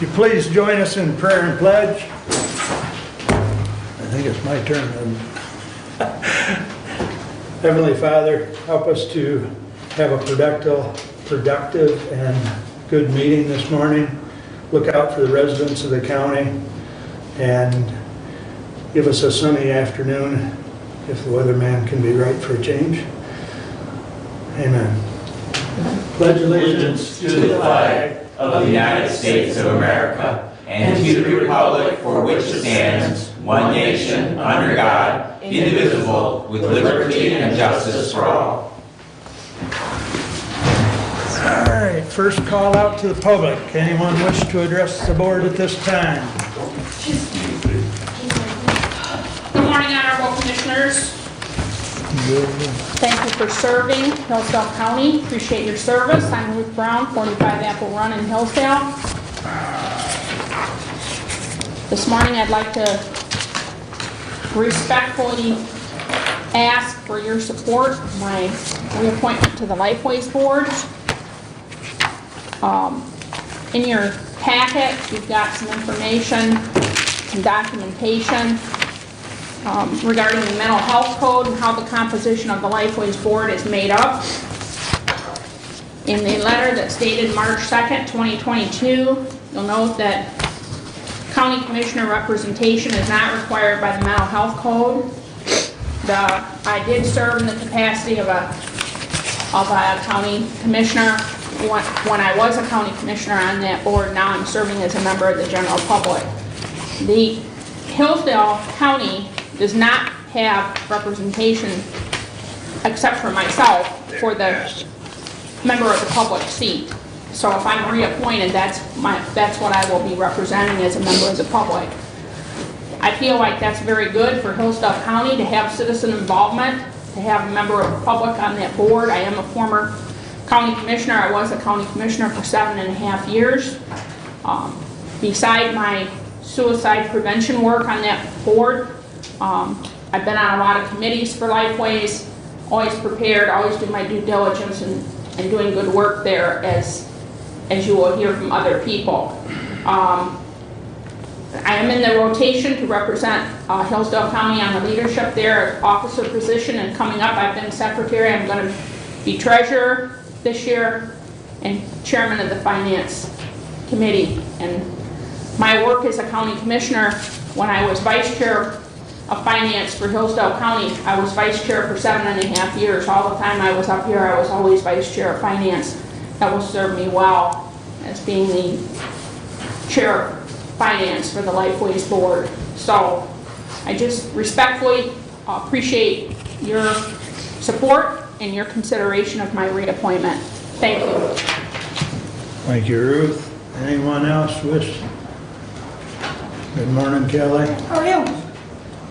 Would you please join us in prayer and pledge? I think it's my turn. Heavenly Father, help us to have a productive and good meeting this morning. Look out for the residents of the county and give us a sunny afternoon if the weatherman can be right for a change. Amen. Pledge allegiance to the flag of the United States of America and to the republic for which it stands, one nation, under God, indivisible, with liberty and justice for all. All right, first call out to the public. Anyone wish to address the board at this time? Good morning, Honorable Commissioners. Thank you for serving Hillsdale County. Appreciate your service. I'm Ruth Brown, 45 Apple Run in Hillsdale. This morning I'd like to respectfully ask for your support for my reappointment to the Lifeways Board. In your packet, you've got some information, some documentation regarding the mental health code and how the composition of the Lifeways Board is made up. In the letter that's dated March 2nd, 2022, you'll note that county commissioner representation is not required by the mental health code. I did serve in the capacity of a county commissioner when I was a county commissioner on that board. Now I'm serving as a member of the general public. The Hillsdale County does not have representation, except for myself, for the member of the public seat. So if I'm reappointed, that's what I will be representing as a member of the public. I feel like that's very good for Hillsdale County to have citizen involvement, to have a member of the public on that board. I am a former county commissioner. I was a county commissioner for 7.5 years. Beside my suicide prevention work on that board, I've been on a lot of committees for Lifeways, always prepared, always do my due diligence and doing good work there, as you will hear from other people. I am in the rotation to represent Hillsdale County on the leadership there, officer position, and coming up I've been secretary. I'm going to be treasurer this year and chairman of the finance committee. And my work as a county commissioner, when I was vice chair of finance for Hillsdale County, I was vice chair for 7.5 years. All the time I was up here, I was always vice chair of finance. That will serve me well as being the chair of finance for the Lifeways Board. So I just respectfully appreciate your support and your consideration of my reappointment. Thank you. Thank you, Ruth. Anyone else wish? Good morning, Kelly. How are you?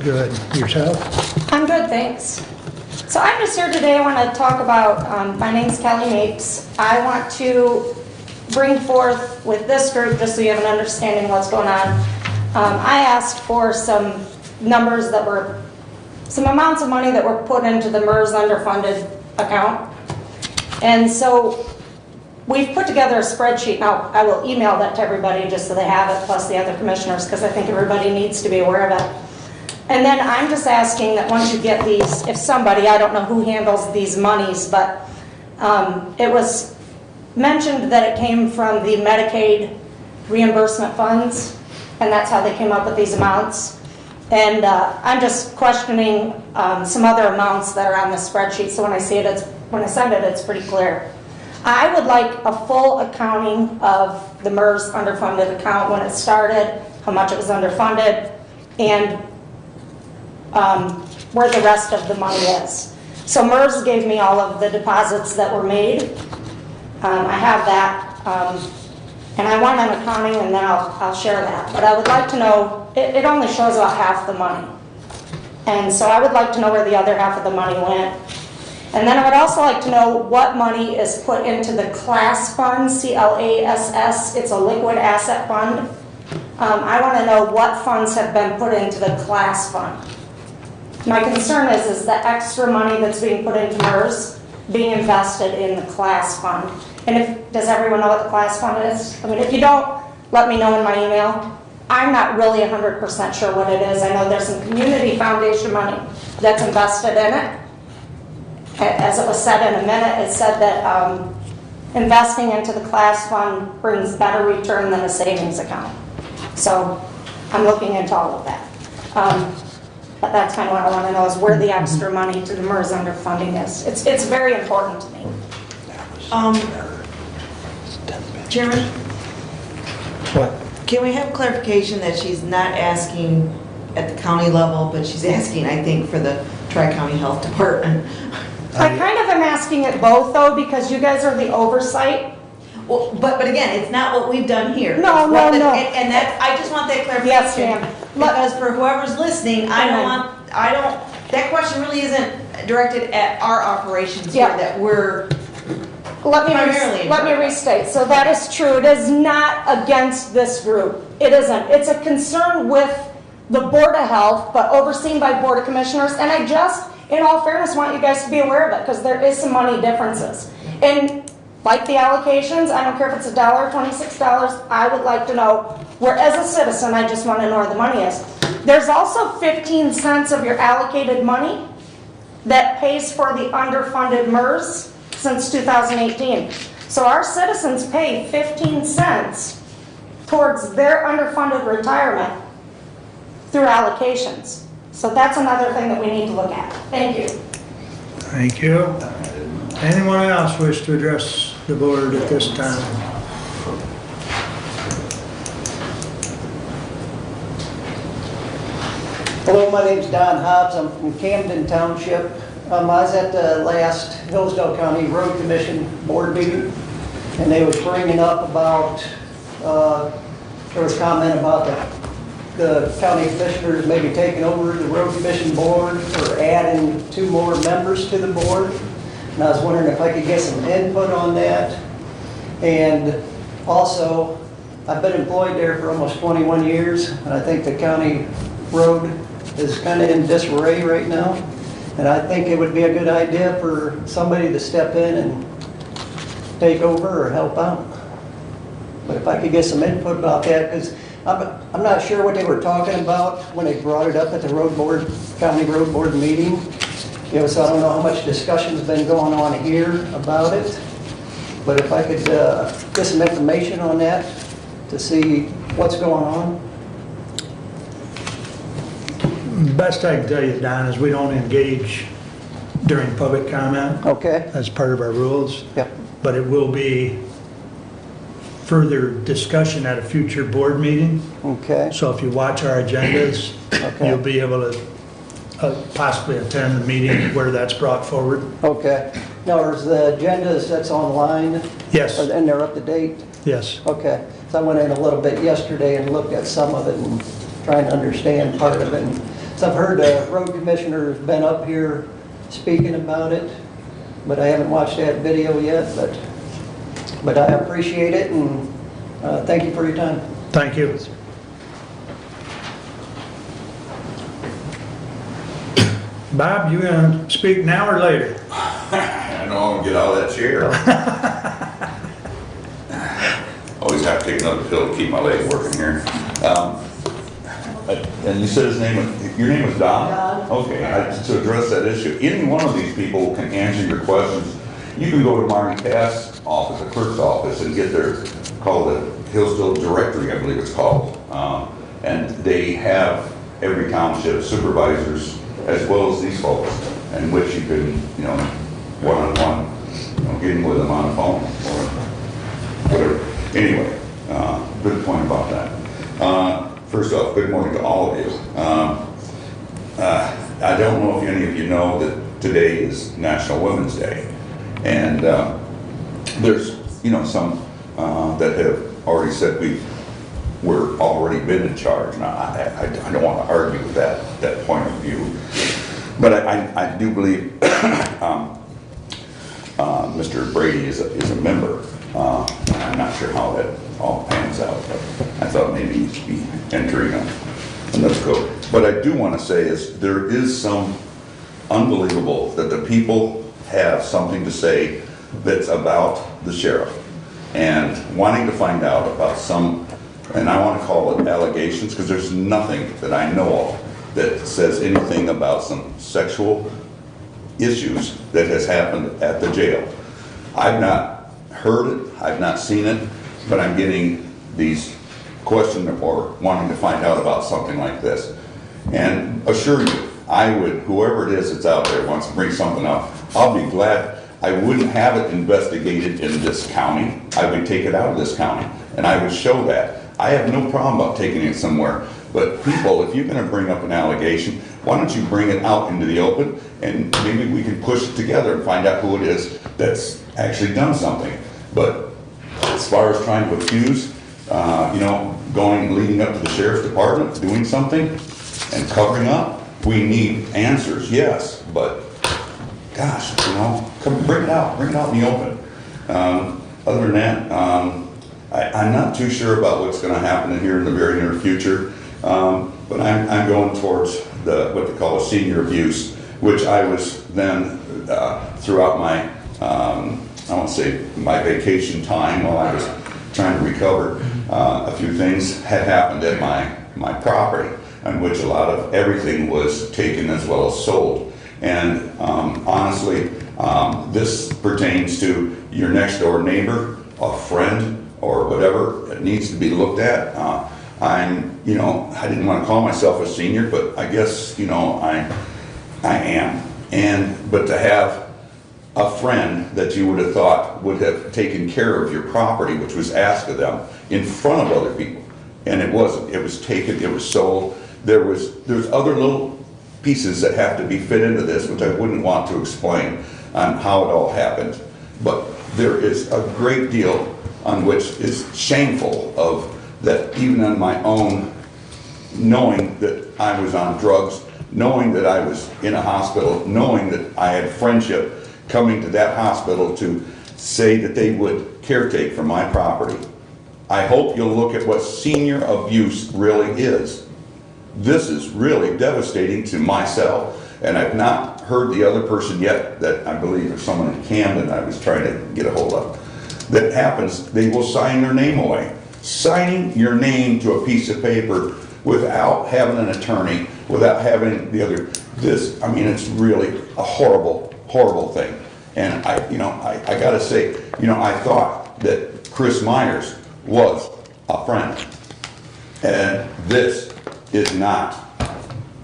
Good. Yourself? I'm good, thanks. So I'm just here today. I want to talk about, my name's Kelly Mapes. I want to bring forth with this group, just so you have an understanding of what's going on. I asked for some numbers that were, some amounts of money that were put into the MERS underfunded account. And so we've put together a spreadsheet. Now, I will email that to everybody just so they have it, plus the other commissioners, because I think everybody needs to be aware of it. And then I'm just asking that once you get these, if somebody, I don't know who handles these monies, but it was mentioned that it came from the Medicaid reimbursement funds, and that's how they came up with these amounts. And I'm just questioning some other amounts that are on the spreadsheet, so when I see it, when I send it, it's pretty clear. I would like a full accounting of the MERS underfunded account, when it started, how much it was underfunded, and where the rest of the money is. So MERS gave me all of the deposits that were made. I have that, and I want an accounting, and then I'll share that. But I would like to know, it only shows about half the money. And so I would like to know where the other half of the money went. And then I would also like to know what money is put into the CLASS fund, C-L-A-S-S. It's a liquid asset fund. I want to know what funds have been put into the CLASS fund. My concern is the extra money that's being put into MERS being invested in the CLASS fund. And does everyone know what the CLASS fund is? I mean, if you don't, let me know in my email. I'm not really 100% sure what it is. I know there's some community foundation money that's invested in it. As it was said in a minute, it said that investing into the class fund brings better return than a savings account. So I'm looking into all of that. But that's kind of what I want to know is where the extra money to the MERS underfunding is. It's very important to me. Chairman, What? can we have clarification that she's not asking at the county level, but she's asking, I think, for the Tri-County Health Department? I kind of am asking it both though, because you guys are the oversight. Well, but again, it's not what we've done here. No, It's what no, no. And that's, I just want that Yes, clarification. ma'am. Because for whoever's listening, that question really isn't directed at our operations here Yeah. that we're, Let Primarily in me restate. So that is true. It is not against this group. It isn't. It's a concern with the Board of Health, but overseen by Board of Commissioners. And I just, in all fairness, want you guys to be aware of it because there is some money differences. And like the allocations, I don't care if it's $1, $26, I would like to know where, as a citizen, I just want to know where the money is. There's also 15 cents of your allocated money that pays for the underfunded MERS since 2018. So our citizens pay 15 cents towards their underfunded retirement through allocations. So that's another thing that we need to look at. Thank you. Thank you. Anyone else wish to address the board at this time? Hello, my name's Don Hobbs. I'm from Camden Township. I was at the last Hillsdale County Road Commission board meeting, and they was bringing up about, there was comment about the county commissioners maybe taking over the road commission board or adding 2 more members to the board. And I was wondering if I could get some input on that. And also, I've been employed there for almost 21 years, and I think the county road is kind of in disarray right now. And I think it would be a good idea for somebody to step in and take over or help out. But if I could get some input about that, because I'm not sure what they were talking about when they brought it up at the road board, county road board meeting. You know, so I don't know how much discussion's been going on here about it. But if I could get some information on that to see what's going on. Best I can tell you, Don, is we don't engage during public comment. Okay. As part of our rules. Yep. But it will be further discussion at a future board meeting. Okay. So if you watch our agendas, Okay. you'll be able to possibly attend the meeting where that's brought forward. Okay. Now, is the agendas that's online? Yes, And they're up to date? yes. Okay. So I went in a little bit yesterday and looked at some of it and trying to understand part of it. And so I've heard the road commissioner has been up here speaking about it, but I haven't watched that video yet, but I appreciate it and thank you for your time. Thank you. Bob, you gonna speak now or later? I know I'm gonna get out of that chair. Always have to take another pill to keep my leg working here. And you said your name was Don? Don. Okay, to address that issue, any one of these people can answer your questions. You can go to Marty Cass' office, the clerk's office, and get their, call the Hillsdale directory, I believe it's called. And they have every township supervisors as well as these folks, in which you can, one-on-one, get in with them on the phone or whatever. Anyway, good point about that. First off, good morning to all of you. I don't know if any of you know that today is National Women's Day. And there's, some that have already said we're already been in charge. Now, I don't want to argue with that point of view. But I do believe Mr. Brady is a member. I'm not sure how that all pans out, but I thought maybe he'd be entering another code. What I do want to say is there is some unbelievable that the people have something to say that's about the sheriff and wanting to find out about some and I want to call it allegations, because there's nothing that I know of that says anything about some sexual issues that has happened at the jail. I've not heard it, I've not seen it, but I'm getting these questions or wanting to find out about something like this. And assure you, I would, whoever it is that's out there wants to bring something up, I'll be glad. I wouldn't have it investigated in this county. I would take it out of this county, and I would show that. I have no problem about taking it somewhere. But people, if you're gonna bring up an allegation, why don't you bring it out into the open, and maybe we can push it together and find out who it is that's actually done something. But as far as trying to accuse, leading up to the sheriff's department, doing something and covering up, we need answers, yes, but gosh, come bring it out in the open. Other than that, I'm not too sure about what's gonna happen here in the very near future, but I'm going towards what they call a senior abuse, which I was then, throughout my, I won't say my vacation time while I was trying to recover, a few things had happened at my property, on which a lot of everything was taken as well as sold. And honestly, this pertains to your next door neighbor, a friend, or whatever. It needs to be looked at. I didn't want to call myself a senior, but I guess, I am. But to have a friend that you would have thought would have taken care of your property, which was asked of them in front of other people, and it wasn't. It was taken, it was sold. There's other little pieces that have to be fit into this, which I wouldn't want to explain on how it all happened. But there is a great deal on which is shameful of that, even on my own, knowing that I was on drugs, knowing that I was in a hospital, knowing that I had friendship coming to that hospital to say that they would caretake for my property. I hope you'll look at what senior abuse really is. This is really devastating to myself, and I've not heard the other person yet that I believe there's someone in Camden I was trying to get a hold of. That happens, they will sign their name away. Signing your name to a piece of paper without having an attorney, without having the other, it's really a horrible, horrible thing. And I gotta say, I thought that Chris Myers was a friend, and this is not.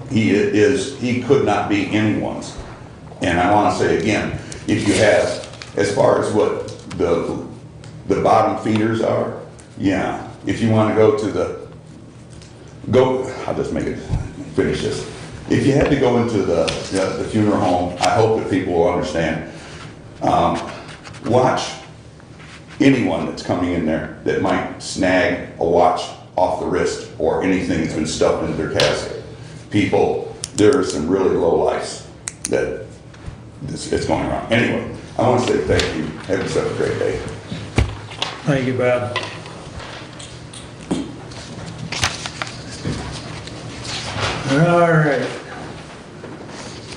He could not be anyone's. And I want to say again, if you have, as far as what the bottom feeders are, yeah. If you want to I'll just finish this. If you had to go into the funeral home, I hope that people will understand. Watch anyone that's coming in there that might snag a watch off the wrist or anything that's been stuffed into their casket. People, there are some really low lives that it's going around. Anyway, I want to say thank you. Have yourself a great day. Thank you, Bob. All right.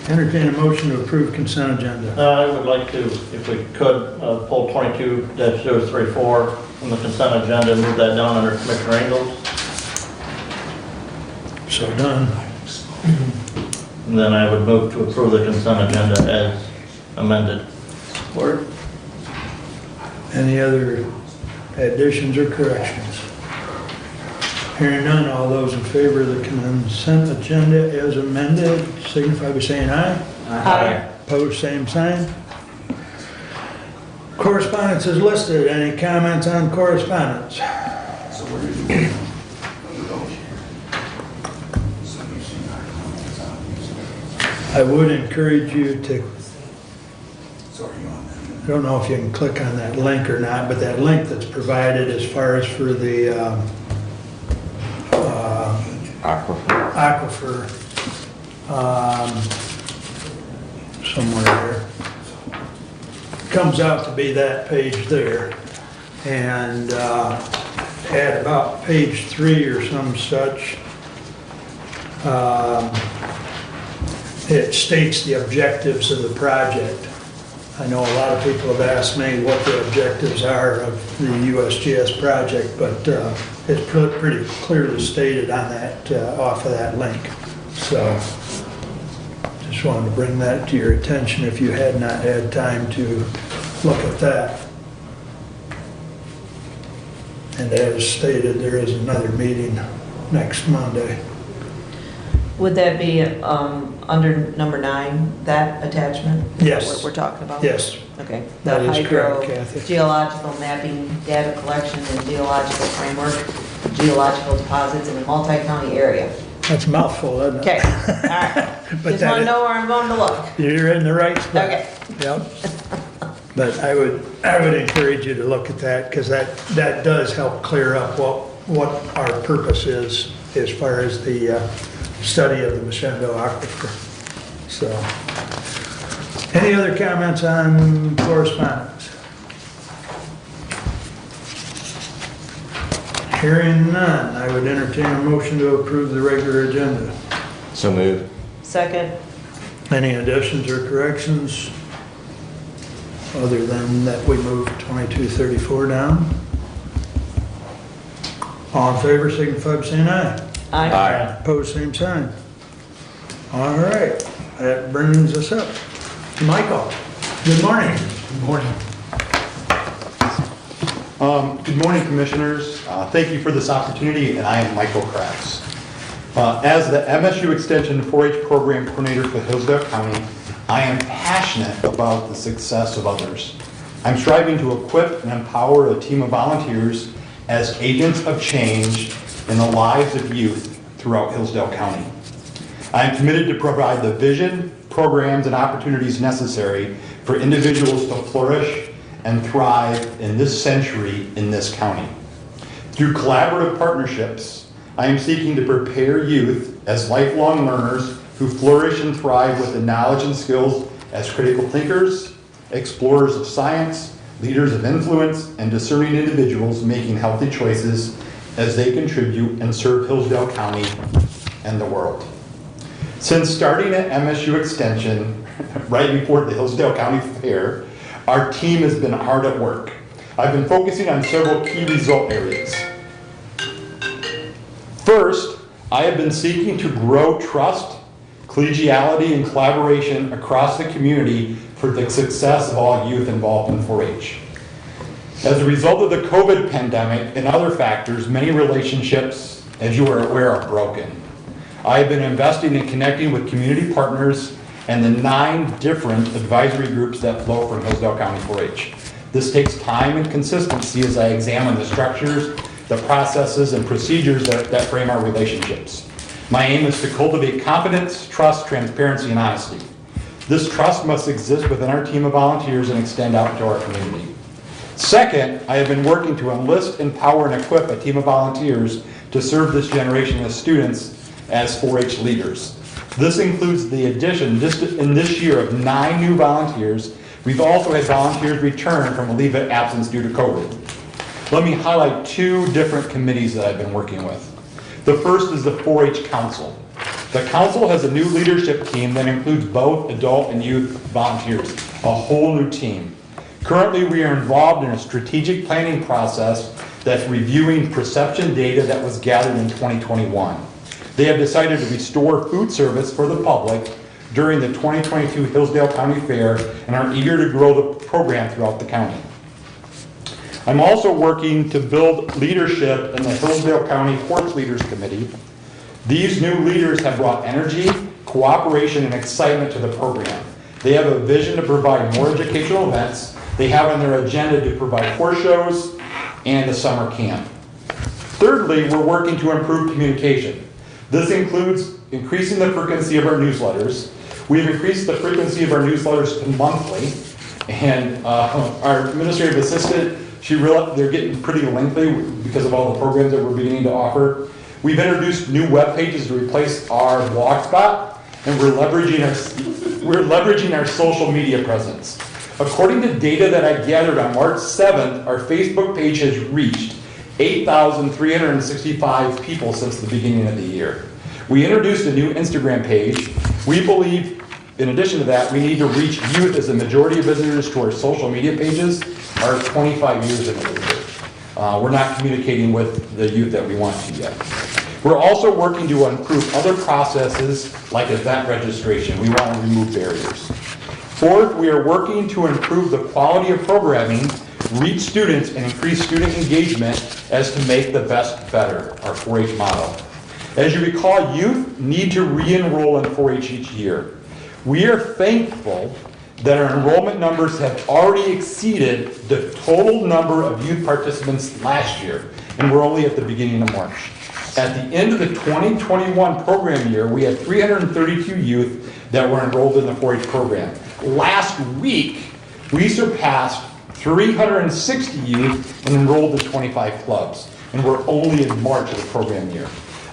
Entertain a motion to approve consent agenda. I would like to, if we could, pull 22-034 from the consent agenda and move that down under Commissioner Engels. So done. And then I would move to approve the consent agenda as amended. Support. Any other additions or corrections? Hearing none, all those in favor of the consent agenda as amended, signify by saying aye. Aye. Opposed, same sign. Correspondence is listed. Any comments on correspondence? I would encourage you to, I don't know if you can click on that link or not, but that link that's provided as far as for the aquifer, somewhere there, comes out to be that page there. And at about page 3 or some such, it states the objectives of the project. I know a lot of people have asked me what the objectives are of the USGS project, but it's pretty clearly stated on that, off of that link. So just wanted to bring that to your attention if you had not had time to look at that. And as stated, there is another meeting next Monday. Would that be under number 9, that attachment? Yes. What we're talking about? Yes, Okay. That is correct, The Kathy. geological mapping, data collection, and geological framework, geological deposits in a multi-county area. that's a mouthful, isn't it? Okay, all right. But Just that want to is- know where I'm going to look. You're in the right spot. Okay. Yep. But I would encourage you to look at that, because that does help clear up what our purpose is as far as the study of the Meshendo Aquifer. So, any other comments on correspondence? Hearing none, I would entertain a motion to approve the regular agenda. So moved. Second, Any additions or corrections? Other than that we moved 2234 down? All in favor, signify by saying aye. aye. Opposed, same sign. All right, that brings us up to Michael. Good morning. Good morning. Good morning, Commissioners. Thank you for this opportunity, and I am Michael Kratz. As the MSU Extension 4-H Program Coordinator for Hillsdale County, I am passionate about the success of others. I'm striving to equip and empower a team of volunteers as agents of change in the lives of youth throughout Hillsdale County. I am committed to provide the vision, programs, and opportunities necessary for individuals to flourish and thrive in this century in this county. Through collaborative partnerships, I am seeking to prepare youth as lifelong learners who flourish and thrive with the knowledge and skills as critical thinkers, explorers of science, leaders of influence, and discerning individuals making healthy choices as they contribute and serve Hillsdale County and the world. Since starting at MSU Extension, right before the Hillsdale County Fair, our team has been hard at work. I've been focusing on several key result areas. First, I have been seeking to grow trust, collegiality, and collaboration across the community for the success of all youth involved in 4-H. As a result of the COVID pandemic and other factors, many relationships, as you are aware, are broken. I have been investing in connecting with community partners and the 9 different advisory groups that flow from Hillsdale County 4-H. This takes time and consistency as I examine the structures, the processes, and procedures that frame our relationships. My aim is to cultivate confidence, trust, transparency, and honesty. This trust must exist within our team of volunteers and extend out to our community. Second, I have been working to enlist, empower, and equip a team of volunteers to serve this generation of students as 4-H leaders. This includes the addition, just in this year, of 9 new volunteers. We've also had volunteers return from a leave of absence due to COVID. Let me highlight 2 different committees that I've been working with. The first is the 4-H Council. The council has a new leadership team that includes both adult and youth volunteers, a whole new team. Currently, we are involved in a strategic planning process that's reviewing perception data that was gathered in 2021. They have decided to restore food service for the public during the 2022 Hillsdale County Fair and are eager to grow the program throughout the county. I'm also working to build leadership in the Hillsdale County Horse Leaders Committee. These new leaders have brought energy, cooperation, and excitement to the program. They have a vision to provide more educational events. They have on their agenda to provide horse shows and a summer camp. Thirdly, we're working to improve communication. This includes increasing the frequency of our newsletters. We've increased the frequency of our newsletters to monthly, and our administrative assistant, they're getting pretty lengthy because of all the programs that we're beginning to offer. We've introduced new web pages to replace our blog spot, and we're leveraging our social media presence. According to data that I gathered on March 7th, our Facebook page has reached 8,365 people since the beginning of the year. We introduced a new Instagram page. We believe in addition to that, we need to reach youth, as the majority of visitors to our social media pages are 25 years and older. We're not communicating with the youth that we want to yet. We're also working to improve other processes like event registration. We want to remove barriers. Fourth, we are working to improve the quality of programming, reach students, and increase student engagement as to make the best better, our 4-H model. As you recall, youth need to re-enroll in 4-H each year. We are thankful that our enrollment numbers have already exceeded the total number of youth participants last year, and we're only at the beginning of March. At the end of the 2021 program year, we had 332 youth that were enrolled in the 4-H program. Last week, we surpassed 360 youth and enrolled in 25 clubs, and we're only in March of the program year.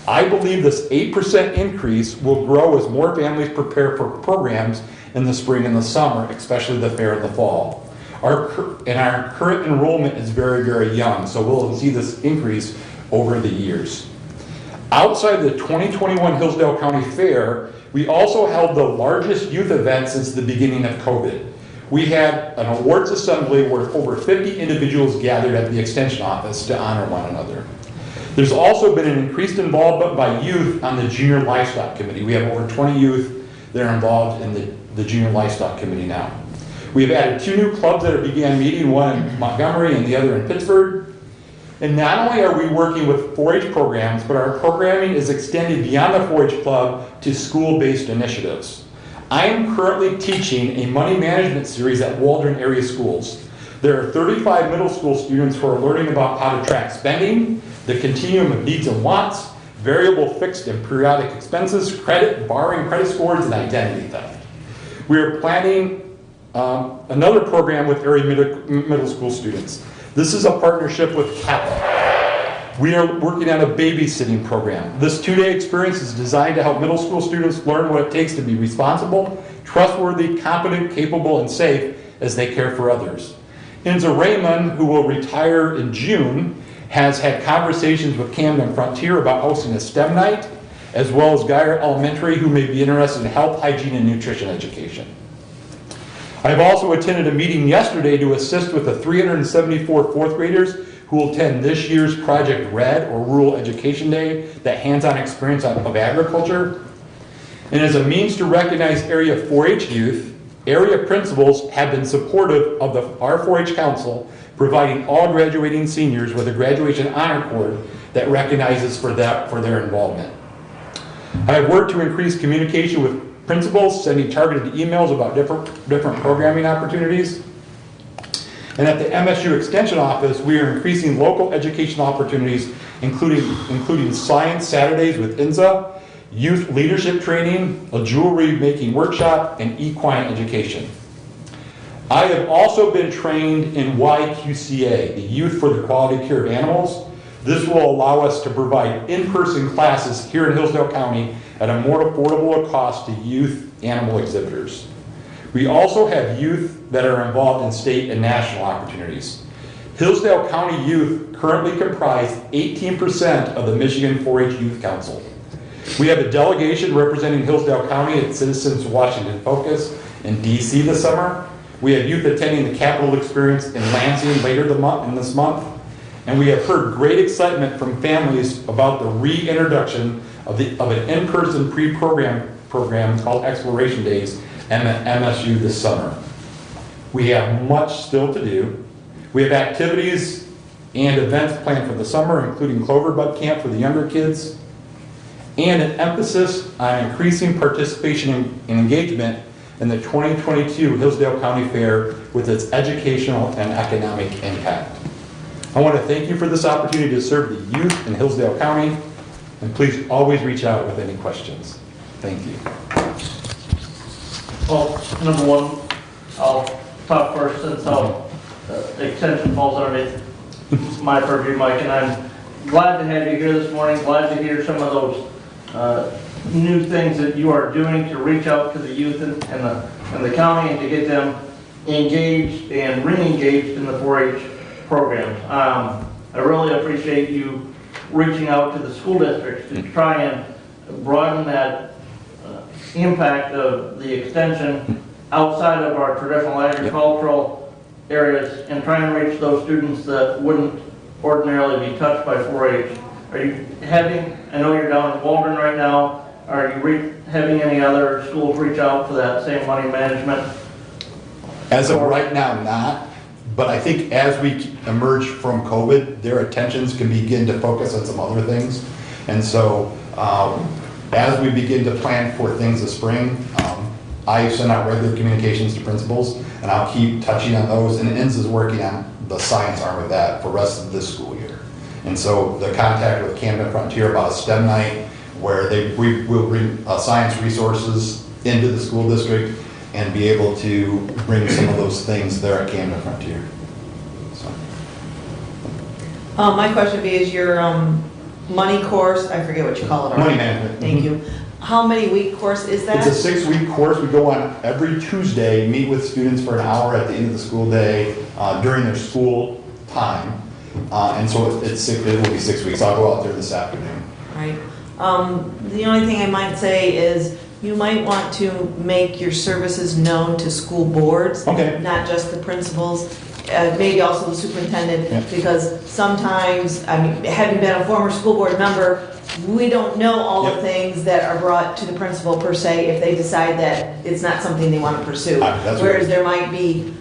I believe this 8% increase will grow as more families prepare for programs in the spring and the summer, especially the fair in the fall. Our current enrollment is very, very young, so we'll see this increase over the years. Outside the 2021 Hillsdale County Fair, we also held the largest youth event since the beginning of COVID. We had an awards assembly where over 50 individuals gathered at the Extension office to honor one another. There's also been an increased involvement by youth on the Junior Livestock Committee. We have over 20 youth that are involved in the Junior Livestock Committee now. We have added 2 new clubs that began meeting, one in Montgomery and the other in Pittsburgh. And not only are we working with 4-H programs, but our programming is extended beyond the 4-H club to school-based initiatives. I am currently teaching a money management series at Waldron area schools. There are 35 middle school students who are learning about how to track spending, the continuum of needs and wants, variable, fixed, and periodic expenses, credit, borrowing, credit scores, and identity theft. We are planning another program with area middle school students. This is a partnership with Kappa. We are working on a babysitting program. This 2-day experience is designed to help middle school students learn what it takes to be responsible, trustworthy, competent, capable, and safe as they care for others. Inza Raymond, who will retire in June, has had conversations with Camden Frontier about hosting a STEM night, as well as Geyer Elementary, who may be interested in health, hygiene, and nutrition education. I have also attended a meeting yesterday to assist with the 374 fourth graders who will attend this year's Project Red, or Rural Education Day, that hands-on experience of agriculture. And as a means to recognize area 4-H youth, area principals have been supportive of our 4-H Council, providing all graduating seniors with a graduation honor cord that recognizes for their involvement. I have worked to increase communication with principals, sending targeted emails about different programming opportunities. And at the MSU Extension Office, we are increasing local educational opportunities, including Science Saturdays with INZA, youth leadership training, a jewelry making workshop, and equine education. I have also been trained in YQCA, the Youth for the Quality Care of Animals. This will allow us to provide in-person classes here in Hillsdale County at a more affordable cost to youth animal exhibitors. We also have youth that are involved in state and national opportunities. Hillsdale County youth currently comprise 18% of the Michigan 4-H Youth Council. We have a delegation representing Hillsdale County at Citizens Washington Focus in DC this summer. We have youth attending the Capitol Experience in Lansing later this month. And we have heard great excitement from families about the reintroduction of an in-person program called Exploration Days at MSU this summer. We have much still to do. We have activities and events planned for the summer, including Clover Bud Camp for the younger kids, and an emphasis on increasing participation and engagement in the 2022 Hillsdale County Fair with its educational and economic impact. I want to thank you for this opportunity to serve the youth in Hillsdale County, and please always reach out with any questions. Thank you. Well, number one, I'll talk first since extension falls underneath my purview, Mike, and I'm glad to have you here this morning, glad to hear some of those new things that you are doing to reach out to the youth in the county and to get them engaged and re-engaged in the 4-H programs. I really appreciate you reaching out to the school districts to try and broaden that impact of the extension outside of our traditional agricultural areas and trying to reach those students that wouldn't ordinarily be touched by 4-H. Are you having, I know you're down in Waldron right now, are you having any other schools reach out for that same money management? As of right now, not, but I think as we emerge from COVID, their attentions can begin to focus on some other things. And so, as we begin to plan for things this spring, I send out regular communications to principals, and I'll keep touching on those, and INS is working on the science arm of that for the rest of this school year. And so the contact with Camden Frontier about a STEM night where we will bring science resources into the school district and be able to bring some of those things there at Camden Frontier. So. My question would be, is your money course, I forget what you call it already. Money management. Thank you. How many week course is that? It's a 6-week course. We go on every Tuesday, meet with students for an hour at the end of the school day during their school time. And so it will be 6 weeks. I'll go out there this afternoon. Right. The only thing I might say is you might want to make your services known to school boards. Okay. Not just the principals, maybe also the superintendent, Yeah. because sometimes, I mean, having been a former school board member, we don't know all the Yep. things that are brought to the principal per se if they decide that it's not something they want to pursue. That's Whereas right. there might be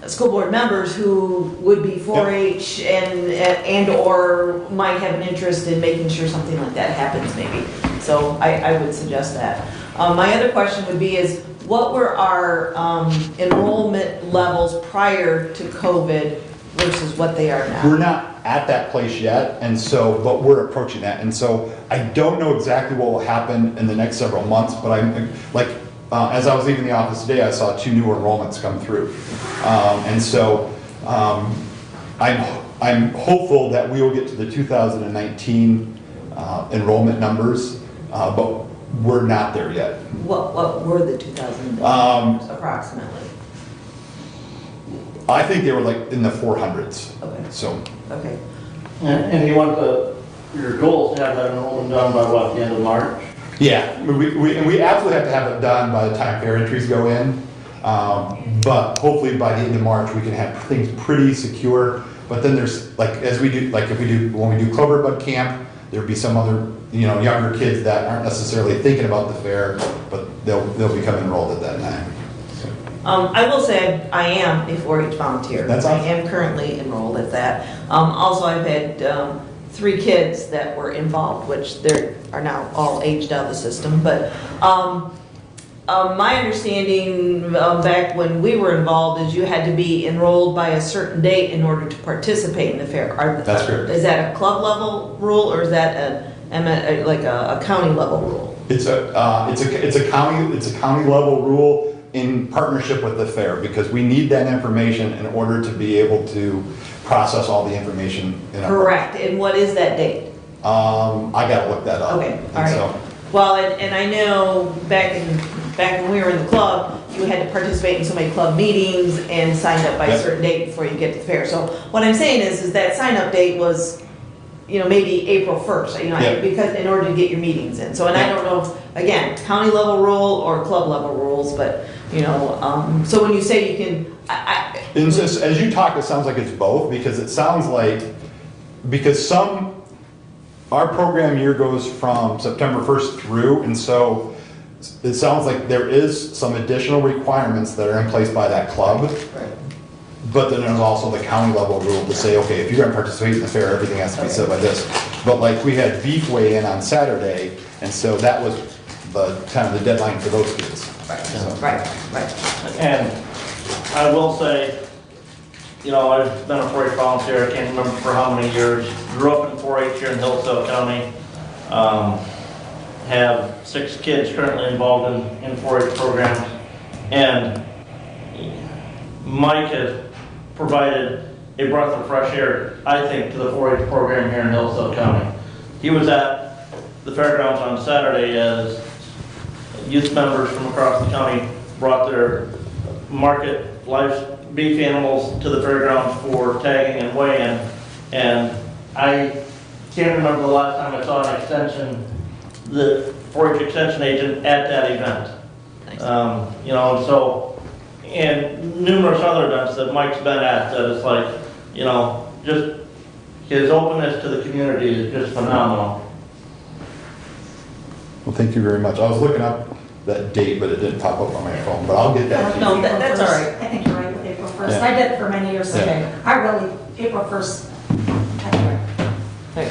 school board members who would be 4-H and or might have an interest in making sure something like that happens maybe. So I would suggest that. My other question would be is, what were our enrollment levels prior to COVID versus what they are now? We're not at that place yet, and so, but we're approaching that. And so I don't know exactly what will happen in the next several months, but I'm like, as I was leaving the office today, I saw 2 new enrollments come through. And so I'm hopeful that we will get to the 2019 enrollment numbers, but we're not there yet. What were the 2000 numbers approximately? I think they were like in the 400s. Okay. So, Okay. And you want your goal is to have that enrollment done by what, the end of March? yeah, we absolutely have to have it done by the time fair entries go in. But hopefully by the end of March, we can have things pretty secure. But then there's, like, as we do, like when we do Clover Bud Camp, there'd be some other, younger kids that aren't necessarily thinking about the fair, but they'll become enrolled at that time. I will say I am a 4-H volunteer. That's awesome. I am currently enrolled at that. Also, I've had 3 kids that were involved, which they are now all aged out of the system. But my understanding back when we were involved is you had to be enrolled by a certain date in order to participate in the fair. That's correct. Is that a club level rule or is that a county level rule? It's a county level rule in partnership with the fair, because we need that information in order to be able to process all the information in our. Correct. And what is that date? I gotta look that up. Okay, all And so- right. Well, and I know back when we were in the club, you had to participate in so many club meetings and signed up by a Yep. certain date before you get to the fair. So what I'm saying is that sign up date was, maybe April 1st, Yep. because in order to get your meetings in. So, and I don't know, if, again, county level rule or club level rules, but, so when you say you can, And just, as you talk, it sounds like it's both, because it sounds like, our program year goes from September 1st through, and so it sounds like there is some additional requirements that are in place by that club. But then there's also the county level rule to say, okay, if you're gonna participate in the fair, everything has to be set by this. But like, we had beef weigh in on Saturday, and so that was the kind of the deadline for those kids. So- right. And I will say, I've been a 4-H volunteer, I can't remember for how many years. Grew up in 4-H here in Hillsdale County. Have 6 kids currently involved in 4-H programs. And Mike has provided a breath of fresh air, I think, to the 4-H program here in Hillsdale County. He was at the fairgrounds on Saturday as youth members from across the county brought their market live beef animals to the fairgrounds for tagging and weigh-in. And I can't remember the last time I saw an extension that 4-H extension agent at that event. You know, and so, and numerous other events that Mike's been at, that it's like, you know, just his openness to the community is just phenomenal. Well, thank you very much. I was looking up that date, but it didn't pop up on my phone, but I'll get that to you. No, that's all right. I think you're right with April 1st. Yeah. I did it for many years today. I really, April 1st, anyway.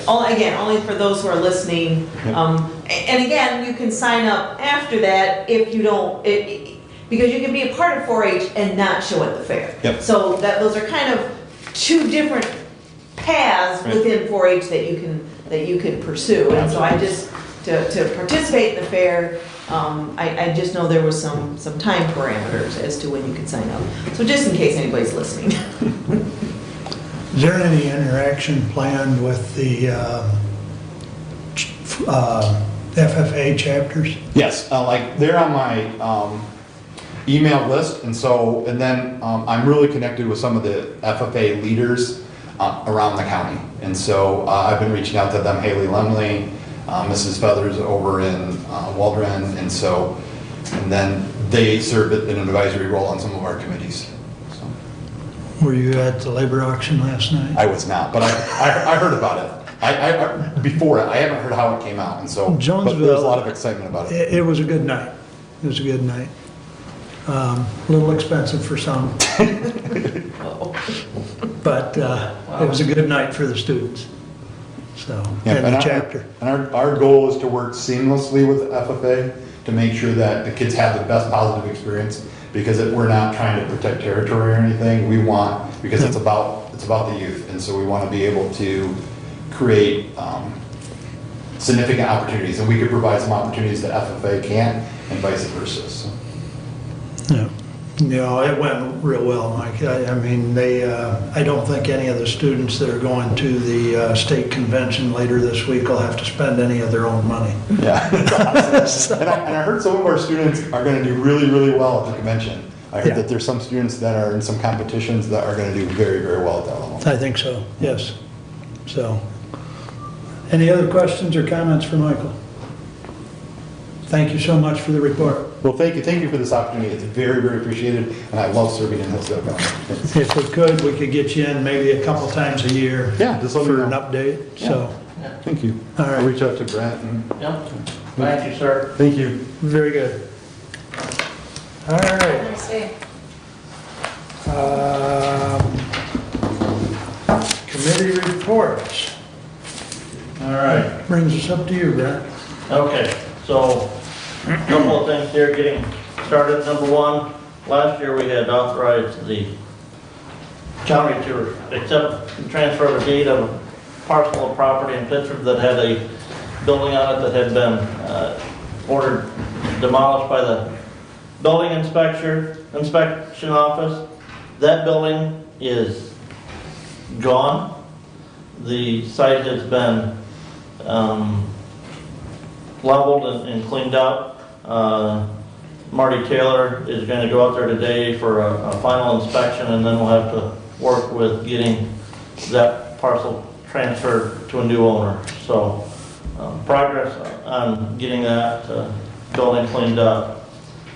Only for those who are listening. And again, you can sign up after that if you don't, because you can be a part of 4-H and not show at the fair. Yep. So those are kind of two different paths Right. within 4-H that you can pursue. And so I just, to participate in the fair, I just know there was some time parameters as to when you can sign up. So just in case anybody's listening. Is there any interaction planned with the FFA chapters? Yes, like they're on my email list, and then I'm really connected with some of the FFA leaders around the county. And so I've been reaching out to them, Haley Lemley, Mrs. Feathers over in Waldron, and then they serve in an advisory role on some of our committees. So Were you at the labor auction last night? I was not, but I heard about it. I before it, I haven't heard how it came out, and so but there's a lot of excitement about it. It was a good night. It was a good night. A little expensive for some, but it was a good night for the students. So, Yeah, and the chapter. Our goal is to work seamlessly with FFA to make sure that the kids have the best positive experience, because we're not trying to protect territory or anything. We want, because it's about the youth, and so we want to be able to create significant opportunities, and we could provide some opportunities that FFA can't, and vice versa. So. Yeah. No, it went real well, Mike. I mean, I don't think any of the students that are going to the state convention later this week will have to spend any of their own money. Yeah. And I heard some of our students are going to do really, really well at the convention. I heard that there's some students that are in some competitions that are going to do very, very well at that level. I think so, yes. So, any other questions or comments for Michael? Thank you so much for the report. Well, thank you for this opportunity. It's very, very appreciated, and I love serving in Hillsdale County. Thanks. If we could, we could get you in maybe a couple times a year. Yeah, just let me for know. an update, so, Thank you. All right. I'll reach out to Brent. Yeah, thank you, sir. Thank you. very good. All right. Nice day. Committee reports. All right. Brings us up to you, Brent. Okay, so a couple of things here getting started. Number one, last year we had authorized the county to accept and transfer of a deed of a parcel of property in Pittsford that had a building on it that had been ordered demolished by the building inspection office. That building is gone. The site has been leveled and cleaned up. Marty Taylor is going to go out there today for a final inspection, and then we'll have to work with getting that parcel transferred to a new owner. So progress on getting that building cleaned up.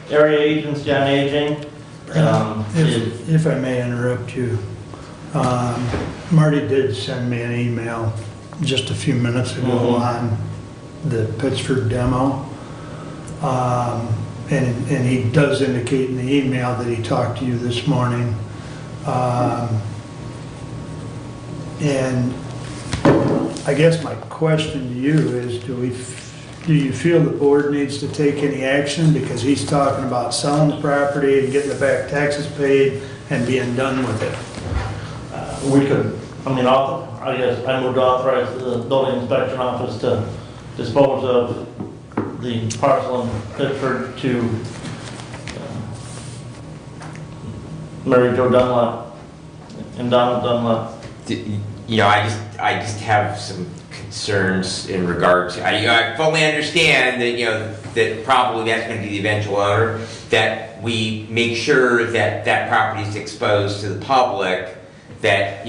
Area Agency on Aging. If I may interrupt you, Marty did send me an email just a few minutes ago on the Pittsford demo. And he does indicate in the email that he talked to you this morning. And I guess my question to you is, do you feel the board needs to take any action? Because he's talking about selling the property and getting the back taxes paid and being done with it. We could, I guess I would authorize the building inspection office to dispose of the parcel in Pittsford to Mary Jo Dunlap and Donald Dunlap. You know, I just have some concerns in regard to, I fully understand that, that probably that's going to be the eventual owner, that we make sure that that property is exposed to the public, that,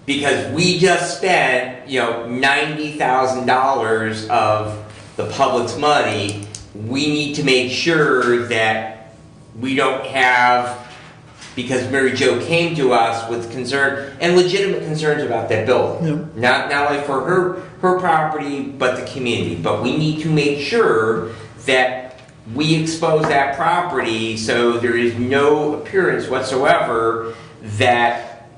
because we just spent, $90,000 of the public's money, we need to make sure that we don't have, because Mary Jo came to us with concern, and legitimate concerns about that building. Not only for her property, but the community. But we need to make sure that we expose that property so there is no appearance whatsoever that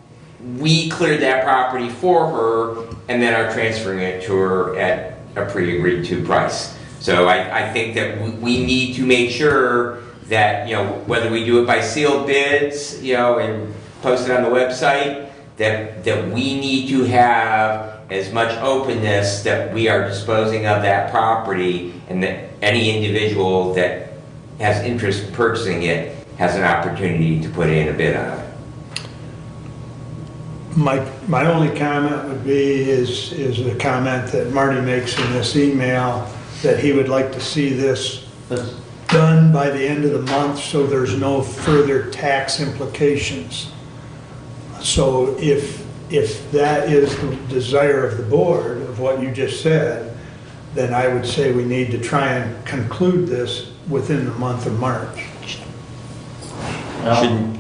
we cleared that property for her and then are transferring it to her at a pre-agreed to price. So I think that we need to make sure that, whether we do it by sealed bids, and post it on the website, that we need to have as much openness that we are disposing of that property, and that any individual that has interest in purchasing it has an opportunity to put in a bid on it. My only comment would be is a comment that Marty makes in this email, that he would like to see this done by the end of the month so there's no further tax implications. So if that is the desire of the board, of what you just said, then I would say we need to try and conclude this within the month of March.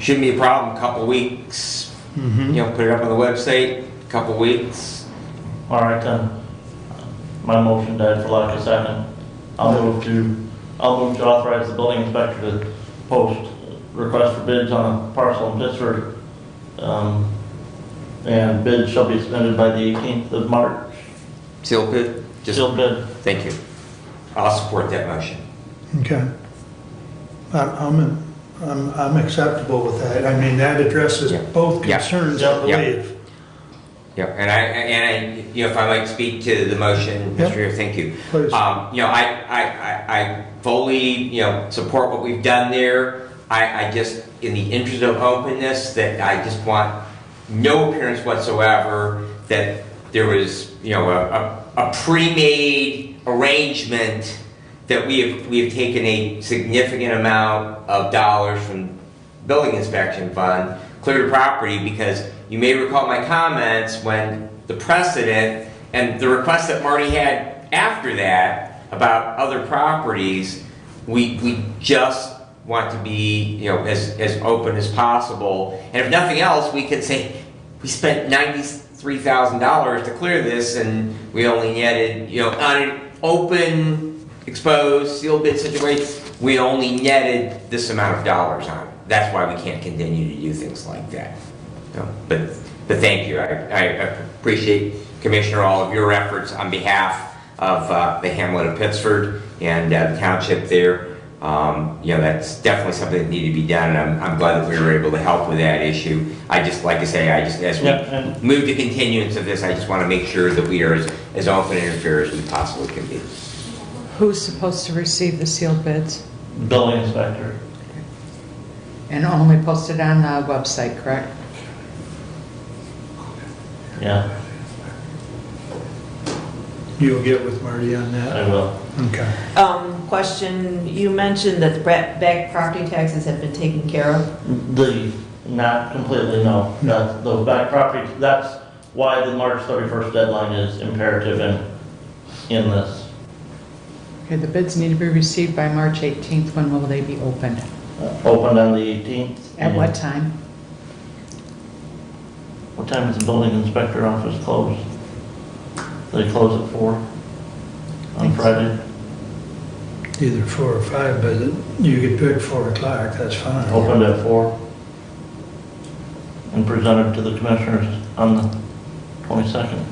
Shouldn't be a problem, a couple weeks, put it up on the website, a couple weeks. All right, then. My motion died for lack of second. I'll move to authorize the building inspector to post request for bids on a parcel in Pittsburgh. And bids shall be submitted by the 18th of March. Sealed bid? Sealed bid. Thank you. I'll support that motion. Okay. I'm acceptable with that. I mean, that addresses both Yeah. concerns, Yeah. I believe. Yeah, and I, if I might speak to the motion, Yep. Mr. Mayor, thank you. Please. I fully, support what we've done there. I just, in the interest of openness, that I just want no appearance whatsoever that there was, a pre-made arrangement that we have taken a significant amount of dollars from building inspection fund, cleared the property, because you may recall my comments when the precedent and the request that Marty had after that about other properties, we just want to be, as open as possible. And if nothing else, we could say, we spent $93,000 to clear this, and we only netted, on an open, exposed, sealed bid situation, we only netted this amount of dollars on it. That's why we can't continue to do things like that. But thank you. I appreciate, Commissioner, all of your efforts on behalf of the hamlet of Pittsford and the township there. That's definitely something that needed to be done, and I'm glad that we were able to help with that issue. As we move to continuance of this, I just want to make sure that we are as open and fair as we possibly can be. Who's supposed to receive the sealed bids? Building inspector. And only posted on the website, correct? Yeah, You'll get with Marty on that? I will. Okay. Question, you mentioned that the back property taxes have been taken care of? Not completely, no. The back property, that's why the March 31st deadline is imperative in this. Okay, the bids need to be received by March 18th. When will they be opened? Opened on the 18th. At what time? What time is the building inspector office closed? They close at 4 on Friday. Either 4 or 5, but you could pick 4 o'clock, that's fine. Opened at 4 and presented to the commissioners on the 22nd.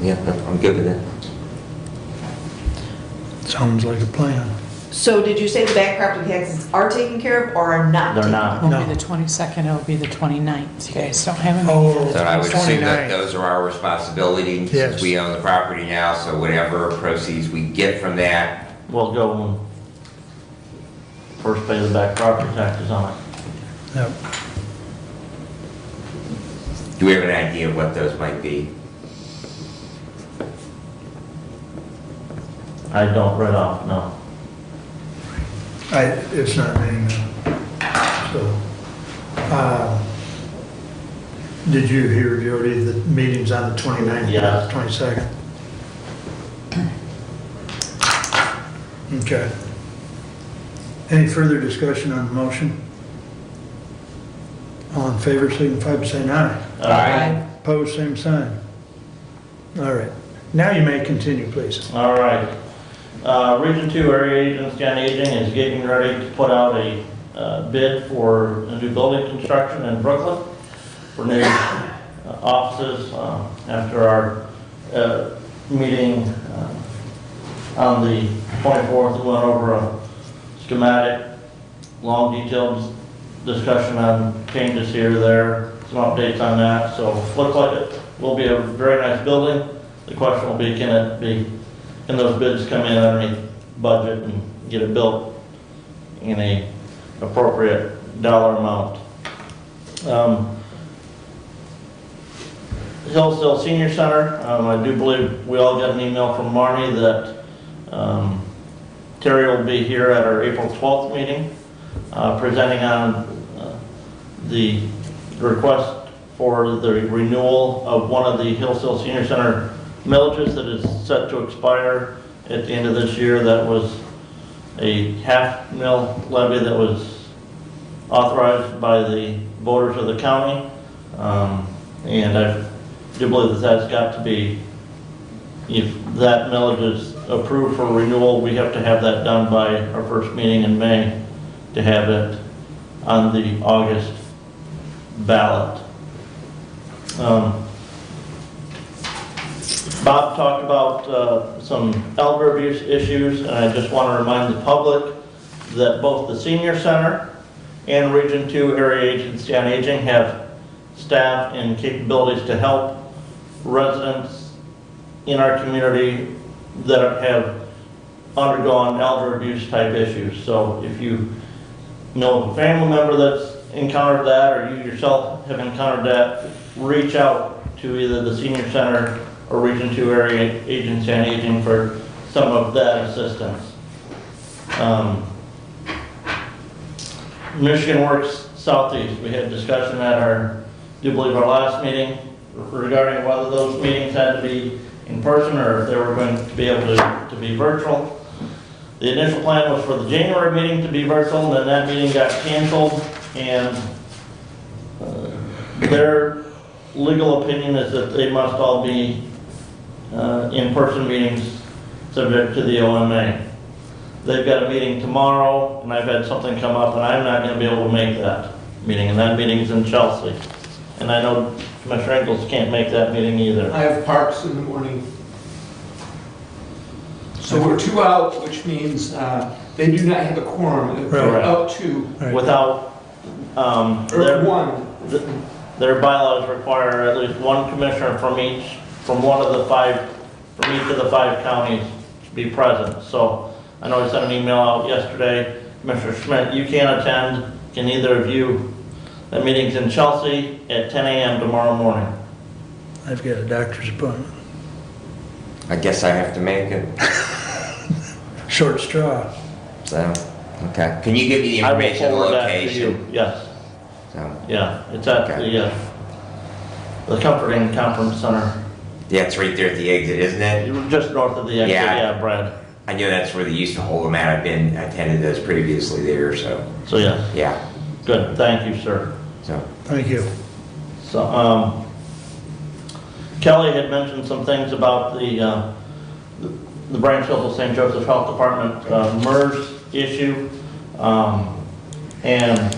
Yeah, I'm good with that. Sounds like a plan. So did you say the back property taxes are taken care of or are not? They're taken not. Won't No. be the 22nd, it'll be the 29th. You guys don't have any. Oh, So I would assume that 29. those are our responsibility, Yes. since we own the property now, so whatever proceeds we get from that, We'll go and first pay the back property taxes on it. Yep. do we have an idea of what those might be? I don't right off, no. It's not me, no. So, Did you hear, Jody, the meeting's on the 29th? Yeah. 22nd? Okay. Any further discussion on the motion? All in favor, signify by saying aye. Aye. Opposed, same sign. All right. Now you may continue, please. All right. Region 2 Area Agency on Aging is getting ready to put out a bid for a new building construction in Brooklyn for new offices. After our meeting on the 24th, we went over a schematic, long detailed discussion on changes here, there, some updates on that. So looks like it will be a very nice building. The question will be, can those bids come in underneath budget and get it built in a appropriate dollar amount? Hillsdale Senior Center, I do believe we all got an email from Marnie that Terry will be here at our April 12th meeting, presenting on the request for the renewal of one of the Hillsdale Senior Center millages that is set to expire at the end of this year. That was a half-mill levy that was authorized by the voters of the county. And I do believe that that's got to be, if that millage is approved for renewal, we have to have that done by our first meeting in May to have it on the August ballot. Bob talked about some elder abuse issues, and I just want to remind the public that both the Senior Center and Region 2 Area Agency on Aging have staff and capabilities to help residents in our community that have undergone elder abuse type issues. So if you know a family member that's encountered that, or you yourself have encountered that, reach out to either the Senior Center or Region 2 Area Agency on Aging for some of that assistance. Michigan Works Southeast, we had discussion at our, I do believe our last meeting regarding whether those meetings had to be in person or if they were going to be able to be virtual. The initial plan was for the January meeting to be virtual, and then that meeting got canceled, and their legal opinion is that they must all be in-person meetings subject to the OMA. They've got a meeting tomorrow, and I've had something come up, and I'm not going to be able to make that meeting, and that meeting's in Chelsea. And I know Commissioner Engels can't make that meeting either. I have parks in the morning. So we're 2 out, which means they do not have a quorum. They're Right. up 2, Right. Without, or their, 1. their bylaws require at least one commissioner from each of the 5 counties to be present. So I know I sent an email out yesterday, Commissioner Schmidt, you can't attend, can either of you? That meeting's in Chelsea at 10 a.m. tomorrow morning. I've got a doctor's appointment. I guess I have to make it. Short straw. So, okay. Can you give me the I will information, the forward that to location? you. Yes, So, yeah, it's at Okay. the Comforting Conference Center. yeah, it's right there at the exit, isn't it? Just north of the exit, Yeah. yeah, Brad. I know that's where they used to hold them at. I attended those previously there, so, So, yes, yeah. good, thank you, sir. So, Thank you. So, Kelly had mentioned some things about the Branchville St. Joseph Health Department MERS issue, and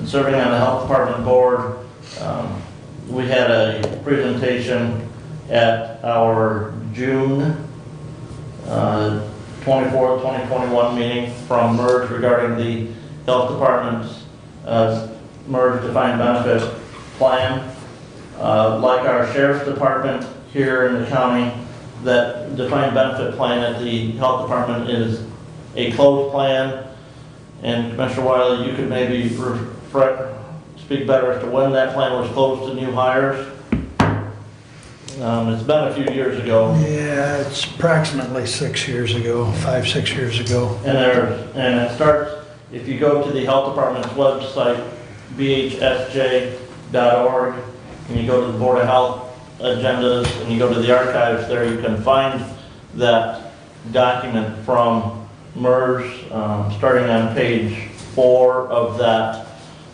serving on the Health Department board, we had a presentation at our June 24th, 2021 meeting from MERS regarding the Health Department's MERS defined benefit plan. Like our Sheriff's Department here in the county, that defined benefit plan at the Health Department is a closed plan. And Commissioner Wiley, you could maybe speak better as to when that plan was closed to new hires. It's been a few years ago. Yeah, it's approximately 6 years ago, 5, 6 years ago. And it starts, if you go to the Health Department's website, bhsj.org, and you go to the Board of Health agendas, and you go to the archives there, you can find that document from MERS, starting on page 4 of that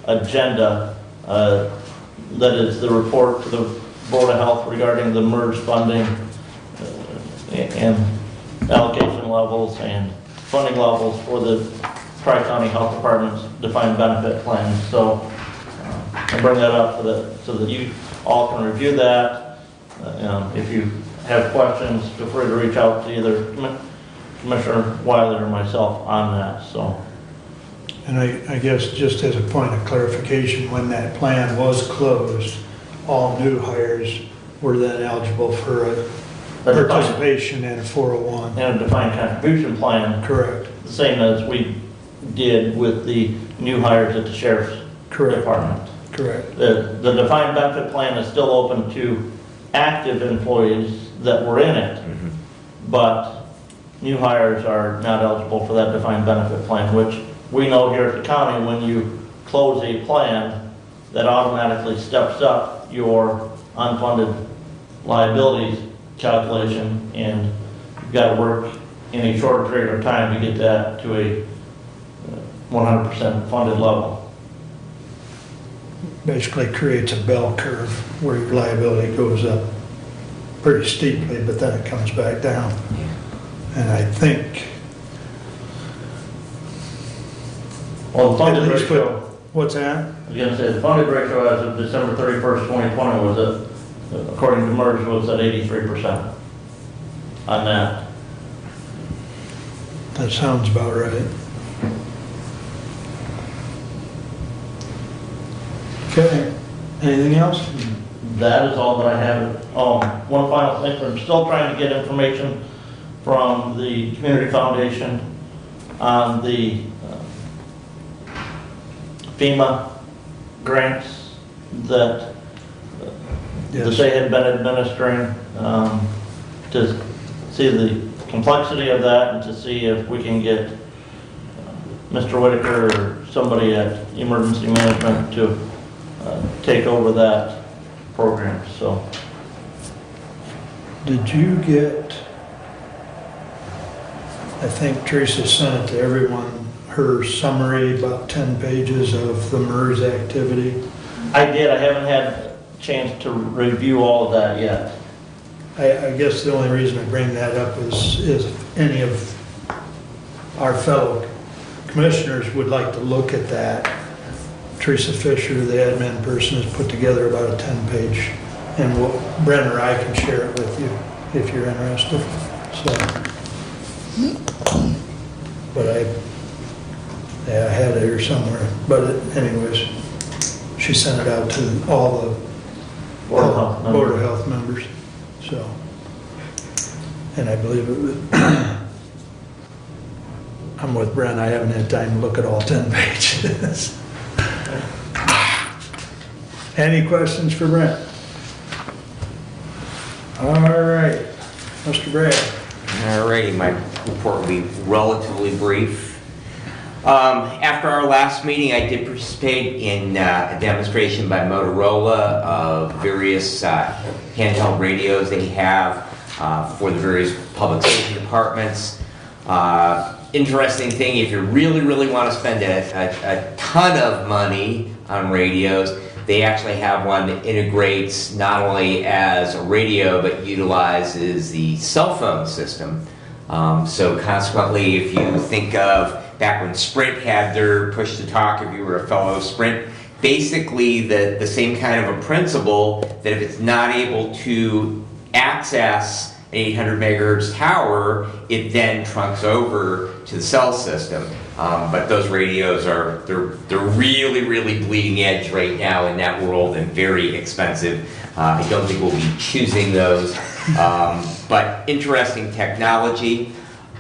agenda. That is the report to the Board of Health regarding the MERS funding and allocation levels and funding levels for the Tri-County Health Department's defined benefit plans. So I bring that up so that you all can review that. If you have questions, feel free to reach out to either Commissioner Wiley or myself on that. So. And I guess just as a point of clarification, when that plan was closed, all new hires were then eligible for a participation in a 401. And a defined contribution plan. Correct. The same as we did with the new hires at the Sheriff's Department. Correct. The defined benefit plan is still open to active employees that were in it, but new hires are not eligible for that defined benefit plan, which we know here at the county, when you close a plan, that automatically steps up your unfunded liabilities calculation, and you've got to work in a shorter period of time to get that to a 100% funded level. Basically creates a bell curve where your liability goes up pretty steeply, but then it comes back down. And I think, Well, the funded at least ratio, what's that? I was going to say, the funded ratio as of December 31st, 2020 was at, according to MERS, was at 83% on that. That sounds about right. Okay, anything else? That is all that I have. One final thing, I'm still trying to get information from the Community Foundation on the Fema grants that Yes. they had been administering, to see the complexity of that and to see if we can get Mr. Whitaker or somebody at Emergency Management to take over that program. So Did you get, I think Teresa sent it to everyone, her summary, about 10 pages of the MERS activity? I did. I haven't had a chance to review all of that yet. I guess the only reason I bring that up is if any of our fellow commissioners would like to look at that. Teresa Fisher, the admin person, has put together about a 10-page, and Brent or I can share it with you if you're interested. So, but I had it here somewhere. But anyways, she sent it out to all the Board of Health members. So, and I believe it was, I'm with Brent, I haven't had time to look at all 10 pages. Any questions for Brent? All right, Mr. Brad. Alrighty, my report will be relatively brief. After our last meeting, I did participate in a demonstration by Motorola of various handheld radios they have for the various public safety departments. Interesting thing, if you really want to spend a ton of money on radios, they actually have one that integrates not only as a radio, but utilizes the cell phone system. So consequently, if you think of back when Sprint had their push-to-talk, if you were a fellow Sprint, basically the same kind of a principle that if it's not able to access an 800 megahertz tower, it then trunks over to the cell system. But those radios are, they're really bleeding edge right now in that world and very expensive. I don't think we'll be choosing those, but interesting technology.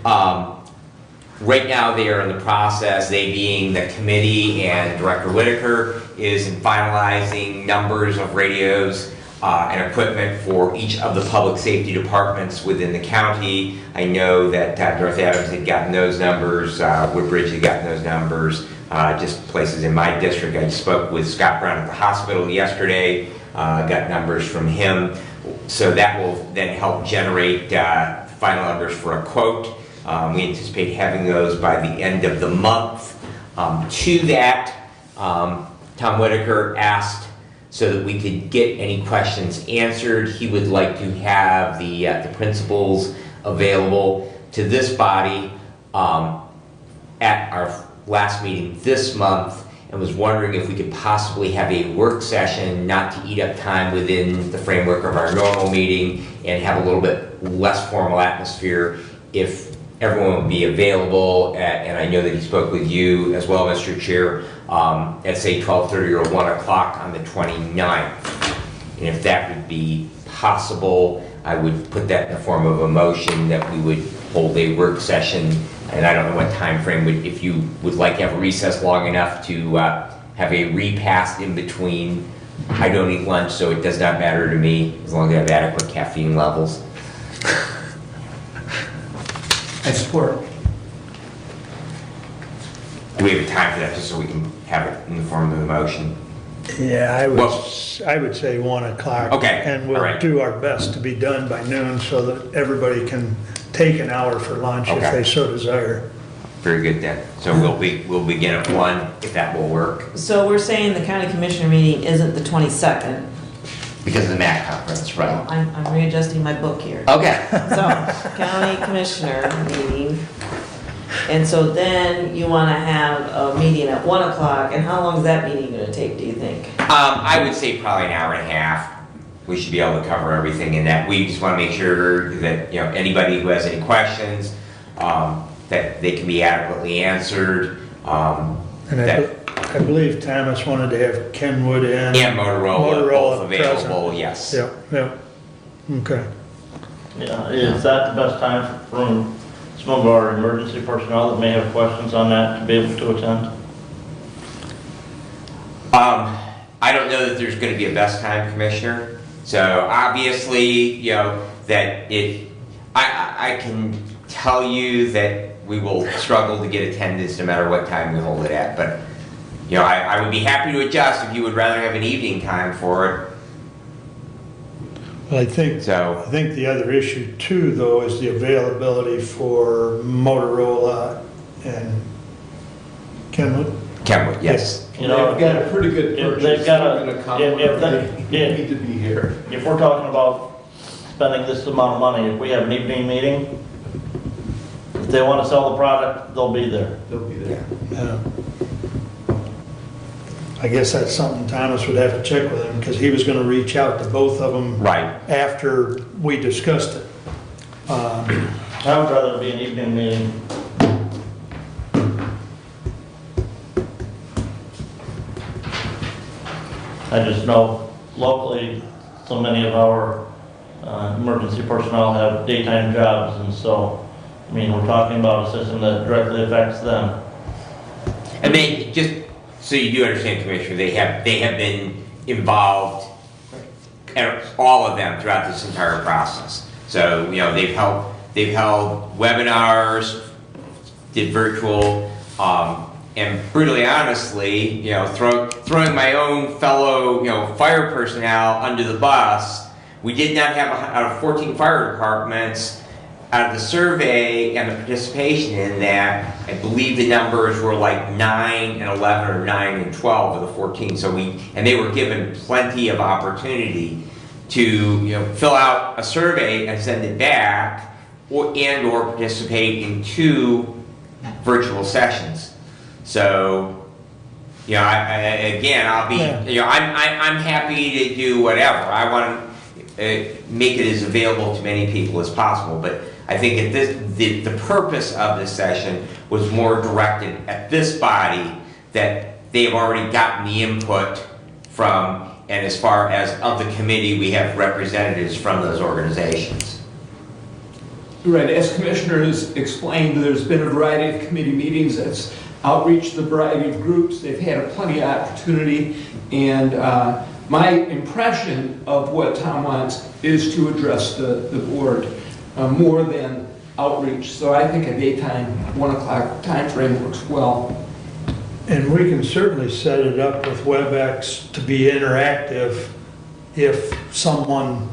Right now they are in the process, they being the committee and Director Whitaker, is in finalizing numbers of radios and equipment for each of the public safety departments within the county. I know that Dorothy Adams had gotten those numbers, Woodbridge had gotten those numbers, just places in my district. I spoke with Scott Brown at the hospital yesterday. got numbers from him. So that will then help generate final numbers for a quote. We anticipate having those by the end of the month. To that, Tom Whitaker asked so that we could get any questions answered. He would like to have the principals available to this body at our last meeting this month, and was wondering if we could possibly have a work session, not to eat up time within the framework of our normal meeting, and have a little bit less formal atmosphere if everyone would be available. And I know that he spoke with you as well, Mr. Chair, at say 12:30 or 1 o'clock on the 29th. And if that would be possible, I would put that in the form of a motion that we would hold a work session. And I don't know what time frame, if you would like to have a recess long enough to have a repast in between. I don't eat lunch, so it does not matter to me as long as I have adequate caffeine levels. I support. Do we have a time for that, just so we can have it in the form of a motion? Yeah, Well- I would say 1 o'clock. Okay, And all we'll right. do our best to be done by noon so that everybody can take an hour for lunch if Okay. they so desire. Very good then. So we'll begin at 1, if that will work, So we're saying the county commissioner meeting isn't the 22nd. because of the MAC conference, right? I'm readjusting my book here. Okay. So, county commissioner meeting. And so then you want to have a meeting at 1 o'clock, and how long is that meeting going to take, do you think? I would say probably an hour and a half. We should be able to cover everything in that. We just want to make sure that, anybody who has any questions, that they can be adequately answered. And That- I believe Thomas wanted to have Kenwood in. And Motorola, both available, present. yes. Yep, yep. Okay. Yeah, is that the best time for some of our emergency personnel that may have questions on that to be able to attend? I don't know that there's going to be a best time, Commissioner. So obviously, that I can tell you that we will struggle to get attendance no matter what time we hold it at. But, I would be happy to adjust if you would rather have an evening time for it. Well, I think So, the other issue too, though, is the availability for Motorola and Kenwood. Kenwood, yes. You know, They've got a pretty good if purchase. they've got a- They're gonna come if whenever they- they need to be here. if we're talking about spending this amount of money, if we have an evening meeting, if they want to sell the product, they'll be there. They'll be there. Yeah. I guess that's something Thomas would have to check with him, because he was gonna reach out to both of them Right. after we discussed it. I would rather it be an evening meeting. I just know locally, so many of our emergency personnel have daytime jobs, and so, we're talking about a system that directly affects them. And they, just so you do understand, Commissioner, they have been involved, all of them, throughout this entire process. So, they've held webinars, did virtual, and brutally honestly, throwing my own fellow, fire personnel under the bus, we did not have, out of 14 fire departments, out of the survey and the participation in that, I believe the numbers were like 9 and 11 or 9 and 12 of the 14. So and they were given plenty of opportunity to, fill out a survey and send it back, or participate in 2 virtual sessions. So, I'll be, I'm happy to do whatever. I want to make it as available to many people as possible, but I think the purpose of this session was more directed at this body, that they've already gotten the input from, and as far as of the committee, we have representatives from those organizations. Right, as Commissioner has explained, there's been a variety of committee meetings that's outreached the variety of groups. They've had plenty of opportunity, and my impression of what Tom wants is to address the board more than outreach. So I think a daytime, 1 o'clock time frame works well. And we can certainly set it up with WebEx to be interactive if someone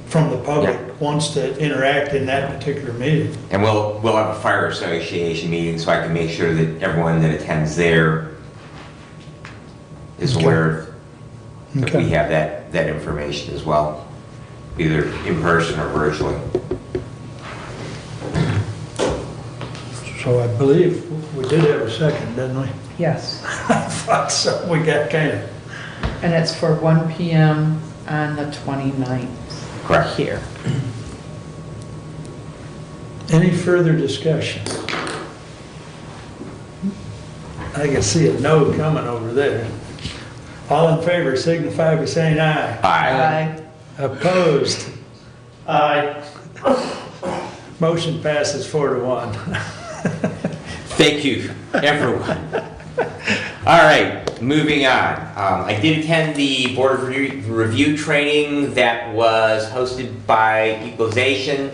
from the public wants to interact in that particular meeting. And we'll have a fire association meeting, so I can make sure that everyone that attends there is Okay. aware that Okay. we have that information as well, either in person or virtually. So I believe we did have a second, didn't we? Yes. I thought so. We got kind of, And it's for 1 PM on the 29th. Correct. Here. any further discussion? I can see a no coming over there. All in favor signify by saying aye. Aye. Opposed? Aye. Motion passes 4-1. Thank you, everyone. All right, moving on. I did attend the Board of Review training that was hosted by Equalization.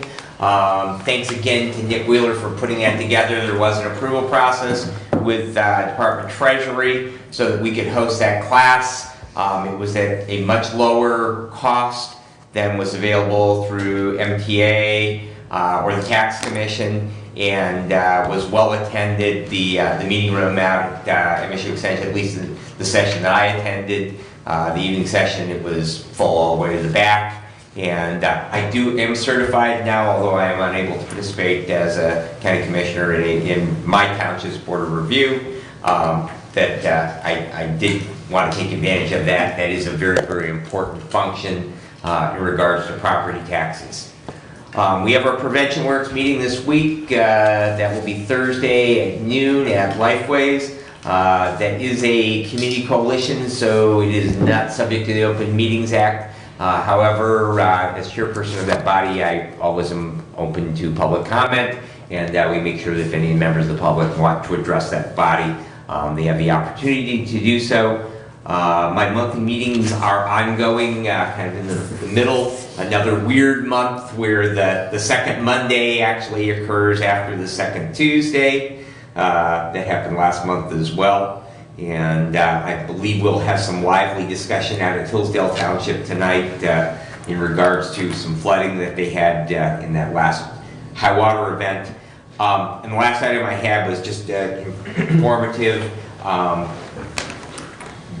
Thanks again to Nick Wheeler for putting that together. There was an approval process with Department Treasury so that we could host that class. It was at a much lower cost than was available through MTA or the Tax Commission, and was well attended. The meeting room out at MSU Extension, at least the session that I attended, the evening session, it was full all the way to the back. And I am certified now, although I am unable to participate as a county commissioner in my township's Board of Review. That I did want to take advantage of that. That is a very, very important function in regards to property taxes. We have our Prevention Works meeting this week. That will be Thursday at noon at Lifeways. That is a community coalition, so it is not subject to the Open Meetings Act. However, as chairperson of that body, I always am open to public comment, and we make sure that if any members of the public want to address that body, they have the opportunity to do so. My monthly meetings are ongoing, kind of in the middle. Another weird month where the second Monday actually occurs after the second Tuesday. That happened last month as well. And I believe we'll have some lively discussion out at Hillsdale Township tonight in regards to some flooding that they had in that last high water event. And the last item I had was just informative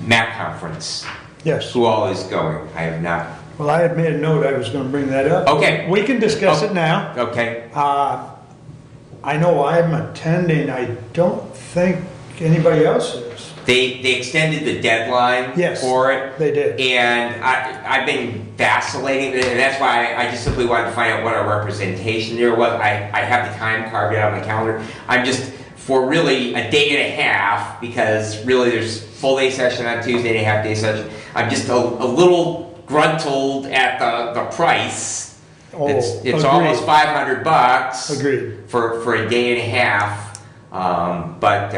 MAC conference. Yes. Who all is going? I have not. Well, I had made a note, I was going to bring that up. Okay. We can discuss it now. Okay. I know I'm attending, I don't think anybody else is. They extended the deadline Yes, for it. they did. And I've been vacillating, and that's why I just simply wanted to find out what our representation there was. I have the time carved out on my calendar. I'm just, for really a day and a half, because really there's full day session on Tuesday and a half day session. I'm just a little gruntled at the price. Oh, It's agreed. almost $500 Agreed. for a day and a half. But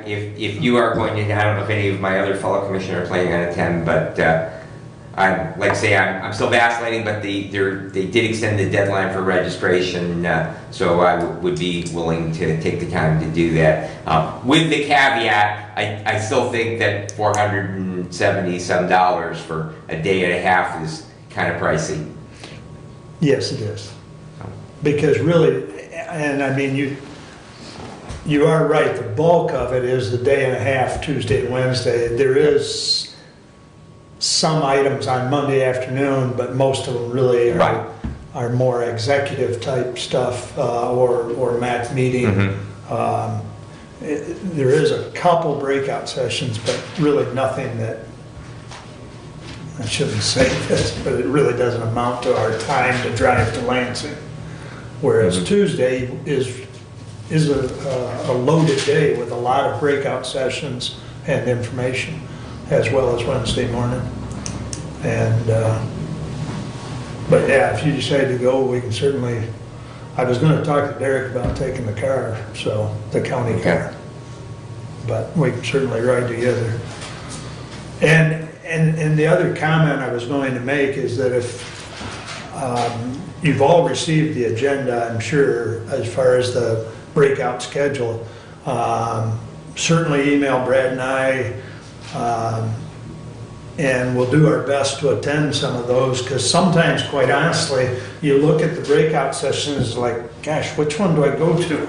if you are going to, I don't know if any of my other fellow commissioners are planning on attend, but I'm like I say, I'm still vacillating, but they did extend the deadline for registration, so I would be willing to take the time to do that. With the caveat, I still think that $470 some for a day and a half is kind of pricey. Yes, it is. Because really, and I mean, you are right, the bulk of it is the day and a half, Tuesday and Wednesday. There is some items on Monday afternoon, but most of them really Right. are more executive type stuff or MAC meeting. There is a couple breakout sessions, but really nothing that, I shouldn't say this, but it really doesn't amount to our time to drive to Lansing. Whereas Tuesday is a loaded day with a lot of breakout sessions and information, as well as Wednesday morning. And, but yeah, if you decide to go, we can certainly, I was gonna talk to Derek about taking the car, so, the county car. But we can certainly ride together. And the other comment I was going to make is that if, you've all received the agenda, I'm sure, as far as the breakout schedule. And we'll do our best to attend some of those, because sometimes, quite honestly, you look at the breakout sessions like, gosh, which one do I go to?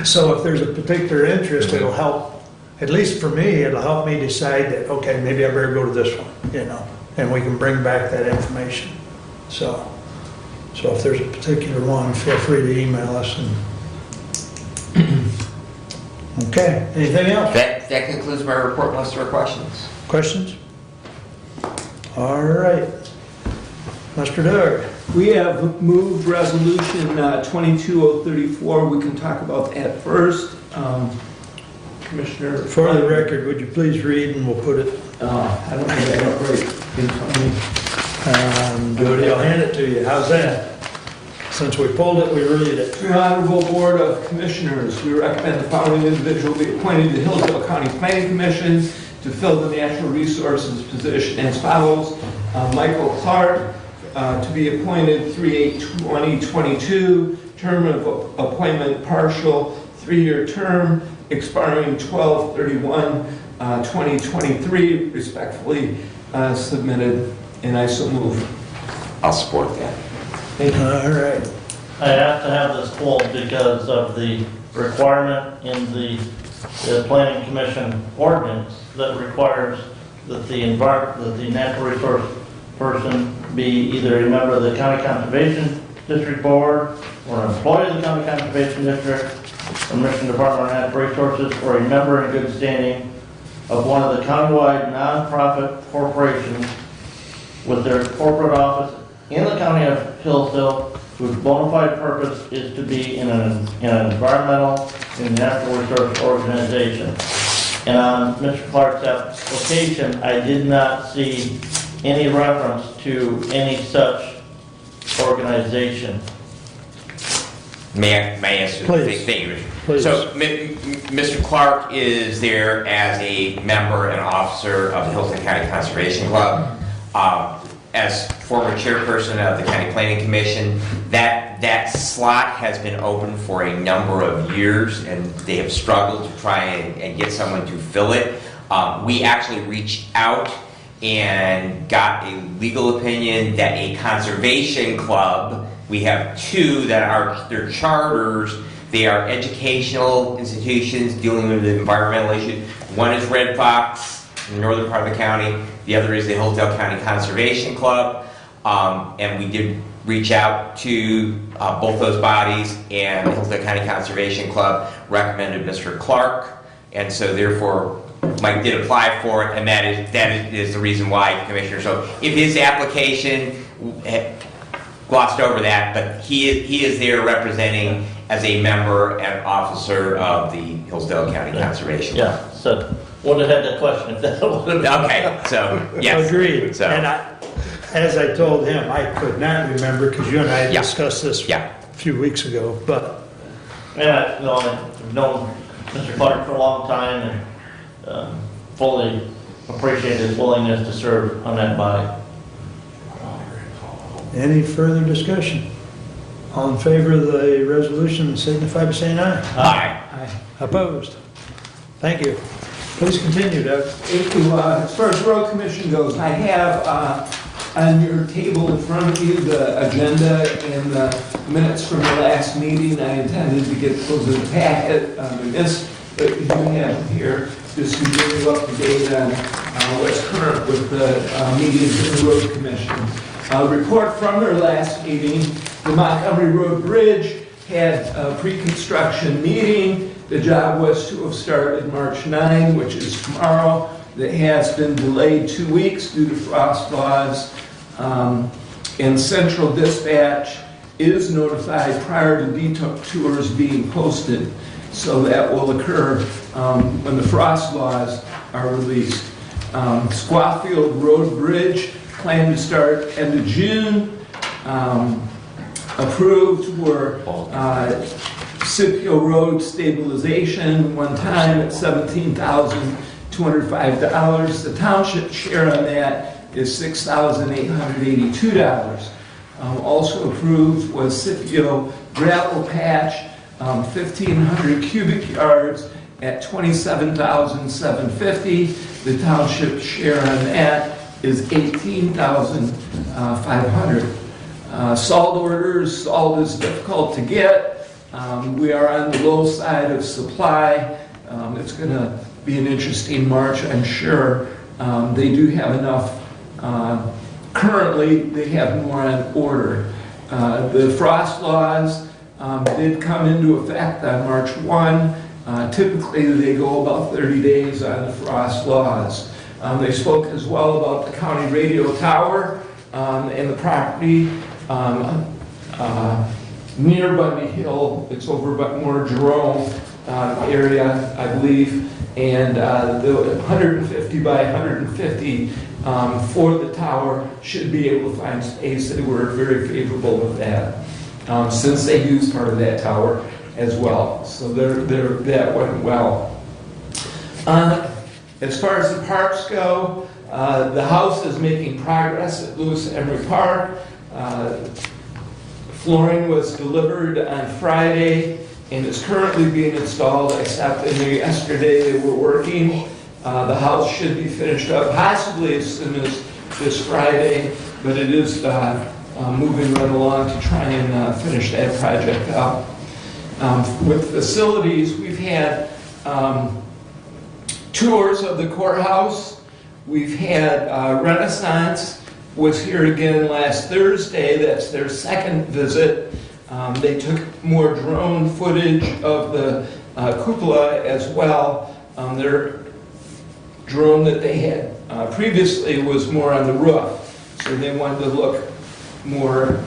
So if there's a particular interest, it'll help, at least for me, it'll help me decide that, okay, maybe I better go to this one, and we can bring back that information. So if there's a particular one, feel free to email us. Okay, anything else? That concludes my report unless there are questions. Questions? All right. Mr. Doug. We have moved resolution 22034. We can talk about that first. Commissioner. For the record, would you please read and we'll put it, I don't have that up right in front of me. Jody, I'll hand it to you. How's that? Since we pulled it, we read it. Your Honorable Board of Commissioners, we recommend the following individual be appointed to the Hillsdale County Planning Commission to fill the natural resources position as follows. Michael Clark, to be appointed 3/8/2022, term of appointment partial, 3-year term, expiring 12/31/2023, respectfully submitted, and I so move. I'll support that. Thank you. All right. I have to have this pulled because of the requirement in the Planning Commission ordinance that requires that the natural resource person be either a member of the County Conservation District Board, or an employee of the County Conservation District, or Michigan Department of Natural Resources, or a member in good standing of one of the countywide nonprofit corporations with their corporate office in the county of Hillsdale, whose bona fide purpose is to be in an environmental and natural resource organization. And on Mr. Clark's application, I did not see any reference to any such organization. May I answer? Please. Thank you. Please. So, Mr. Clark is there as a member and officer of the Hillsdale County Conservation Club. As former chairperson of the County Planning Commission, that slot has been open for a number of years, and they have struggled to try and get someone to fill it. We actually reached out and got a legal opinion that a conservation club, we have 2 that are their charters. They are educational institutions dealing with the environmental issues. One is Red Fox in the northern part of the county. The other is the Hillsdale County Conservation Club. And we did reach out to both those bodies, and the Hillsdale County Conservation Club recommended Mr. Clark. And so therefore, Mike did apply for it, and that is the reason why, Commissioner. So if his application glossed over that, but he is there representing as a member and officer of the Hillsdale County Conservation Club. Yeah, so would have had that question if that would have been. Okay, so, yes. Agreed. So, And as I told him, I could not remember, because you and I Yeah. discussed this Yeah. a few weeks ago, but Yeah, no, I've known Mr. Clark for a long time and fully appreciate his willingness to serve on that body. any further discussion? All in favor of the resolution signify by saying aye. Aye. Aye. Opposed? Thank you. Please continue, Doug. Thank you. As far as road commission goes, I have on your table in front of you the agenda and the minutes from the last meeting. I intended to get those in the packet. But you have here, just to bring you up to date on what's current with the meetings of the road commission. Report from their last meeting, the Montgomery Road Bridge had a pre-construction meeting. The job was to have started March 9, which is tomorrow. That has been delayed 2 weeks due to frost laws. And Central Dispatch is notified prior to detours being posted. So that will occur when the frost laws are released. Squawfield Road Bridge, planned to start end of June. Approved were Scipio Road stabilization, one time at $17,205. The township share on that is $6,882. Also approved was Scipio gravel patch, 1,500 cubic yards at $27,750. The township share on that is $18,500. Salt orders, salt is difficult to get. We are on the low side of supply. It's going to be an interesting March, I'm sure. They do have enough. Currently, they have more on order. The frost laws did come into effect on March 1. Typically, they go about 30 days on the frost laws. They spoke as well about the county radio tower and the property near Bundy Hill. It's over by more Jerome area, I believe, and the 150 by 150 for the tower should be able to find space. They were very favorable with that, since they used part of that tower as well. So that went well. As far as the parks go, the house is making progress at Lewis Emery Park. Flooring was delivered on Friday and is currently being installed. I stopped in there yesterday. They were working. The house should be finished up possibly as soon as this Friday, but it is moving right along to try and finish that project up. With facilities, we've had tours of the courthouse. We've had Renaissance was here again last Thursday. That's their second visit. They took more drone footage of the cupola as well. Their drone that they had previously was more on the roof, so they wanted to look more.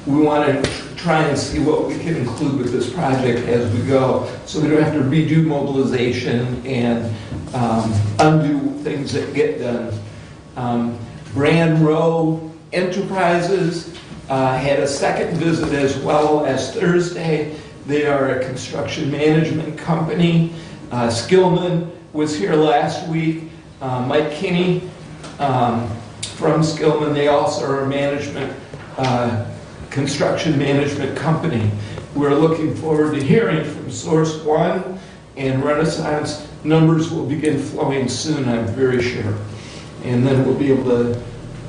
We want to try and see what we can include with this project as we go, so we don't have to redo mobilization and undo things that get done. Brand Row Enterprises had a second visit as well as Thursday. They are a construction management company. Skillman was here last week. Mike Kinney from Skillman, they also are a construction management company. We're looking forward to hearing from Source One and Renaissance. Numbers will begin flowing soon, I'm very sure. And then we'll be able to,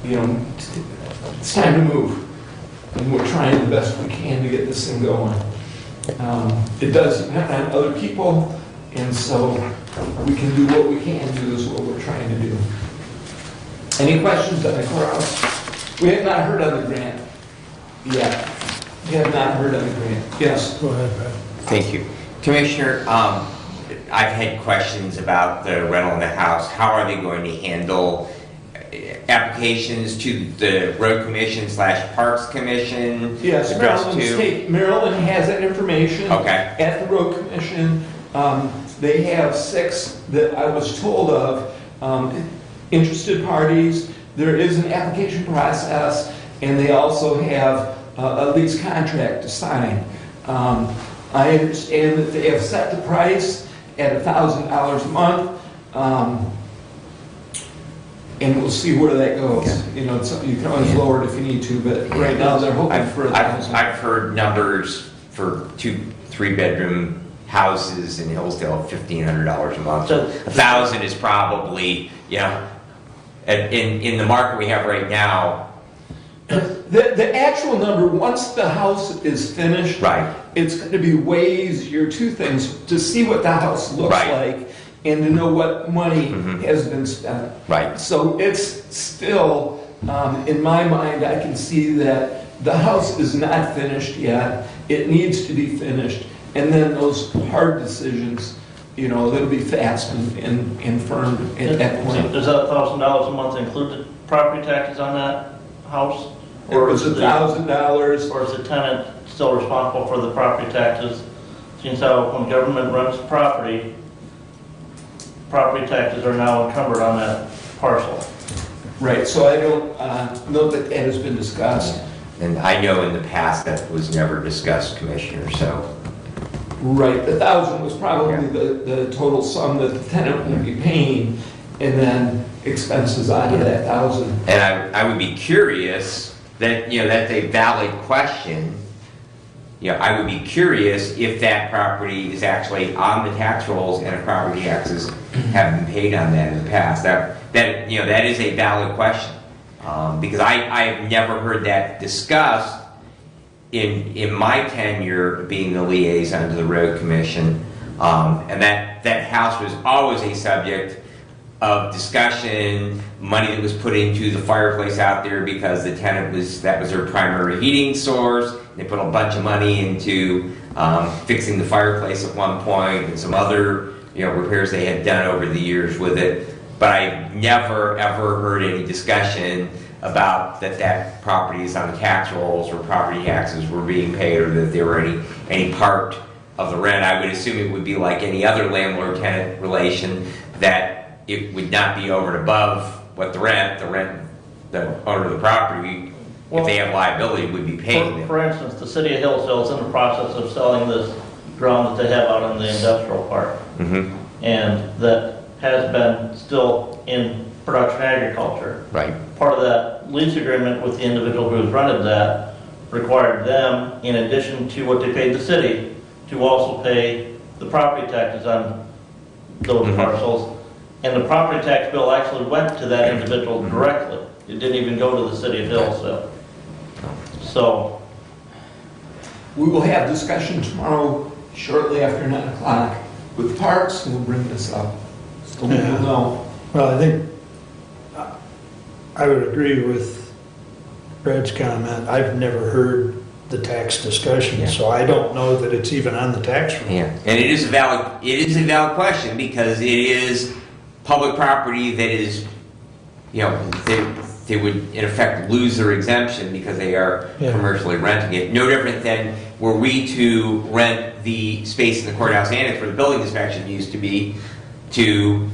it's time to move. And we're trying the best we can to get this thing going. It does depend on other people, and so we can do what we can do is what we're trying to do. Any questions on the courthouse? We have not heard on the grant yet. We have not heard on the grant. Yes? Go ahead, Brad. Thank you. Commissioner, I've had questions about the rental in the house. How are they going to handle applications to the road commission / parks commission? Yes, Maryland has that information. Okay. At the road commission. They have 6 that I was told of, interested parties. There is an application process, and they also have a lease contract to sign. I understand that they have set the price at $1,000 a month, and we'll see where that goes. Okay. You can always lower it if you need to, but right now they're hoping for $1,000. I've heard numbers for 2-3 bedroom houses in Hillsdale, $1,500 a month. So 1,000 is probably, in the market we have right now. The actual number, once the house is finished, Right. it's going to be way easier. 2 things: to see what the house looks Right. like, and to know what money has been spent. Right. So it's still, in my mind, I can see that the house is not finished yet. It needs to be finished. And then those hard decisions, they'll be fast and firm at that point. Does that $1,000 a month include the property taxes on that house? It was $1,000. Or is the tenant still responsible for the property taxes? Since how when government runs property taxes are now encumbered on that parcel. Right, so I don't know that that has been discussed. And I know in the past that was never discussed, Commissioner, so. Right, the 1,000 was probably the total sum that the tenant would be paying, and then expenses out of that 1,000. And I would be curious that's a valid question. I would be curious if that property is actually on the tax rolls and if property taxes have been paid on that in the past. That is a valid question. Because I have never heard that discussed in my tenure being the liaison to the road commission. And that house was always a subject of discussion, money that was put into the fireplace out there because the tenant that was their primary heating source. They put a bunch of money into fixing the fireplace at one point and some other repairs they had done over the years with it. But I never ever heard any discussion about that property is on the tax rolls or property taxes were being paid or that there were any part of the rent. I would assume it would be like any other landlord-tenant relation, that it would not be over and above what the owner of the property, if they have liability, would be paying. For instance, the city of Hillsdale is in the process of selling this ground that they have out in the industrial park. Mm-hmm. And that has been still in production agriculture. Right. Part of that lease agreement with the individual who's rented that required them, in addition to what they paid the city, to also pay the property taxes on those parcels. And the property tax bill actually went to that individual directly. It didn't even go to the city of Hillsdale. So, We will have discussion tomorrow, shortly after 9 o'clock, with Parks, and we'll bring this up. So we will know. Well, I think I would agree with Brad's comment. I've never heard the tax discussion, so I don't know that it's even on the tax roll. Yeah, and it is a valid question because it is public property that is, they would in effect lose their exemption because they are commercially renting it. No different than were we to rent the space in the courthouse annex where the building inspection used to be to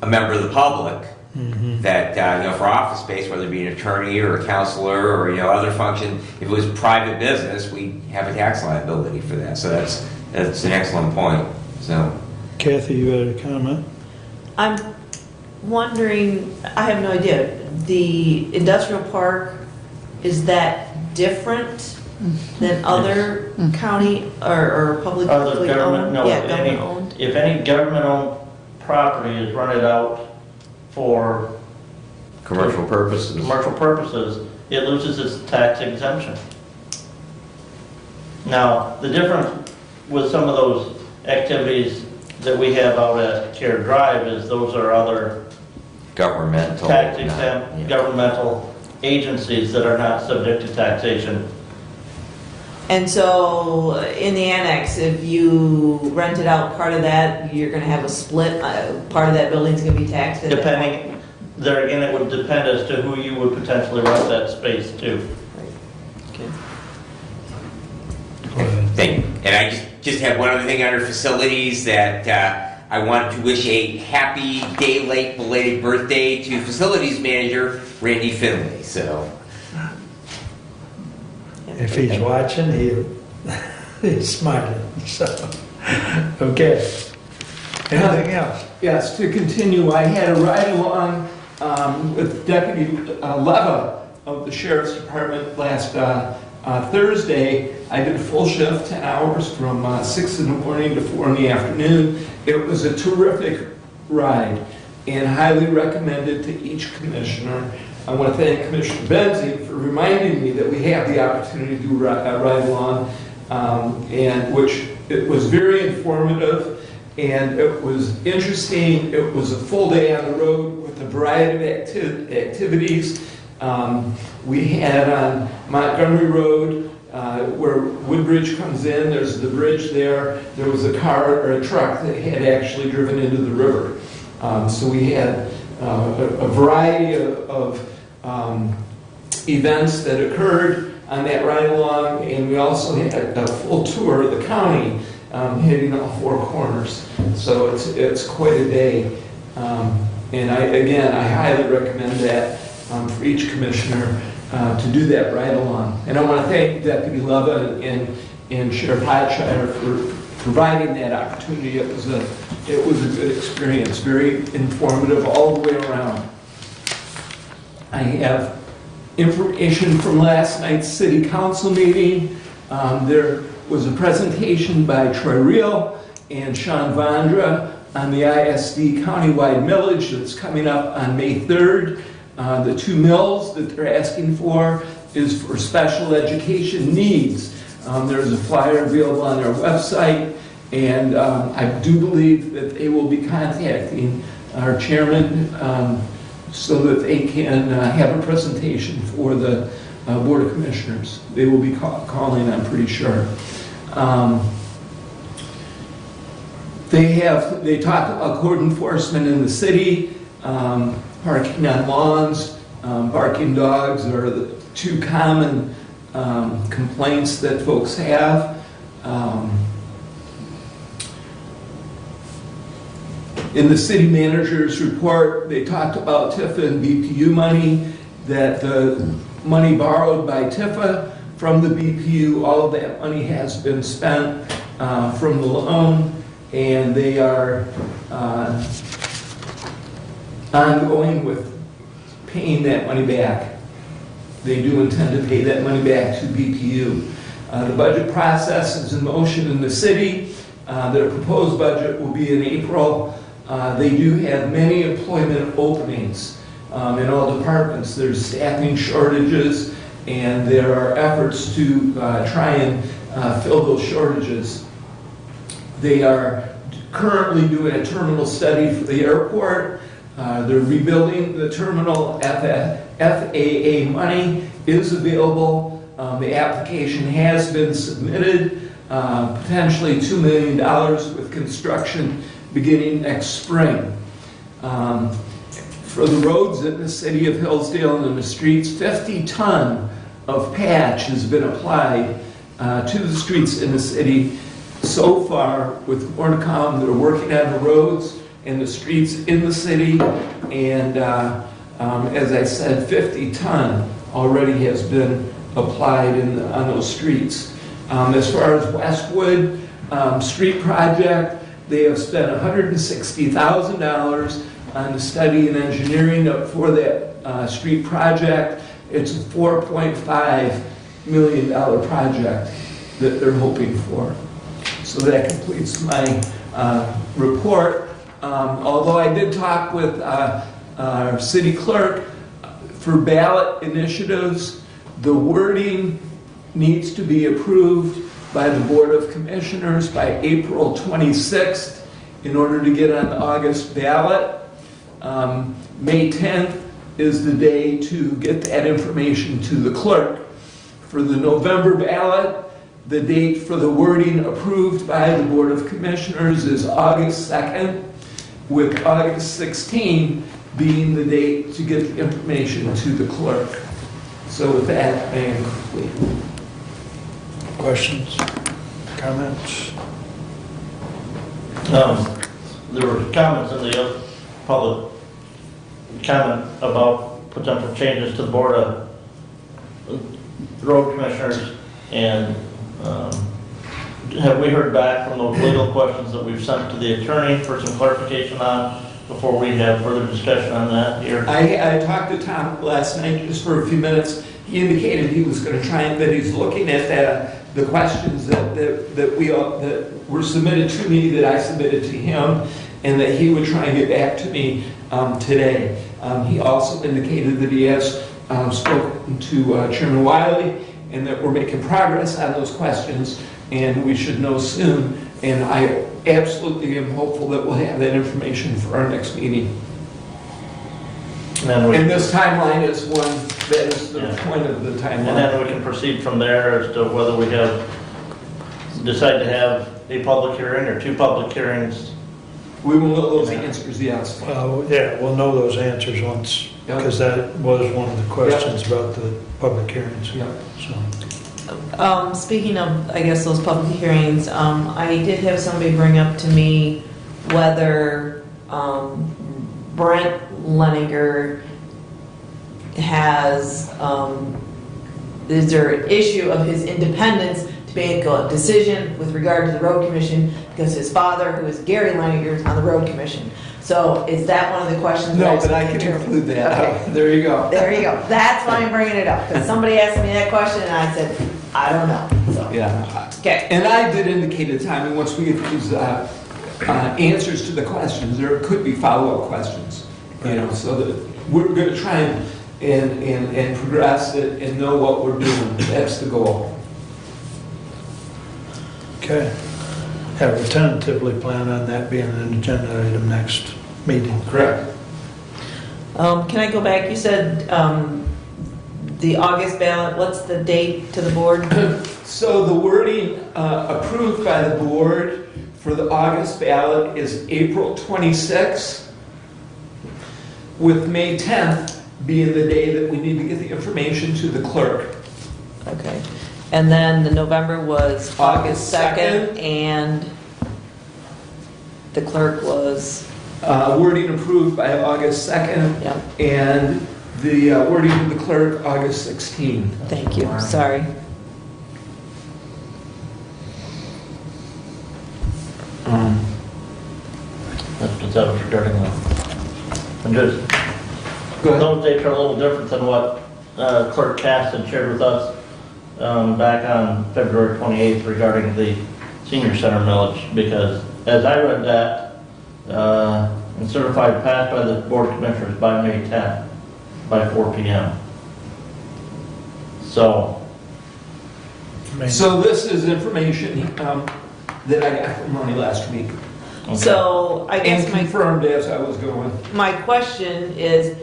a member of the public. Mm-hmm. That for office space, whether it be an attorney or a counselor or other function, if it was private business, we have a tax liability for that. So that's an excellent point. So, Kathy, you had a comment? I'm wondering, I have no idea, the industrial park, is that different than other county or publicly owned? other government, no, Yeah, government owned. if any government-owned property is rented out for commercial purposes. It loses its tax exemption. Now, the difference with some of those activities that we have out at Care Drive is those are other Governmental. tax exempt governmental agencies that are not subject to taxation. And so in the annex, if you rented out part of that, you're gonna have a split, part of that building's gonna be taxed at that point? Depending, there again, it would depend as to who you would potentially rent that space to. Okay. Thank you. And I just have one other thing under facilities that I want to wish a happy day late belated birthday to facilities manager Randy Finley. So. If he's watching, he's smiling, so, okay. Anything else? Yes, to continue, I had a ride-along with Deputy Leva of the Sheriff's Department last Thursday. I did a full shift, 10 hours, from 6 in the morning to 4 in the afternoon. It was a terrific ride and highly recommended to each commissioner. I want to thank Commissioner Benzie for reminding me that we have the opportunity to do a ride-along, and which it was very informative. And it was interesting. It was a full day on the road with a variety of activities. We had on Montgomery Road, where Woodbridge comes in, there's the bridge there. There was a car or a truck that had actually driven into the river. So we had a variety of events that occurred on that ride-along, and we also had a full tour of the county, hitting all 4 corners. So it's quite a day. And I highly recommend that for each commissioner to do that ride-along. And I want to thank Deputy Leva and Sheriff Hotshire for providing that opportunity. It was a good experience, very informative all the way around. I have information from last night's city council meeting. There was a presentation by Troy Reel and Sean Vondra on the ISD countywide millage that's coming up on May 3rd. The 2 mills that they're asking for is for special education needs. There's a flyer available on their website, and I do believe that they will be contacting our chairman so that they can have a presentation for the Board of Commissioners. They will be calling, I'm pretty sure. They talk about code enforcement in the city, parking on lawns, barking dogs are the 2 common complaints that folks have. In the city manager's report, they talked about TIFA and BPU money, that the money borrowed by TIFA from the BPU, all of that money has been spent from the loan, and they are ongoing with paying that money back. They do intend to pay that money back to BPU. The budget process is in motion in the city. Their proposed budget will be in April. They do have many employment openings in all departments. There's staffing shortages, and there are efforts to try and fill those shortages. They are currently doing a terminal study for the airport. They're rebuilding the terminal. FAA money is available. The application has been submitted, potentially $2 million with construction beginning next spring. For the roads in the city of Hillsdale and in the streets, 50 ton of patch has been applied to the streets in the city so far, with more to come. They're working on the roads and the streets in the city, and as I said, 50 ton already has been applied on those streets. As far as Westwood street project, they have spent $160,000 on the study and engineering for that street project. It's a $4.5 million project that they're hoping for. So that completes my report. Although I did talk with our city clerk, for ballot initiatives, the wording needs to be approved by the Board of Commissioners by April 26th in order to get on the August ballot. May 10th is the day to get that information to the clerk. For the November ballot, the date for the wording approved by the Board of Commissioners is August 2nd, with August 16 being the date to get the information to the clerk. So with that, I am complete. Questions, comments? There were comments in the public comment about potential changes to the Board of Road Commissioners, and have we heard back from those legal questions that we've sent to the attorney for some clarification on before we have further discussion on that here? I talked to Tom last night just for a few minutes. He indicated he was going to try and that he's looking at the questions that were submitted to me, that I submitted to him, and that he would try and get back to me today. He also indicated that he has spoken to Chairman Wiley, and that we're making progress on those questions, and we should know soon. And I absolutely am hopeful that we'll have that information for our next meeting. And this timeline is one, that is the point of the timeline. And then we can proceed from there as to whether we decide to have a public hearing or 2 public hearings. We will know those answers, yes. Yeah, we'll know those answers once, because that was one of the questions about the public hearings. Yeah. So, Speaking of, I guess, those public hearings, I did have somebody bring up to me whether Brent Leninger has, is there an issue of his independence to make a decision with regard to the road commission, because his father, who is Gary Leninger, is on the road commission. So is that one of the questions? No, but I can include that. Okay. There you go. There you go. That's why I'm bringing it up, because somebody asked me that question and I said, I don't know. So Yeah. Okay. And I did indicate at the time, and once we get these answers to the questions, there could be follow-up questions. You know, so that we're going to try and progress it and know what we're doing. That's the goal. Okay. Have we tentatively plan on that being an agenda item next meeting? Correct. Can I go back? You said the August ballot, what's the date to the board? So the wording approved by the board for the August ballot is April 26th, with May 10th being the day that we need to get the information to the clerk. Okay. And then the November was August 2nd, and the clerk was, Wording approved by August 2nd, Yep. and the wording of the clerk, August 16th. thank you, sorry. That was regarding the, and just, Go ahead. those dates are a little different than what Clerk Cass had shared with us back on February 28th regarding the senior center millage, because as I read that, and certified passed by the Board of Commissioners by May 10th, by 4 p.m. So, So this is information that I got from Ronnie last week, okay. So I and guess confirmed as I was going. my question is,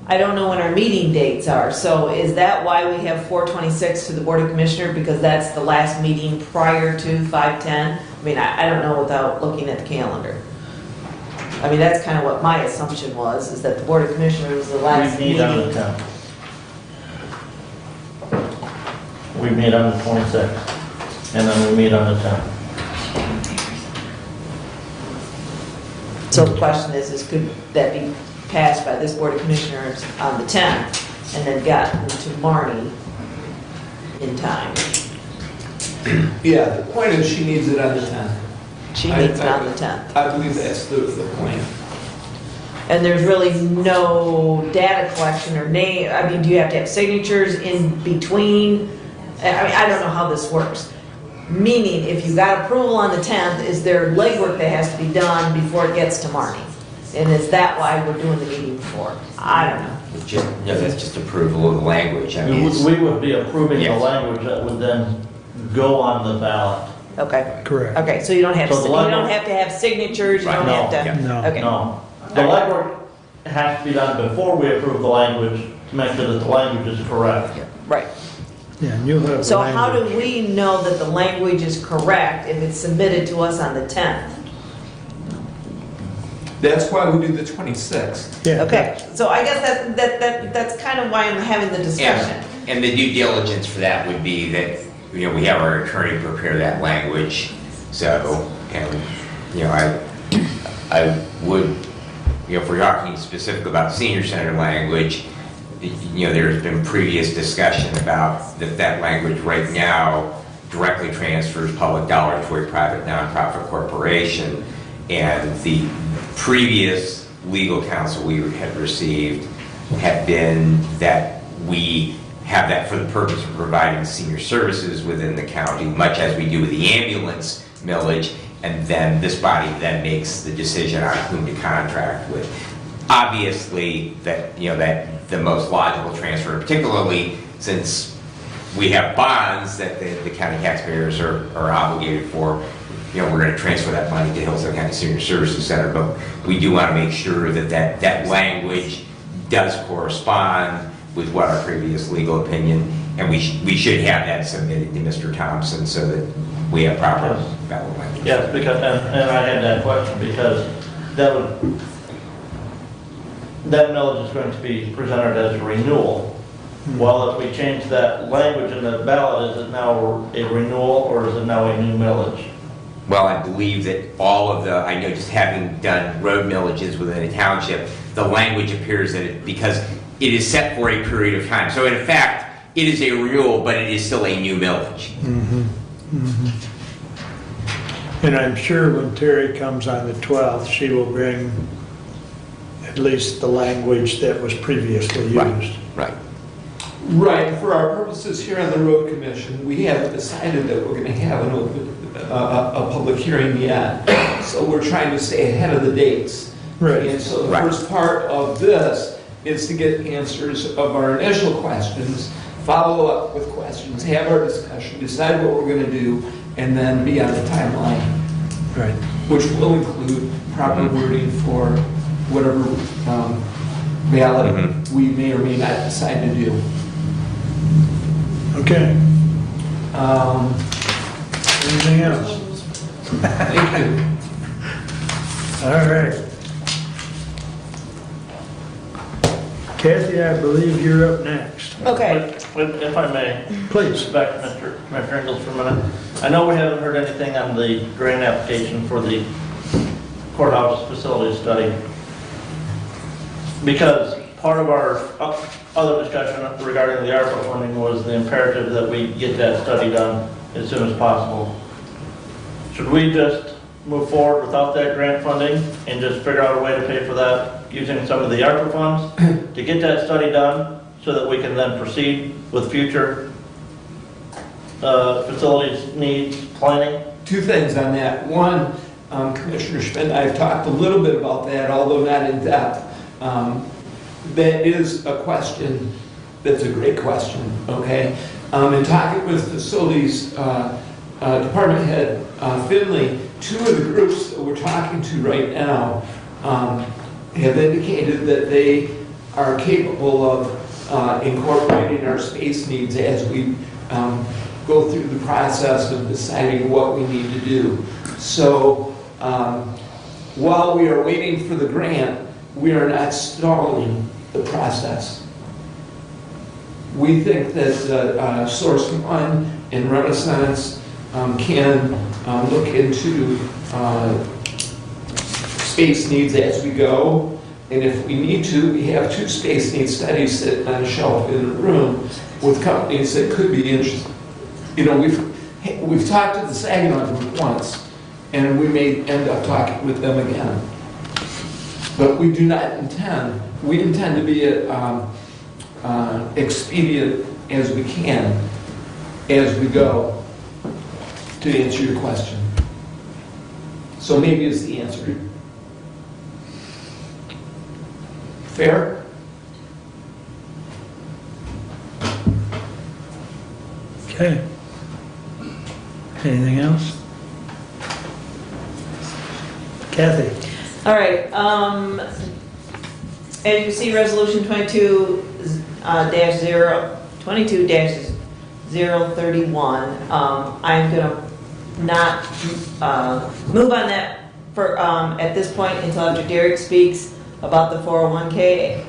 I don't know when our meeting dates are, so is that why we have 4/26 to the Board of Commissioner, because that's the last meeting prior to 5/10? I mean, I don't know without looking at the calendar. I mean, that's kind of what my assumption was, is that the Board of Commissioners was the last We meet on the meeting. 10th. We meet on the 26th, and then we meet on the 10th. So the question is could that be passed by this Board of Commissioners on the 10th, and then gotten to Marnie in time? Yeah, the point is she needs it on the 10th. She meets on the 10th. I believe that's the plan. And there's really no data collection or name, I mean, do you have to have signatures in between? I mean, I don't know how this works. Meaning, if you got approval on the 10th, is there legwork that has to be done before it gets to Marnie? And is that why we're doing the meeting before? I don't know. No, that's just approval of the language. I mean, it's- We would be approving the Yes. language that would then go on the ballot. Okay, Correct. okay, so you don't have, So the you don't legwork- have to have signatures, you don't Right, have no, to, No. okay. No, the legwork has to be done before we approve the language to make sure that the language is correct. Right. Yeah, and you'll have. So how do language. we know that the language is correct if it's submitted to us on the 10th? That's why we do the 26th. Yeah. Okay, so I guess that's kind of why I'm having the discussion. And the due diligence for that would be that, you know, we have our attorney prepare that language. So, and, you know, I would, you know, if we're talking specifically about senior center language, you know, there's been previous discussion about that language right now directly transfers public dollars to a private nonprofit corporation. And the previous legal counsel we had received had been that we have that for the purpose of providing senior services within the county, much as we do with the ambulance millage, and then this body then makes the decision on whom to contract with. Obviously, that, you know, that the most logical transfer, particularly since we have bonds that the county taxpayers are obligated for, you know, we're going to transfer that money to Hillsdale County Senior Services Center, but we do want to make sure that language does correspond with what our previous legal opinion, and we should have that submitted to Mr. Thompson so that we have proper valid language. Yes, because, and I had that question because that millage is going to be presented as a renewal. Well, if we change that language in the ballot, is it now a renewal or is it now a new millage? Well, I believe that all of the, I know just having done road millages within a township, the language appears that because it is set for a period of time. So in fact, it is a renewal, but it is still a new millage. And I'm sure when Terry comes on the 12th, she will bring at least the language that was previously used. Right. Right, for our purposes here on the road commission, we haven't decided that we're gonna have a public hearing yet. So we're trying to stay ahead of the dates. Right. And so the first part of this is to get answers of our initial questions, follow up with questions, have our discussion, decide what we're gonna do, and then be on the timeline, Right. which will include proper wording for whatever ballot we may or may not decide to do. Okay. Anything else? Thank you. All right. Kathy, I believe you're up next. Okay. If I may, Please. back to Mr. Ingles for a minute. I know we haven't heard anything on the grant application for the courthouse facility study. Because part of our other discussion regarding the ARPA funding was the imperative that we get that study done as soon as possible. Should we just move forward without that grant funding and just figure out a way to pay for that using some of the ARPA funds to get that study done so that we can then proceed with future facilities needs planning? Two things on that. One, Commissioner Schmidt and I have talked a little bit about that, although not in depth. That is a question, that's a great question, okay? In talking with facilities department head Finley, two of the groups that we're talking to right now have indicated that they are capable of incorporating our space needs as we go through the process of deciding what we need to do. So while we are waiting for the grant, we are not stalling the process. We think that Source One and Renaissance can look into space needs as we go. And if we need to, we have two space needs studies sitting on a shelf in the room with companies that could be interested. You know, we've talked to the Saginaw group once, and we may end up talking with them again. But we do not intend, we intend to be expedient as we can, as we go, to answer your question. So maybe is the answer. Fair? Okay. Anything else? Kathy? All right, as you see, resolution 22-031, I'm gonna not move on that for, at this point until after Derek speaks about the 401k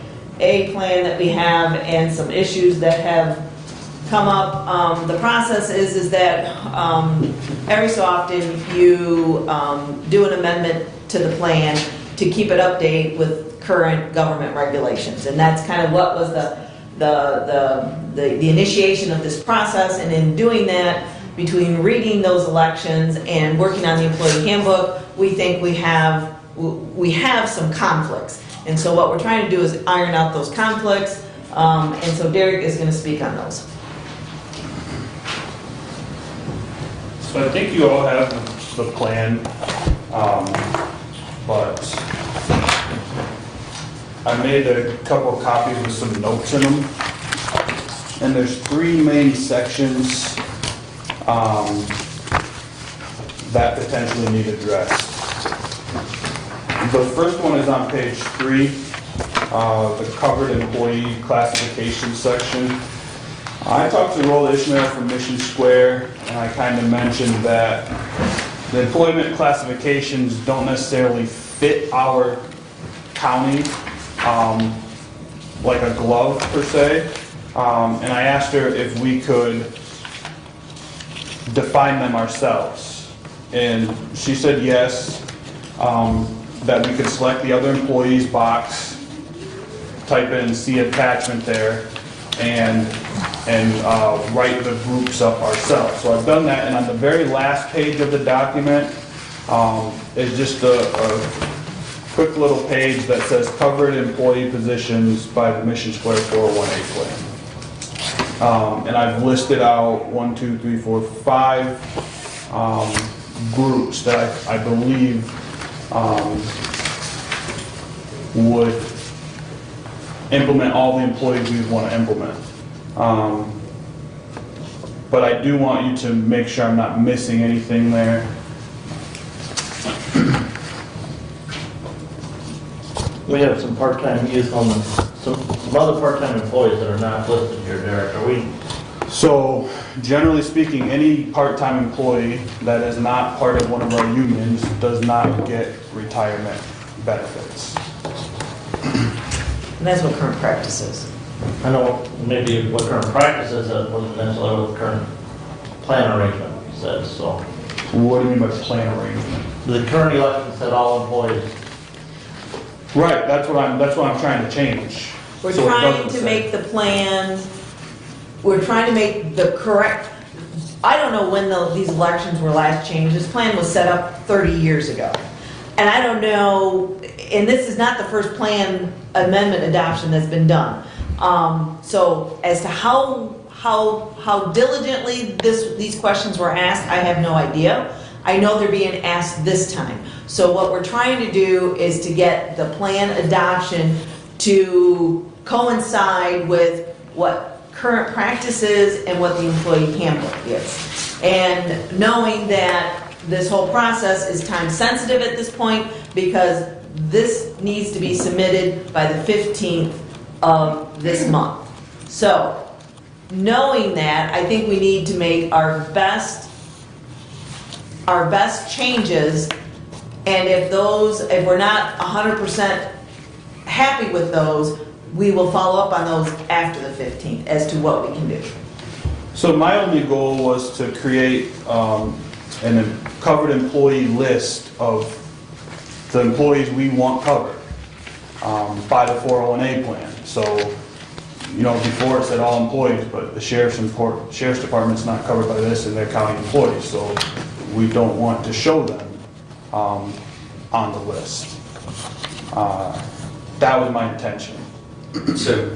plan that we have and some issues that have come up. The process is that every so often you do an amendment to the plan to keep it updated with current government regulations, and that's kind of what was the initiation of this process. And in doing that, between reading those elections and working on the employee handbook, we think we have some conflicts. And so what we're trying to do is iron out those conflicts, and so Derek is going to speak on those. So I think you all have the plan, but I made a couple of copies with some notes in them. And there's three main sections that potentially need addressed. The first one is on page 3, the covered employee classification section. I talked to Roland Ishmael from Mission Square, and I kind of mentioned that the employment classifications don't necessarily fit our county like a glove per se. And I asked her if we could define them ourselves. And she said yes, that we could select the other employees box, type in see attachment there, and write the groups up ourselves. So I've done that, and on the very last page of the document is just a quick little page that says covered employee positions by the Mission Square 401A plan. And I've listed out 1, 2, 3, 4, 5 groups that I believe would implement all the employees we would want to implement. But I do want you to make sure I'm not missing anything there. We have some part-time youth homeless, some other part-time employees that are not listed here, Derek. Are we? So generally speaking, any part-time employee that is not part of one of our unions does not get retirement benefits. And that's what current practice is. I know maybe what current practice is, that wasn't necessarily what the current plan arrangement says, so. What do you mean by plan arrangement? The current election said all employees. Right, that's what I'm trying to change. We're So it trying doesn't to say- make the plan, we're trying to make the correct, I don't know when these elections were last changed. This plan was set up 30 years ago. And I don't know, and this is not the first plan amendment adoption that's been done. So as to how diligently these questions were asked, I have no idea. I know they're being asked this time. So what we're trying to do is to get the plan adoption to coincide with what current practice is and what the employee handbook is. And knowing that this whole process is time sensitive at this point because this needs to be submitted by the 15th of this month. So knowing that, I think we need to make our best changes, and if we're not 100% happy with those, we will follow up on those after the 15th as to what we can do. So my only goal was to create a covered employee list of the employees we want covered by the 401A plan. So, you know, before it said all employees, but the sheriff's department's not covered by this and they're county employees, so we don't want to show them on the list. That was my intention. So,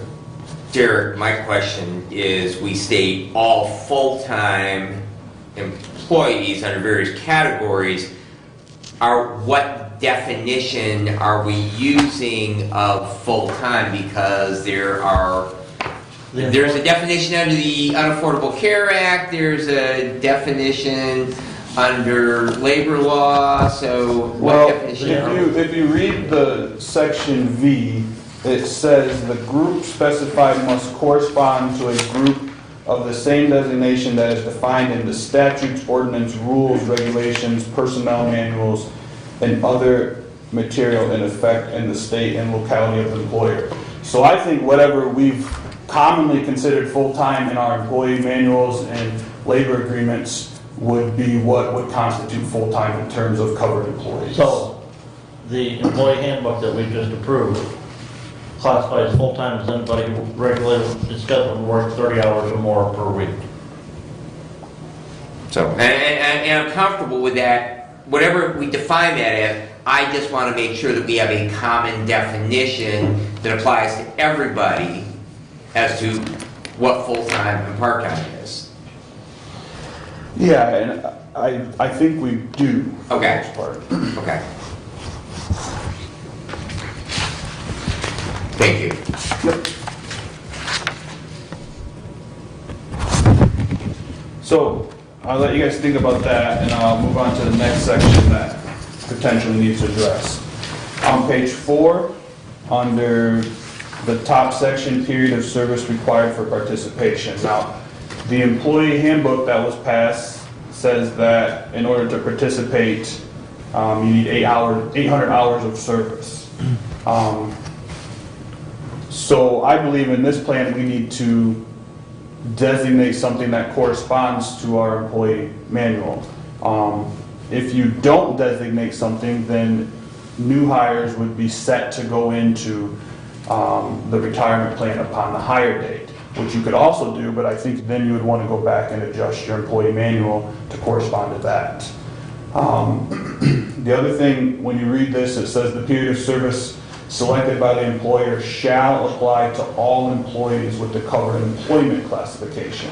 Derek, my question is, we state all full-time employees under various categories. What definition are we using of full-time? Because there's a definition under the Unaffordable Care Act, there's a definition under labor law, so what definition? If you read the section V, it says the group specified must correspond to a group of the same designation that is defined in the statutes, ordinance, rules, regulations, personnel manuals, and other material in effect in the state and locality of the employer. So I think whatever we've commonly considered full-time in our employee manuals and labor agreements would be what would constitute full-time in terms of covered employees. So, the employee handbook that we just approved classifies full-time as anybody who regularly is scheduled to work 30 hours or more per week. So, and I'm comfortable with that, whatever we define that as. I just want to make sure that we have a common definition that applies to everybody as to what full-time and part-time is. Yeah, and I think we do. For Okay. the most part. Okay. Thank you. So I'll let you guys think about that, and I'll move on to the next section that potentially needs addressed. On page 4, under the top section, period of service required for participation. Now, the employee handbook that was passed says that in order to participate, you need 800 hours of service. So I believe in this plan we need to designate something that corresponds to our employee manual. If you don't designate something, then new hires would be set to go into the retirement plan upon the hire date, which you could also do, but I think then you would want to go back and adjust your employee manual to correspond to that. The other thing, when you read this, it says the period of service selected by the employer shall apply to all employees with the covered employment classification.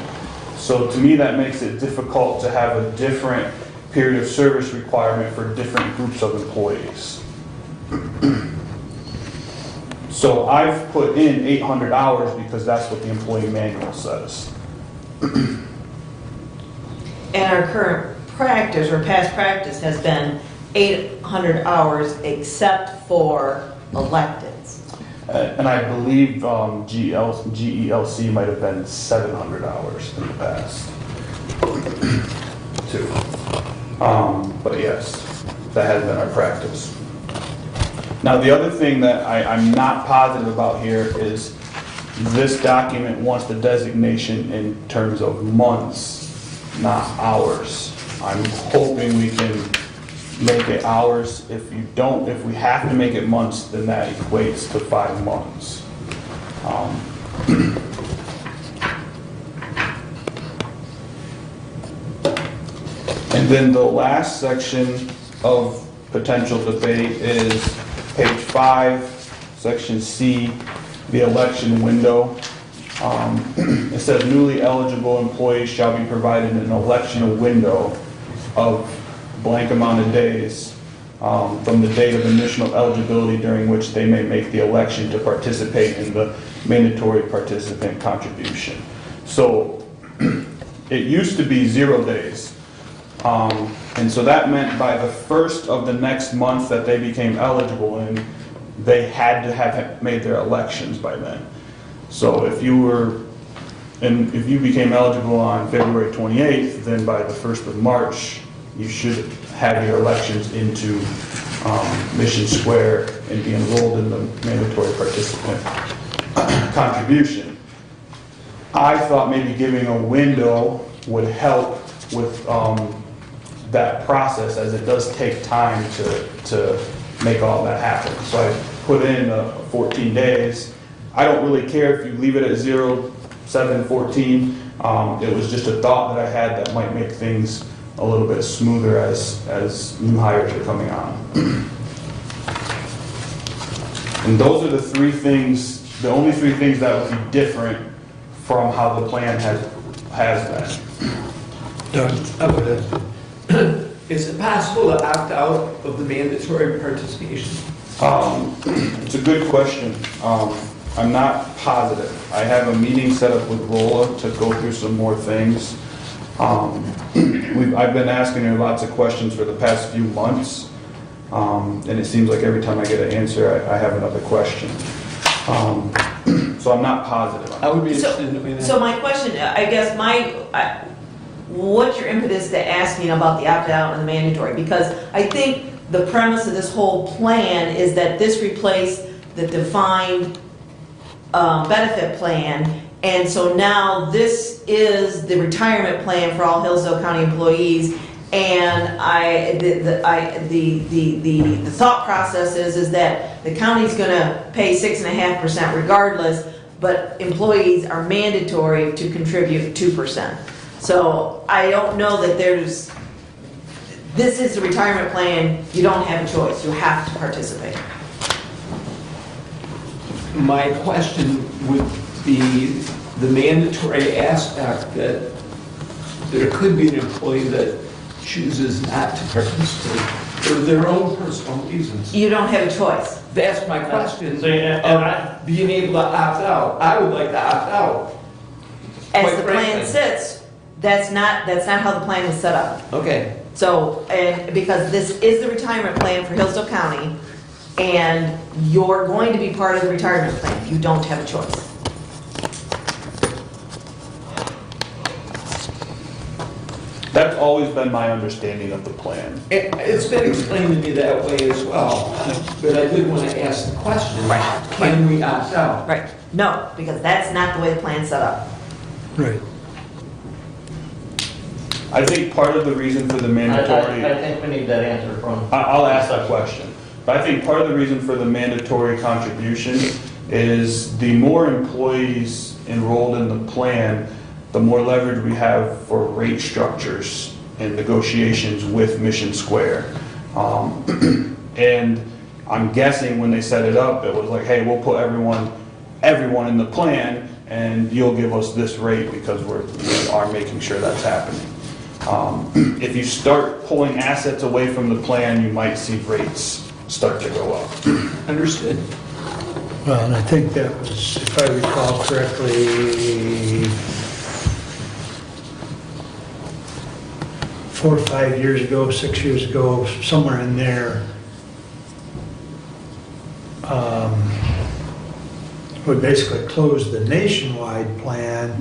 So to me, that makes it difficult to have a different period of service requirement for different groups of employees. So I've put in 800 hours because that's what the employee manual says. And our current practice, or past practice, has been 800 hours except for electeds. And I believe GELC might have been 700 hours in the past, too. But yes, that has been our practice. Now, the other thing that I'm not positive about here is this document wants the designation in terms of months, not hours. I'm hoping we can make it hours. If we have to make it months, then that equates to 5 months. And then the last section of potential debate is page 5, section C, the election window. It says newly eligible employees shall be provided an election window of blank amount of days from the date of initial eligibility during which they may make the election to participate in the mandatory participant contribution. So it used to be 0 days. And so that meant by the first of the next month that they became eligible, and they had to have made their elections by then. So if you became eligible on February 28th, then by the 1st of March, you should have your elections into Mission Square and be enrolled in the mandatory participant contribution. I thought maybe giving a window would help with that process, as it does take time to make all that happen. So I put in 14 days. I don't really care if you leave it at 0, 7, 14. It was just a thought that I had that might make things a little bit smoother as new hires are coming on. And those are the only three things that would be different from how the plan has been. Is it possible to opt out of the mandatory participation? It's a good question. I'm not positive. I have a meeting set up with Rolla to go through some more things. I've been asking her lots of questions for the past few months, and it seems like every time I get an answer, I have another question. So I'm not positive. I would be interested in doing that. So my question, I guess what's your impetus to asking about the opt-out and the mandatory? Because I think the premise of this whole plan is that this replaced the defined benefit plan, and so now this is the retirement plan for all Hillsdale County employees. And the thought process is that the county's going to pay 6.5% regardless, but employees are mandatory to contribute 2%. So I don't know that this is a retirement plan. You don't have a choice. You have to participate. My question would be the mandatory aspect that there could be an employee that chooses not to participate for their own personal reasons. You don't have a choice. That's my question. Of being able to opt out. I would like to opt out. As the plan sits, that's not how the plan is set up. Okay. So, and because this is the retirement plan for Hillsdale County, and you're going to be part of the retirement plan. You don't have a choice. That's always been my understanding of the plan. It's been explained to me that way as well, but I did want to ask the question, can we opt out? Right. No, because that's not the way the plan's set up. Right. I think part of the reason for the mandatory... I think we need that answer from... I'll ask that question. But I think part of the reason for the mandatory contribution is the more employees enrolled in the plan, the more leverage we have for rate structures and negotiations with Mission Square. And I'm guessing when they set it up, it was like, hey, we'll put everyone in the plan, and you'll give us this rate because we are making sure that's happening. If you start pulling assets away from the plan, you might see rates start to go up. Understood. Well, and I think that was, if I recall correctly, 4 or 5 years ago, 6 years ago, somewhere in there, we basically closed the nationwide plan,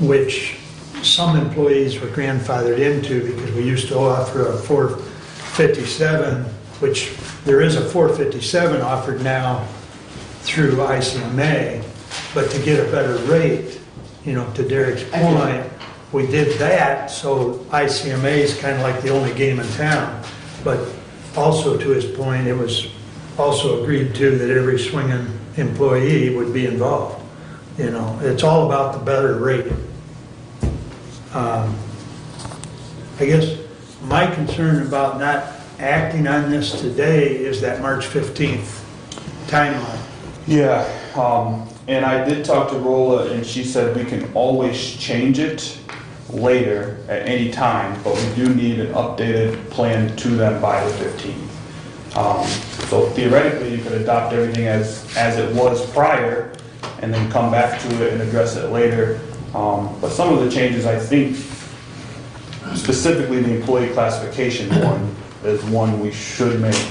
which some employees were grandfathered into because we used to offer a 457, which there is a 457 offered now through ICMA, but to get a better rate, to Derek's point, we did that, so ICMA is kind of like the only game in town. But also to his point, it was also agreed to that every swinging employee would be involved. It's all about the better rate. I guess my concern about not acting on this today is that March 15th timeline. Yeah, and I did talk to Rolla, and she said we can always change it later at any time, but we do need an updated plan to them by the 15th. So theoretically, you could adopt everything as it was prior, and then come back to it and address it later. But some of the changes, I think, specifically the employee classification one, is one we should make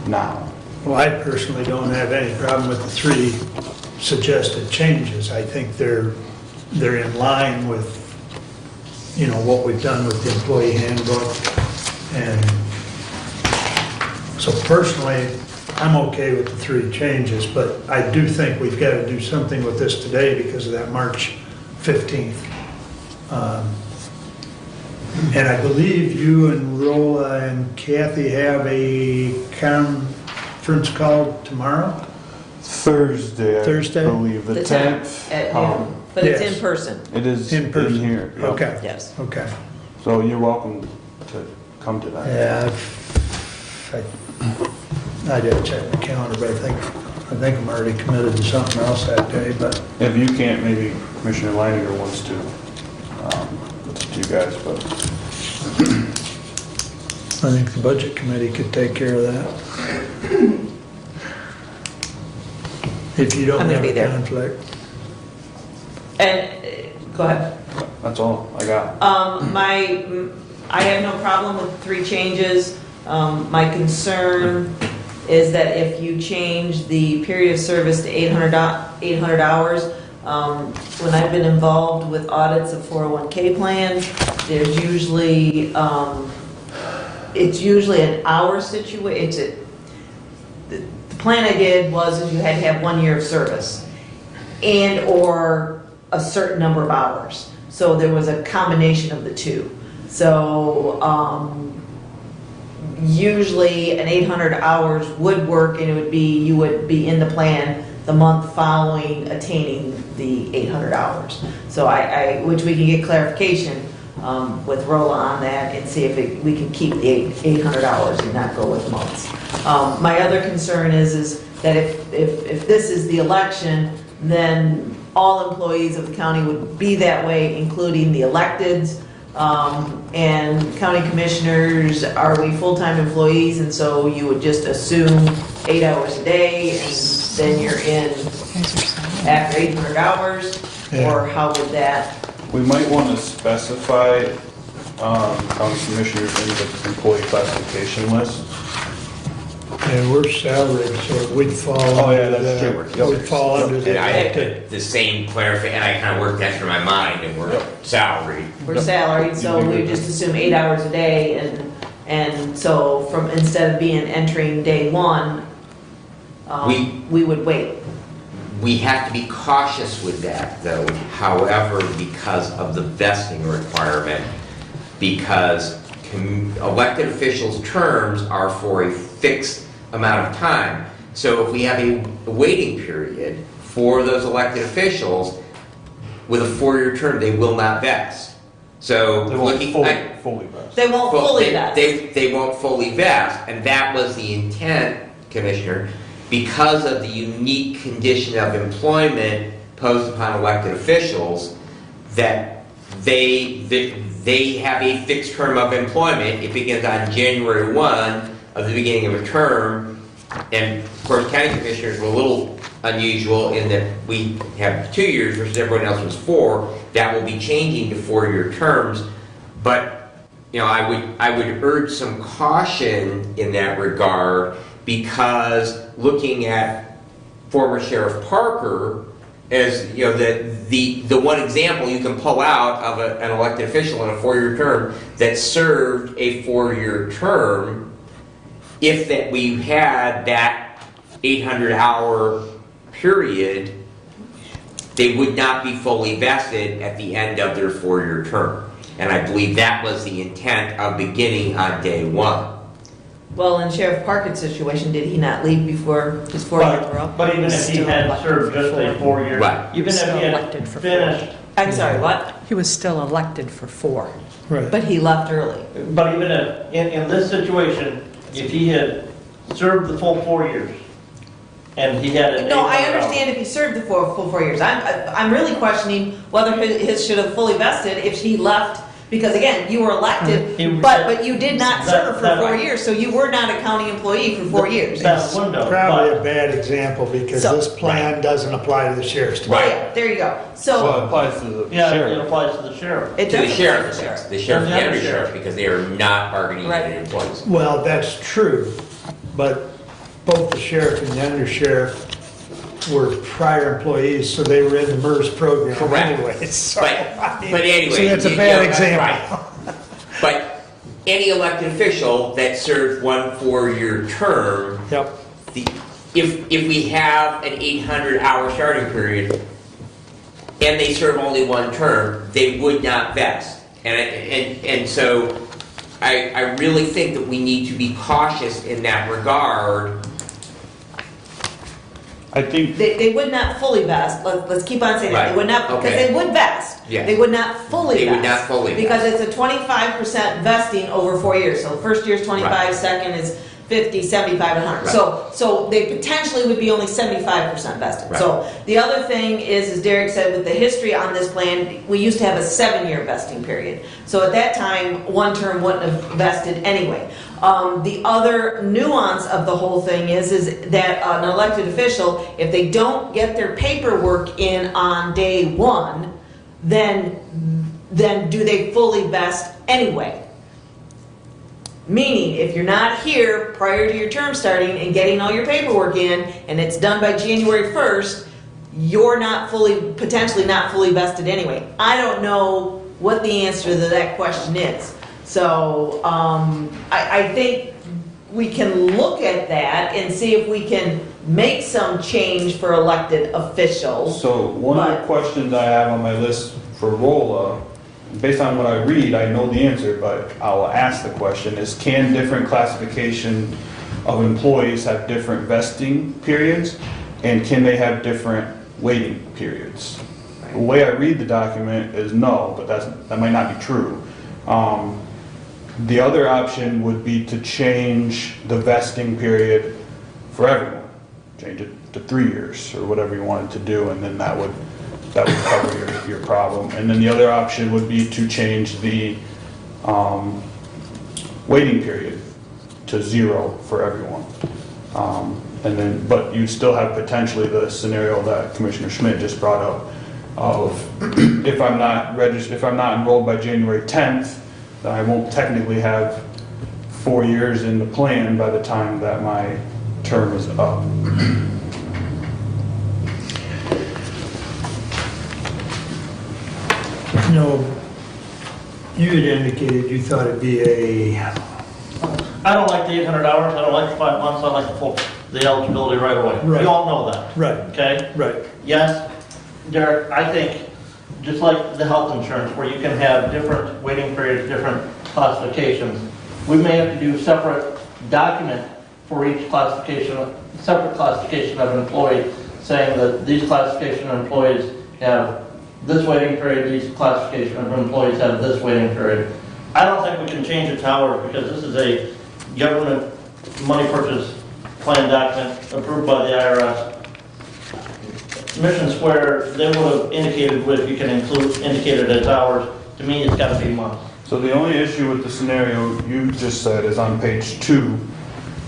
now. Well, I personally don't have any problem with the 3 suggested changes. I think they're in line with, what we've done with the employee handbook. And so personally, I'm okay with the 3 changes, but I do think we've got to do something with this today because of that March 15th. And I believe you and Rolla and Kathy have a conference call tomorrow? Thursday, Thursday? I believe, the 10th. At noon, but it's yes. in person. It is In person. here. Yep. Okay. Yes. Okay. So you're welcome to come to that. Yeah, I did check my calendar, but I think I'm already committed to something else that day, but If you can't, maybe Commissioner Leininger wants to. It's up to you guys, but I think the budget committee could take care of that. If you don't I'm gonna have be a there. conflict. And, go ahead. that's all I got. I have no problem with 3 changes. My concern is that if you change the period of service to 800 hours, when I've been involved with audits of 401k plans, there's usually, it's usually an hour situation. The plan I did was you had to have 1 year of service and or a certain number of hours. So there was a combination of the 2. So usually an 800 hours would work, and it would be, you would be in the plan the month following attaining the 800 hours. So which we can get clarification with Rolla on that and see if we can keep the 800 hours and not go with months. My other concern is that if this is the election, then all employees of the county would be that way, including the electeds. And county commissioners, are we full-time employees? And so you would just assume 8 hours a day, and then you're in after 800 hours? Yeah. Or how would that? We might want to specify county commissioners in the employee classification list. Yeah, we're salaried, so we'd fall. Oh, yeah, under that's that. true. We'd fall under And I that. had the same clarification, and I kind of worked that through my mind, and we're salaried. We're salaried, so we just assume 8 hours a day, and so instead of entering day 1, we would wait. We have to be cautious with that, though, however, because of the vesting requirement, because elected officials' terms are for a fixed amount of time. So if we have a waiting period for those elected officials, with a 4-year term, they will not vest. So They won't looking fully at fully vest. They won't Well, fully vest. They won't fully vest, and that was the intent, Commissioner, because of the unique condition of employment posed upon elected officials, that they have a fixed term of employment. It begins on January 1 of the beginning of a term, and of course, county commissioners were a little unusual in that we have 2 years versus everyone else was 4. That will be changing to 4-year terms, but you know, I would urge some caution in that regard, because looking at former Sheriff Parker as, you know, the one example you can pull out of an elected official in a 4-year term that served a 4-year term, if that we had that 800-hour period, they would not be fully vested at the end of their 4-year term. And I believe that was the intent of beginning on day 1. Well, in Sheriff Parker's situation, did he not leave before his 4 years were up? But even if he had served just a 4 year, Right. even if Still he had elected for finished, I'm sorry, what? He was still elected for 4. Right. But he left early. but even if, in this situation, if he had served the full 4 years, and he had an No, I 800 understand if he served the full 4 years. I'm really questioning whether his should have fully vested if he left, because again, you were elected, He- but you did not serve for that- 4 years, so you were not a county employee for 4 years. That window, Probably a but bad example, because So- this plan doesn't apply to the sheriff's Oh, department. yeah, there you go. Well, it So, applies to the yeah, it sheriff. applies to the sheriff. it To the does sheriff, apply to the sheriff. the sheriff And the and the undersheriff. sheriff, because they are not bargaining Right. unit employees. Well, that's true, but both the sheriff and the undersheriff were prior employees, so they were in the MERS program Correct. anyway. So, But, I mean, but anyway. so that's a you bad know, example. right. But any elected official that served one 4-year term, Yep. if we have an 800-hour starting period and they serve only one term, they would not vest. And so I really think that we need to be cautious in that regard. I think, They would not fully vest, let's keep on saying that, they Right, would not, because okay. they would vest. Yes. They would not fully They vest. would not fully Because it's a 25% vesting over 4 years, so first year's 25, Right. second is 50, 75, and 100. Right. So they potentially would be only 75% vested. Right. So the other thing is, as Derek said, with the history on this plan, we used to have a 7-year vesting period. So at that time, one term wouldn't have vested anyway. The other nuance of the whole thing is that an elected official, if they don't get their paperwork in on day 1, then do they fully vest anyway? Meaning, if you're not here prior to your term starting and getting all your paperwork in, and it's done by January 1st, you're potentially not fully vested anyway. I don't know what the answer to that question is. So, I think we can look at that and see if we can make some change for elected officials. so one of the But- questions I have on my list for Rolla, based on what I read, I know the answer, but I'll ask the question, is can different classification of employees have different vesting periods? And can they have different waiting periods? The way I read the document is no, but that might not be true. The other option would be to change the vesting period for everyone. Change it to 3 years or whatever you wanted to do, and then that would cover your problem. And then the other option would be to change the waiting period to 0 for everyone. And then, but you still have potentially the scenario that Commissioner Schmidt just brought up of if I'm not enrolled by January 10th, then I won't technically have 4 years in the plan by the time that my term is up. You know, you had indicated you thought it'd be I don't like the 800 hours, I don't like the 5 months, I like the eligibility right away. Right. We all know that, right, okay? right. Yes, Derek, I think, just like the health insurance, where you can have different waiting periods, different classifications, we may have to do separate document for each classification, separate classification of an employee, saying that these classification of employees have this waiting period, these classification of employees have this waiting period. I don't think we can change the towers because this is a government money purchase plan document approved by the IRS. Mission Square, they would have indicated if you can include indicated as hours. To me, it's gotta be months. So the only issue with the scenario you just said is on page 2,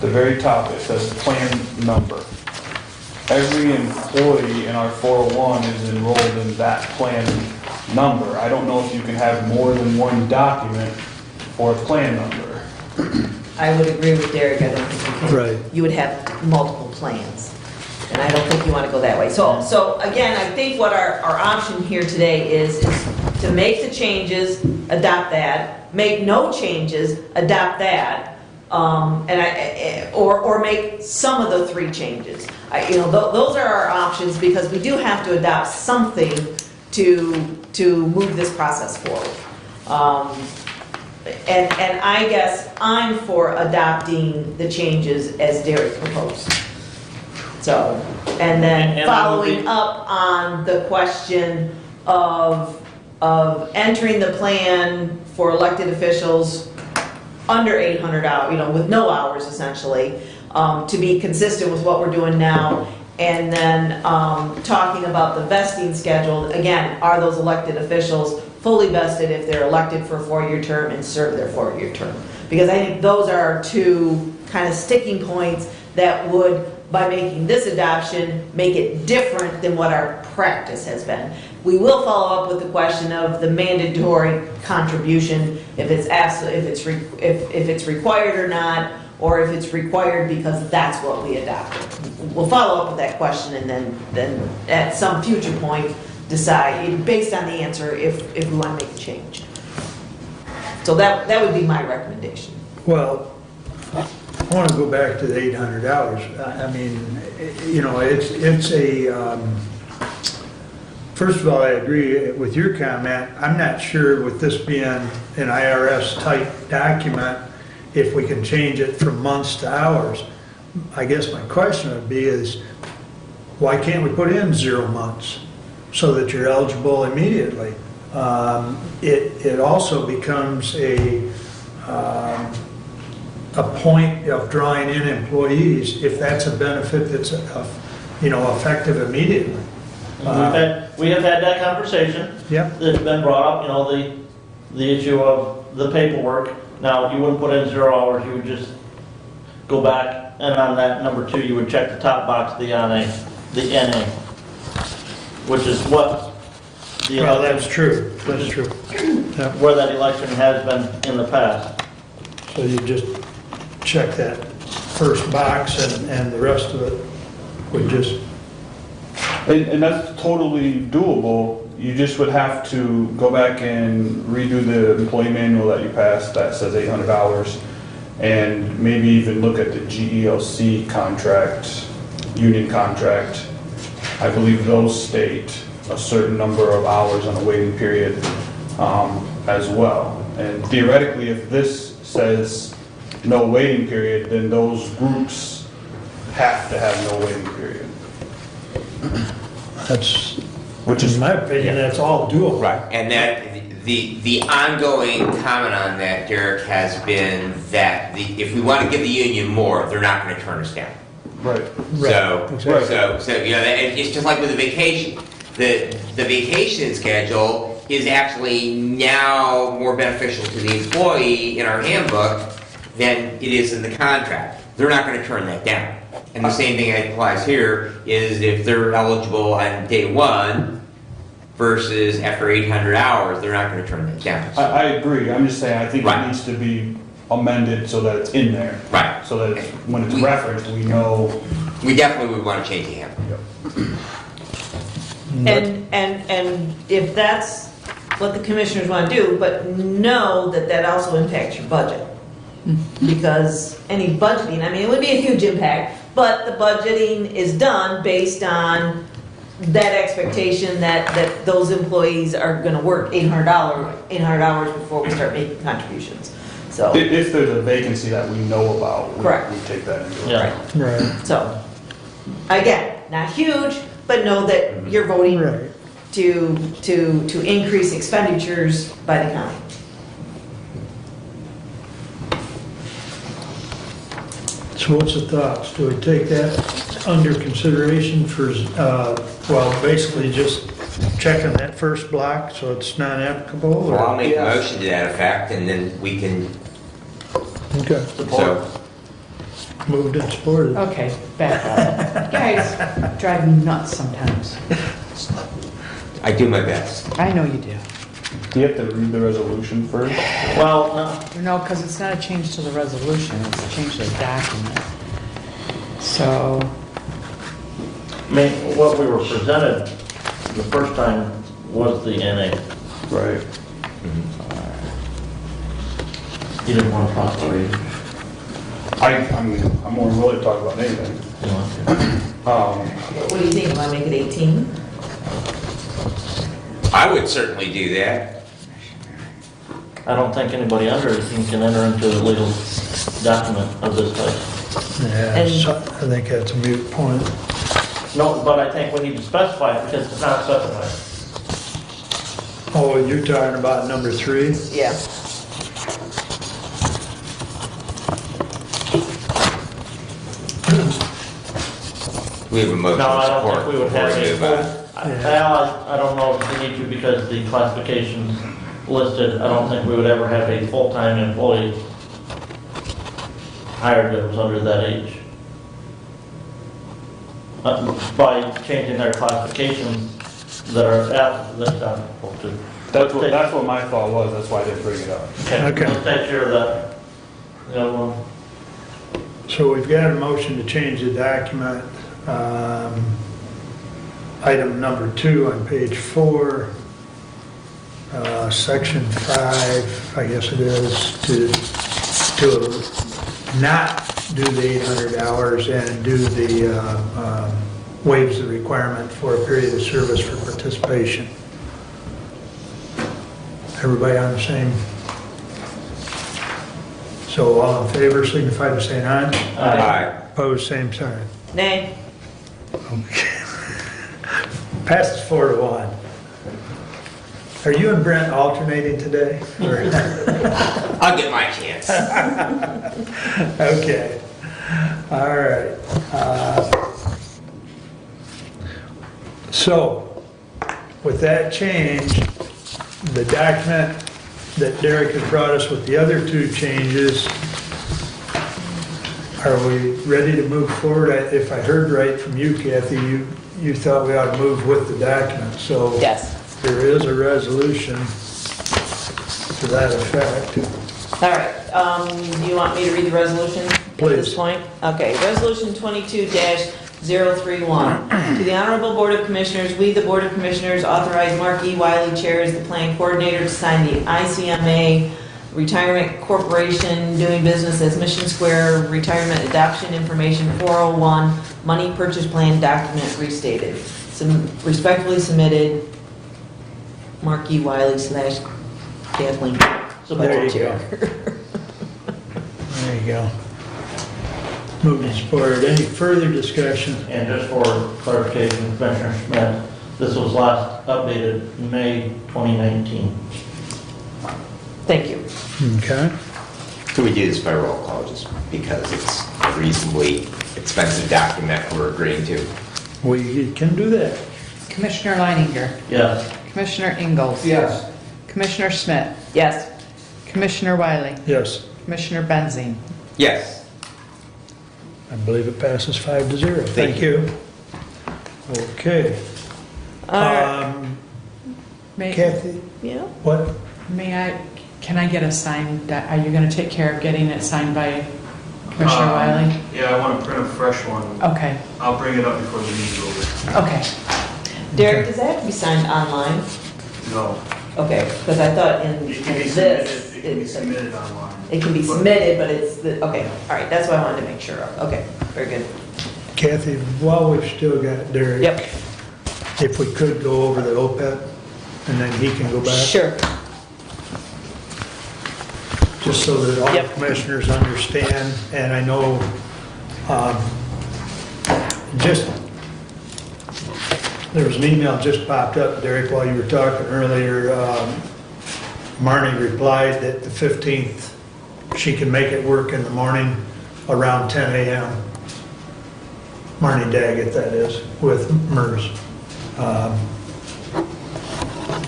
the very top, it says plan number. Every employee in our 401 is enrolled in that plan number. I don't know if you can have more than one document for a plan number. I would agree with Derek, I don't think you can. Right. You would have multiple plans, and I don't think you want to go that way. So again, I think what our option here today is to make the changes, adopt that, make no changes, adopt that, or make some of the 3 changes. Those are our options because we do have to adopt something to move this process forward. And I guess I'm for adopting the changes as Derek proposed. So, and then And following up on the question of entering the plan for elected officials under 800 hours, with no hours essentially, to be consistent with what we're doing now. And then talking about the vesting schedule, again, are those elected officials fully vested if they're elected for a 4-year term and serve their 4-year term? Because I think those are our 2 kind of sticking points that would, by making this adoption, make it different than what our practice has been. We will follow up with the question of the mandatory contribution, if it's required or not, or if it's required because that's what we adopted. We'll follow up with that question and then at some future point decide, based on the answer, if we want to make a change. So that would be my recommendation. Well, I want to go back to the 800 hours. I mean, it's a, first of all, I agree with your comment. I'm not sure with this being an IRS type document, if we can change it from months to hours. I guess my question would be is, why can't we put in 0 months so that you're eligible immediately? It also becomes a point of drawing in employees if that's a benefit that's effective immediately. We have had that conversation. Yep. That's been brought up, the issue of the paperwork. Now, you wouldn't put in 0 hours, you would just go back, and on that number 2, you would check the top box, the NA, which is what the Well, election, that's true, that's true. Yep. where that election has been in the past. So you just check that first box and the rest of it would just, And that's totally doable. You just would have to go back and redo the employee manual that you passed that says 800 hours, and maybe even look at the GELC contract, union contract. I believe those state a certain number of hours on a waiting period as well. And theoretically, if this says no waiting period, then those groups have to have no waiting period. that's, in my opinion, that's all doable. Right, and that, the ongoing comment on that, Derek, has been that if we want to give the union more, they're not going to turn us down. Right. So, exactly. so it's just like with the vacation. The vacation schedule is actually now more beneficial to the employee in our handbook than it is in the contract. They're not going to turn that down. And the same thing applies here, is if they're eligible on day 1 versus after 800 hours, they're not going to turn that down. I agree. I'm just saying, I think Right. it needs to be amended so that it's in there. Right. So that when it's referenced, we know. We definitely would want to change the handbook. And if that's what the commissioners want to do, but know that also impacts your budget. Because any budgeting, I mean, it would be a huge impact, but the budgeting is done based on that expectation that those employees are going to work 800 hours before we start making contributions. So, If there's a vacancy that we know about, Correct. we take that into Yeah. account. Right. so again, not huge, but know that you're voting Right. to increase expenditures by the county. So what's the thoughts? Do we take that under consideration for, well, basically just checking that first block so it's non-applicable? or- Well, I'll make a motion to that effect, and then we can, Okay, so, moved and supported. Okay, back up. You guys drive me nuts sometimes. I do my best. I know you do. Do you have to read the resolution first? Well, no, No, because it's not a change to the resolution, it's a change to the document. So, I mean, what we were presented the first time was the NA. Right. You didn't want to talk about it. I'm more willing to talk about anything. You want to? What do you think, want to make it 18? I would certainly do that. I don't think anybody under 18 can enter into a legal document of this type. Yeah, And- so I think that's a moot point. No, but I think we need to specify it because it's not specified. Oh, you're talking about number 3? Yeah. We have a motion No, of I don't support think we would before have we a move on. Well, I don't know if we need to because the classifications listed, I don't think we would ever have a full-time employee hired that was under that age. By changing their classifications that are that's applicable to. That's what my thought was, that's why I didn't bring it up. Okay. Let's take care of that. The other one. So we've got a motion to change the document. Item number 2 on page 4, section 5, I guess it is, to not do the 800 hours and do the, waives the requirement for a period of service for participation. Everybody on the same? So all in favor signify by saying aye. Aye. Opposed, same sign. Nay. Okay. Passes 4-1. Are you and Brent alternating today? Or- I'll get my chance. Okay. All right. So, with that change, the document that Derek has brought us with the other 2 changes, are we ready to move forward? If I heard right from you, Kathy, you thought we ought to move with the document, so. Yes. There is a resolution to that effect. All right, do you want me to read the resolution at this Please. point? Okay, Resolution 22-031. To the Honorable Board of Commissioners, we, the Board of Commissioners, authorize Mark E. Wiley, Chair, as the Plan Coordinator, to sign the ICMA Retirement Corporation doing business as Mission Square Retirement Adoption Information 401 Money Purchase Plan Document restated. Respectfully submitted, Mark E. Wiley / Kathleen. There you go. There you go. Moved and supported. Any further discussion? And just for clarification, Commissioner Smith, this was last updated May 2019. Thank you. Okay. So we do this by roll call just because it's a reasonably expensive document we're agreeing to. We can do that. Commissioner Leininger, Yes. Commissioner Ingalls. Yes. Commissioner Schmidt, Yes. Commissioner Wiley, Yes, Commissioner Benzine. Yes. I believe it passes 5-0. Thank Thank you. Okay. All right. May, Kathy, Yeah. what? can I get a signed, are you going to take care of getting it signed by Commissioner Wiley? Yeah, I want to print a fresh one. Okay, I'll bring it up before the meeting's over. okay. Derek, does that have to be signed online? No, Okay, because I thought in it can be submitted, this, it can be submitted online. it can be submitted, but it's the, okay, all right, that's what I wanted to make sure of. Okay, very good. Kathy, while we've still got Derek. Yep. If we could go over the OPEB and then he can go back. Sure. Just so that all the Yep. commissioners understand, and I know, there was an email just popped up, Derek, while you were talking earlier. Marnie replied that the 15th, she can make it work in the morning, around 10 a.m. Marnie Daggett, that is, with MERS.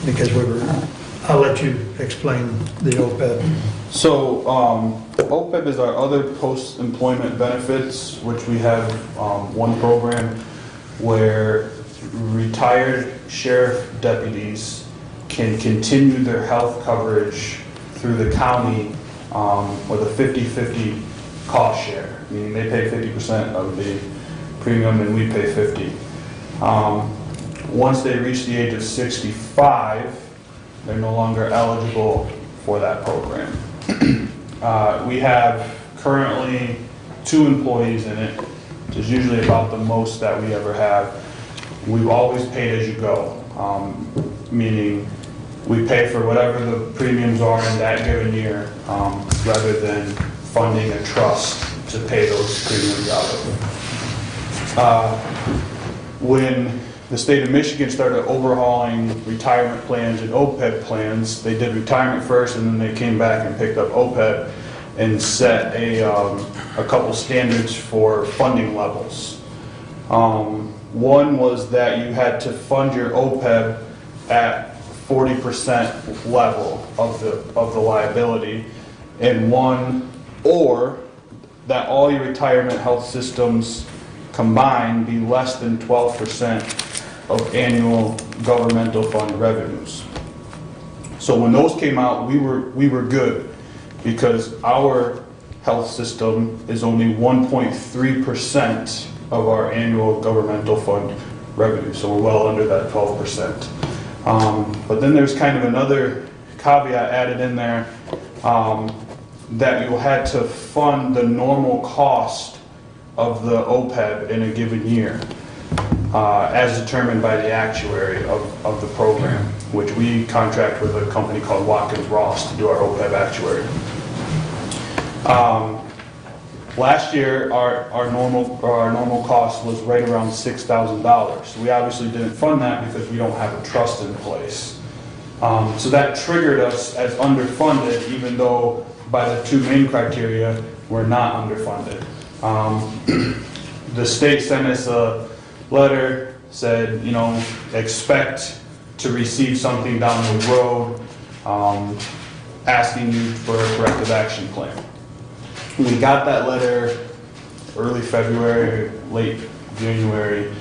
Because I'll let you explain the OPEB. So, OPEB is our other post-employment benefits, which we have one program where retired sheriff deputies can continue their health coverage through the county with a 50-50 cost share, meaning they pay 50% of the premium and we pay 50. Once they reach the age of 65, they're no longer eligible for that program. We have currently 2 employees in it, which is usually about the most that we ever have. We've always paid as you go, meaning we pay for whatever the premiums are in that given year, rather than funding a trust to pay those premiums out of. When the state of Michigan started overhauling retirement plans and OPEB plans, they did retirement first and then they came back and picked up OPEB and set a couple standards for funding levels. One was that you had to fund your OPEB at 40% level of the liability, and one, or that all your retirement health systems combined be less than 12% of annual governmental fund revenues. So when those came out, we were good, because our health system is only 1.3% of our annual governmental fund revenue, so we're well under that 12%. But then there's kind of another caveat added in there, that you had to fund the normal cost of the OPEB in a given year, as determined by the actuary of the program, which we contract with a company called Watkins Ross to do our OPEB actuary. Last year, our normal cost was right around $6,000. We obviously didn't fund that because we don't have a trust in place. So that triggered us as underfunded, even though by the 2 main criteria, we're not underfunded. The state sent us a letter, said, expect to receive something down the road, asking you for a corrective action plan. We got that letter early February, late January,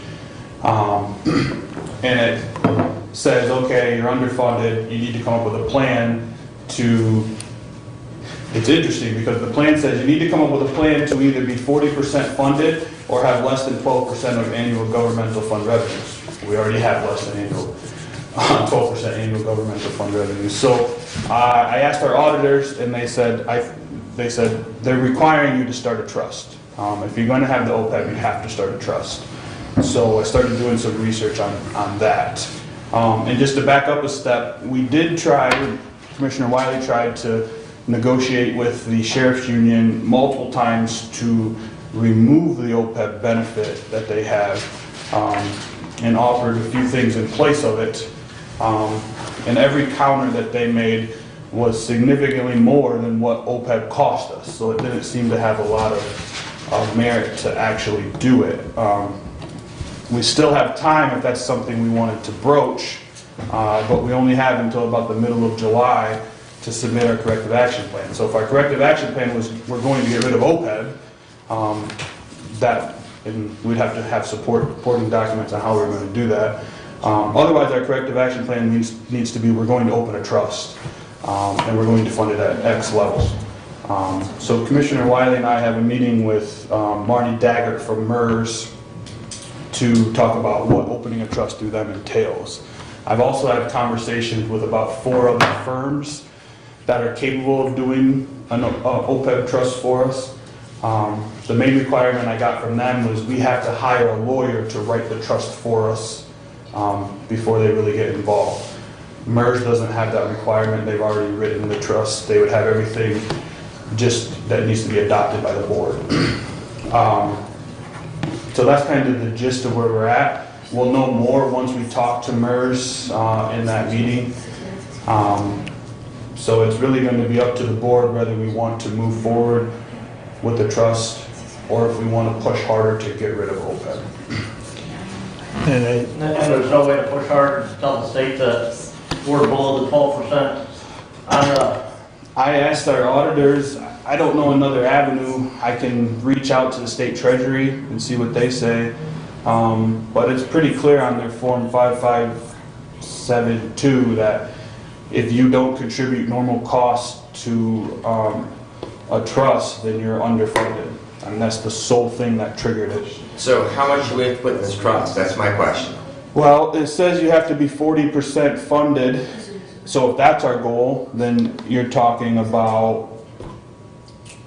and it says, okay, you're underfunded, you need to come up with a plan to, it's interesting because the plan says you need to come up with a plan to either be 40% funded or have less than 12% of annual governmental fund revenues. We already have less than 12% annual governmental fund revenues. So I asked our auditors, and they said they're requiring you to start a trust. If you're going to have the OPEB, you have to start a trust. So I started doing some research on that. And just to back up a step, we did try, Commissioner Wiley tried to negotiate with the Sheriff's Union multiple times to remove the OPEB benefit that they have, and offered a few things in place of it. And every counter that they made was significantly more than what OPEB cost us. So it didn't seem to have a lot of merit to actually do it. We still have time if that's something we wanted to broach, but we only have until about the middle of July to submit our corrective action plan. So if our corrective action plan was we're going to get rid of OPEB, and we'd have to have supporting documents on how we're going to do that. Otherwise, our corrective action plan needs to be we're going to open a trust, and we're going to fund it at X level. So Commissioner Wiley and I have a meeting with Marnie Daggett from MERS to talk about what opening a trust through them entails. I've also had conversations with about 4 other firms that are capable of doing an OPEB trust for us. The main requirement I got from them was we have to hire a lawyer to write the trust for us before they really get involved. MERS doesn't have that requirement. They've already written the trust. They would have everything just that needs to be adopted by the board. So that's kind of the gist of where we're at. We'll know more once we talk to MERS in that meeting. So it's really going to be up to the board whether we want to move forward with the trust or if we want to push harder to get rid of OPEB. And And there's no way to push hard and tell the state that we're below the 12% on the, I asked our auditors, I don't know another avenue. I can reach out to the state treasury and see what they say. But it's pretty clear on their form 5572 that if you don't contribute normal costs to a trust, then you're underfunded. And that's the sole thing that triggered it. So how much do we have to put in this trust? That's my question. Well, it says you have to be 40% funded. So if that's our goal, then you're talking about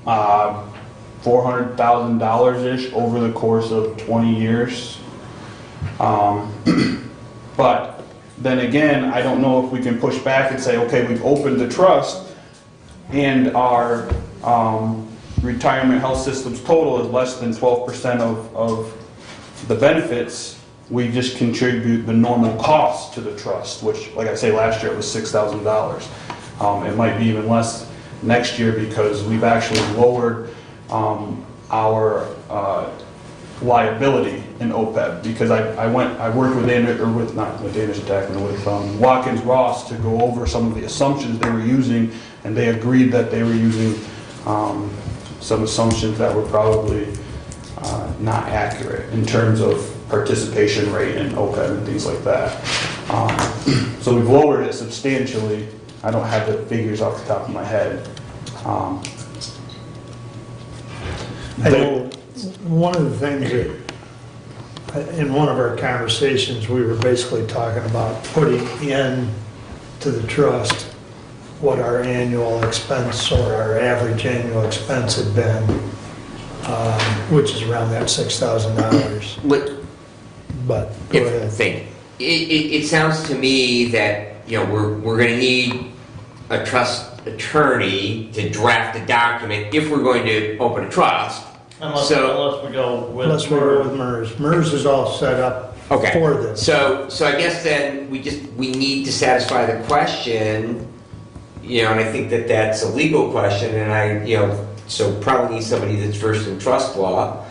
$400,000-ish over the course of 20 years. But then again, I don't know if we can push back and say, okay, we've opened the trust and our retirement health systems total is less than 12% of the benefits. We just contribute the normal cost to the trust, which, like I say, last year it was $6,000. It might be even less next year because we've actually lowered our liability in OPEB, because I worked with Watkins Ross to go over some of the assumptions they were using, and they agreed that they were using some assumptions that were probably not accurate in terms of participation rate in OPEB and things like that. So we've lowered it substantially. I don't have the figures off the top of my head. I know one of the things that, in one of our conversations, we were basically talking about putting in to the trust what our annual expense or our average annual expense had been, which is around that $6,000. But go ahead. It sounds to me that, we're going to need a trust attorney to draft a document if we're going to open a trust. unless we go with. Unless we go with MERS. MERS is all set up for this. So I guess then we need to satisfy the question, and I think that that's a legal question, and so probably need somebody that's versed in trust law.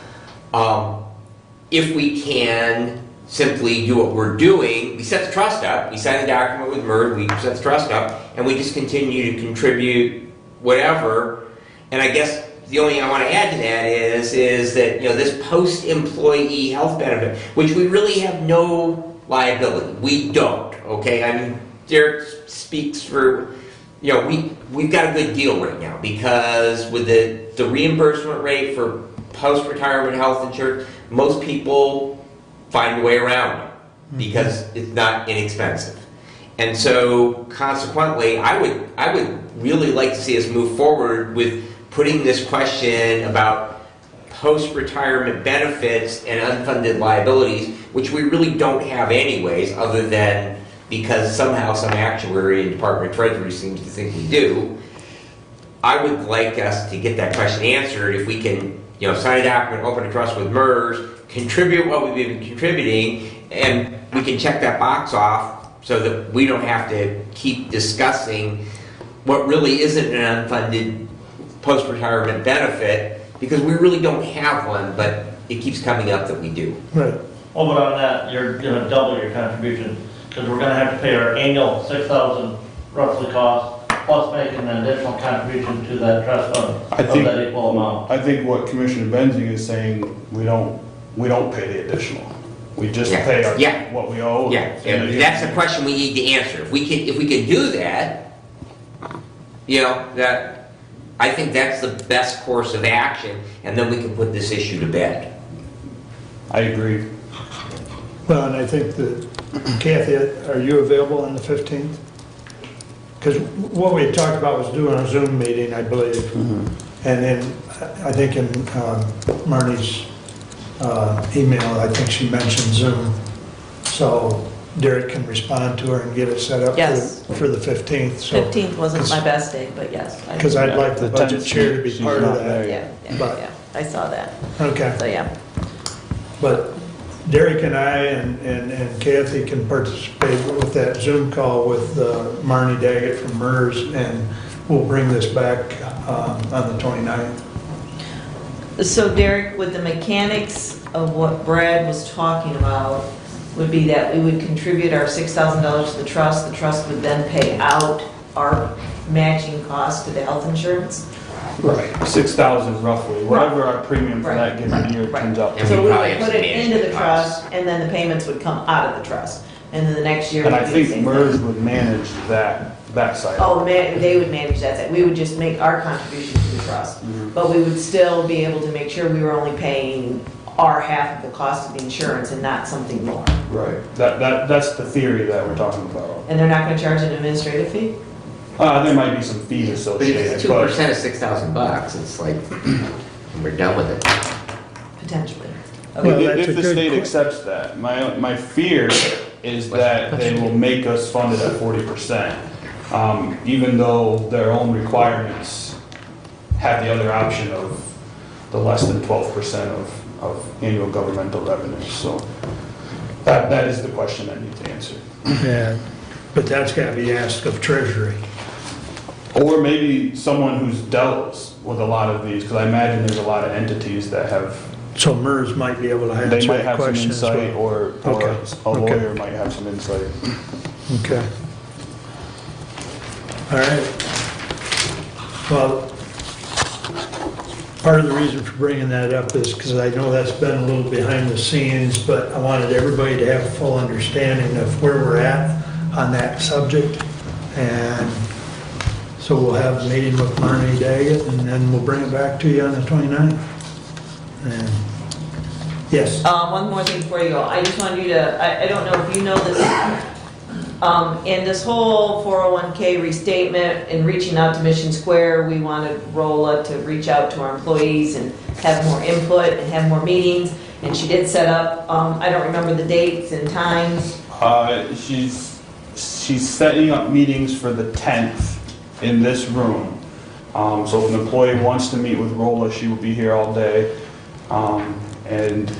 If we can simply do what we're doing, we set the trust up, we sign the document with MERS, we set the trust up, and we just continue to contribute whatever. And I guess the only thing I want to add to that is that, this post-employee health benefit, which we really have no liability. We don't, okay? I mean, Derek speaks for, we've got a good deal right now, because with the reimbursement rate for post-retirement health insurance, most people find a way around it because it's not inexpensive. And so consequently, I would really like to see us move forward with putting this question about post-retirement benefits and unfunded liabilities, which we really don't have anyways, other than because somehow some actuary in Department of Treasury seems to think we do. I would like us to get that question answered if we can, sign a document, open a trust with MERS, contribute what we've been contributing, and we can check that box off so that we don't have to keep discussing what really isn't an unfunded post-retirement benefit, because we really don't have one, but it keeps coming up that we do. Right. Well, but on that, you're gonna double your contribution, because we're gonna have to pay our annual $6,000 roughly cost, plus making an additional contribution to that trust fund of that equal amount. I think what Commissioner Benzing is saying, we don't pay the additional. We just pay what we owe. Yeah, that's the question we need to answer. If we can do that, that I think that's the best course of action, and then we can put this issue to bed. I agree. Well, and I think that, Kathy, are you available on the 15th? Because what we had talked about was doing a Zoom meeting, I believe. Mm-hmm. And then I think in Marnie's email, I think she mentioned Zoom. So Derek can respond to her and get it set up for the 15th. So, 15th wasn't my best day, but yes. Because I'd like the budget chair to be part of that. Yeah, I saw that. Okay. So, yeah. But Derek and I and Kathy can participate with that Zoom call with Marnie Daggett from MERS, and we'll bring this back on the 29th. So Derek, with the mechanics of what Brad was talking about, would be that we would contribute our $6,000 to the trust would then pay out our matching cost to the health insurance? Right, 6,000 roughly, whatever our premium for that given year comes up to. And So we we probably would have put some it into management the costs. trust, and then the payments would come out of the trust. And then the next year. And we'd I do the think same MERS thing. would manage that side. Oh, they would manage that side. We would just make our contribution to the trust. But we would still be able to make sure we were only paying our half of the cost of the insurance and not something more. Right, that's the theory that we're talking about. And they're not gonna charge an administrative fee? There might be some fees But if associated, it's but 2% of $6,000, it's like, we're done with it. Potentially. Well, Okay. that's if a the good state que- accepts that, my fear is that they will make us fund it at 40%. Even though their own requirements have the other option of the less than 12% of annual governmental revenue, so that is the question that needs answered. Yeah, but that's gotta be asked of Treasury. Or maybe someone who's dealt with a lot of these, because I imagine there's a lot of entities that have, So MERS might be able to they answer might that have some question as insight, well. or Okay, a okay. lawyer might have some insight. Okay. All right. Well, part of the reason for bringing that up is because I know that's been a little behind the scenes, but I wanted everybody to have a full understanding of where we're at on that subject. And so we'll have a meeting with Marnie Daggett, and then we'll bring it back to you on the 29th. And, yes, One more thing before you go. I just wanted you to, I don't know if you know this, in this whole 401k restatement and reaching out to Mission Square, we wanted Rolla to reach out to our employees and have more input and have more meetings. And she did set up, I don't remember the dates and times. She's setting up meetings for the 10th in this room. So if an employee wants to meet with Rolla, she will be here all day. And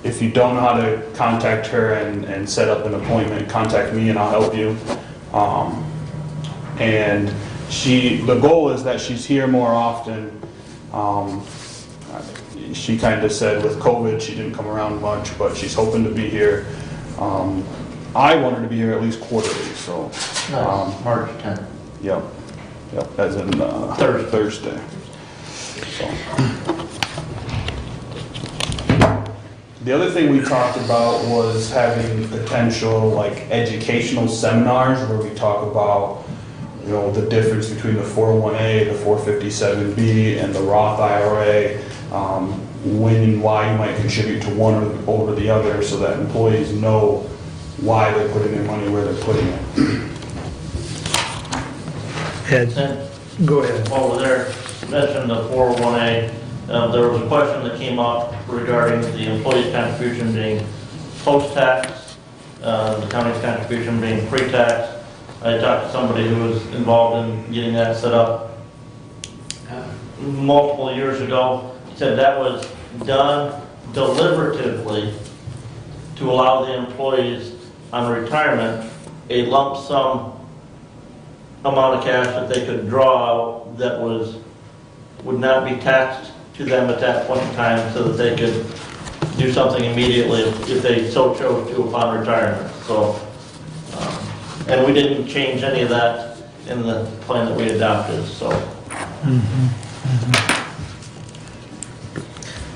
if you don't know how to contact her and set up an appointment, contact me and I'll help you. And the goal is that she's here more often. She kind of said with COVID, she didn't come around much, but she's hoping to be here. I want her to be here at least quarterly, so. March 10th. Yep, as in Thursday. So. The other thing we talked about was having potential like educational seminars where we talk about, the difference between the 401A, the 457B, and the Roth IRA, when and why you might contribute to one or over the other, so that employees know why they're putting their money where they're putting it. Ed, And go ahead. over there, mentioned the 401A, there was a question that came up regarding the employee's contribution being post-tax, the county's contribution being pre-tax. I talked to somebody who was involved in getting that set up multiple years ago. He said that was done deliberatively to allow the employees on retirement a lump sum amount of cash that they could draw out that would not be taxed to them at that point in time, so that they could do something immediately if they so chose to upon retirement. So, and we didn't change any of that in the plan that we adopted, so.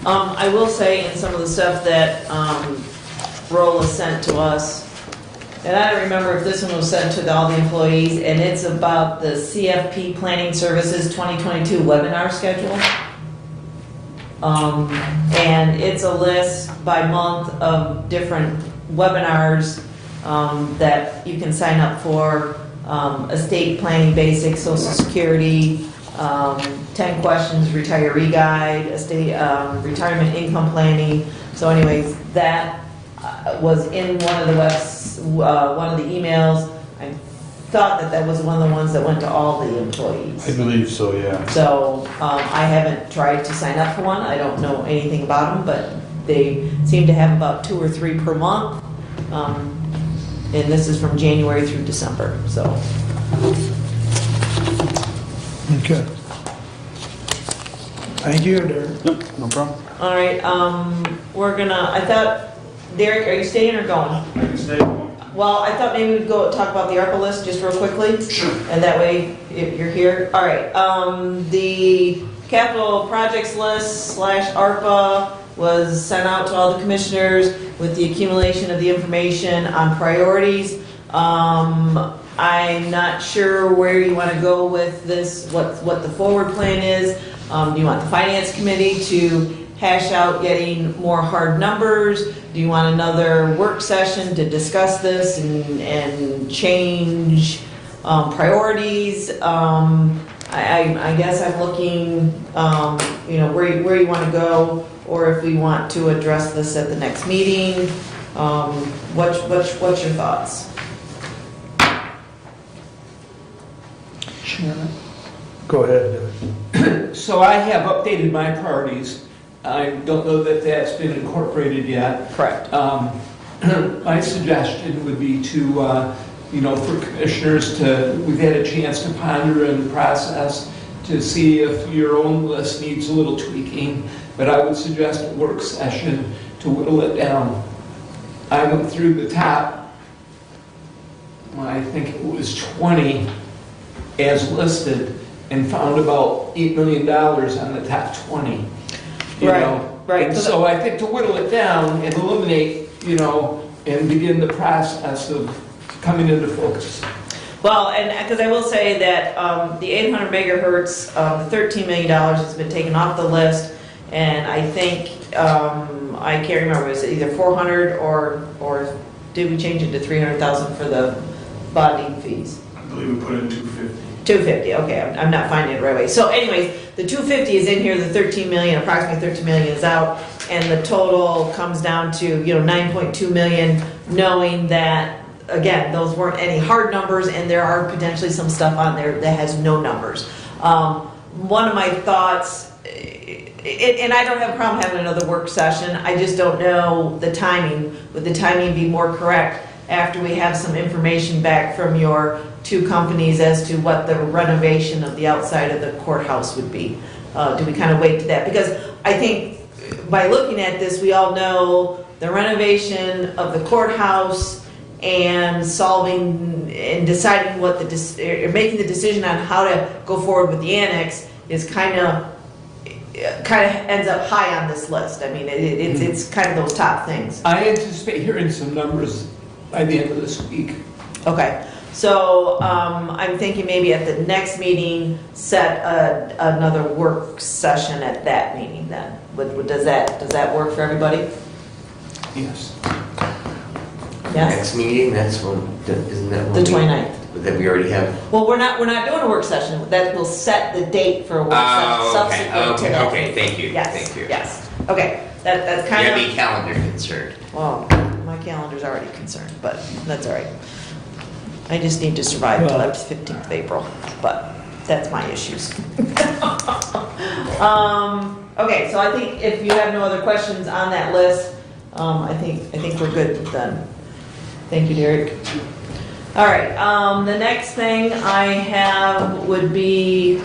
I will say in some of the stuff that Rolla sent to us, and I don't remember if this one was sent to all the employees, and it's about the CFP Planning Services 2022 webinar schedule. And it's a list by month of different webinars that you can sign up for. Estate planning basics, social security, 10 questions retiree guide, estate, retirement income planning. So anyways, that was in one of the one of the emails. I thought that was one of the ones that went to all the employees. I believe so, yeah. So I haven't tried to sign up for one. I don't know anything about them, but they seem to have about 2 or 3 per month. And this is from January through December, so. Okay. Thank you, Darren. No problem. All right, I thought, Derek, are you staying or going? I can stay. Well, I thought maybe we'd go talk about the ARPA list just real quickly. Sure. And that way, if you're here. All right, the capital projects list / ARPA was sent out to all the commissioners with the accumulation of the information on priorities. I'm not sure where you want to go with this, what the forward plan is. Do you want the finance committee to hash out getting more hard numbers? Do you want another work session to discuss this and change priorities? I guess I'm looking, where you want to go, or if we want to address this at the next meeting. What's your thoughts? Chairman. Go ahead. So I have updated my priorities. I don't know that that's been incorporated yet. Correct. My suggestion would be to, for commissioners we've had a chance to ponder and process to see if your own list needs a little tweaking, but I would suggest a work session to whittle it down. I went through the top, I think it was 20 as listed, and found about $8 million on the top 20. You know? Right. And so I think to whittle it down and eliminate, and begin the process of coming into focus. Well, and because I will say that the 800 megahertz, the $13 million has been taken off the list, and I think, I can't remember, was it either 400 or did we change it to 300,000 for the bonding fees? I believe we put in 250. 250, okay, I'm not finding it right away. So anyways, the 250 is in here, the 13 million, approximately 13 million is out, and the total comes down to, 9.2 million, knowing that, again, those weren't any hard numbers, and there are potentially some stuff on there that has no numbers. One of my thoughts, and I don't have a problem having another work session, I just don't know the timing. Would the timing be more correct after we have some information back from your two companies as to what the renovation of the outside of the courthouse would be? Do we kind of wait to that? Because I think by looking at this, we all know the renovation of the courthouse and solving and deciding what making the decision on how to go forward with the annex is kind of ends up high on this list. I mean, it's kind of those top things. I anticipate hearing some numbers by the end of this week. Okay, so I'm thinking maybe at the next meeting, set another work session at that meeting then. Does that work for everybody? Yes. Yes? Next meeting, that's when, isn't that The when 29th. that we already have? Well, we're not doing a work session. That will set the date for a work session subsequent to that. Okay, thank you, Yes, thank you. yes. Okay, that's You kind have of. any calendar concerned? Well, my calendar's already concerned, but that's all right. I just need to survive until after the 15th of April, but that's my issues. Okay, so I think if you have no other questions on that list, I think we're good then. Thank you, Derek. All right, the next thing I have would be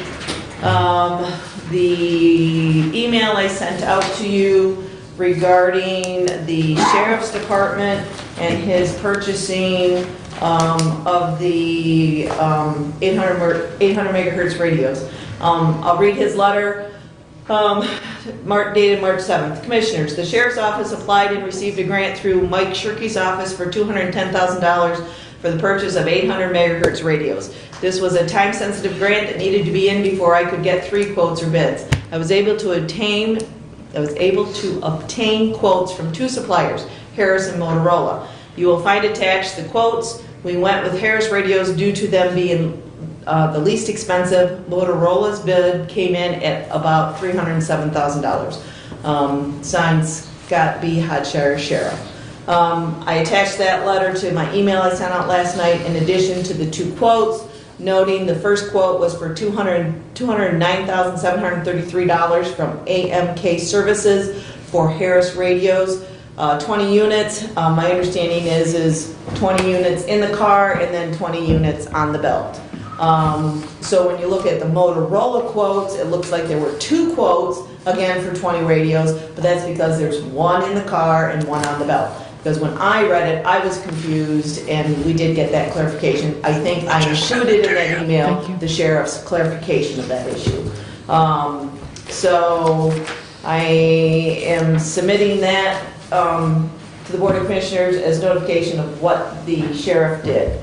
the email I sent out to you regarding the sheriff's department and his purchasing of the 800 megahertz radios. I'll read his letter. Dated March 7th. Commissioners, the Sheriff's Office applied and received a grant through Mike Shirkey's office for $210,000 for the purchase of 800 megahertz radios. This was a time-sensitive grant that needed to be in before I could get 3 quotes or bids. I was able to obtain quotes from 2 suppliers, Harris and Motorola. You will find attached the quotes. We went with Harris radios due to them being the least expensive. Motorola's bid came in at about $307,000. Signed, Scott B. Hodshire, Sheriff. I attached that letter to my email I sent out last night in addition to the 2 quotes, noting the first quote was for $209,733 from AMK Services for Harris radios. 20 units, my understanding is 20 units in the car and then 20 units on the belt. So when you look at the Motorola quotes, it looks like there were 2 quotes, again, for 20 radios, but that's because there's one in the car and one on the belt. Because when I read it, I was confused, and we did get that clarification. I think I included in that email the sheriff's clarification of that issue. So I am submitting that to the Board of Commissioners as notification of what the sheriff did.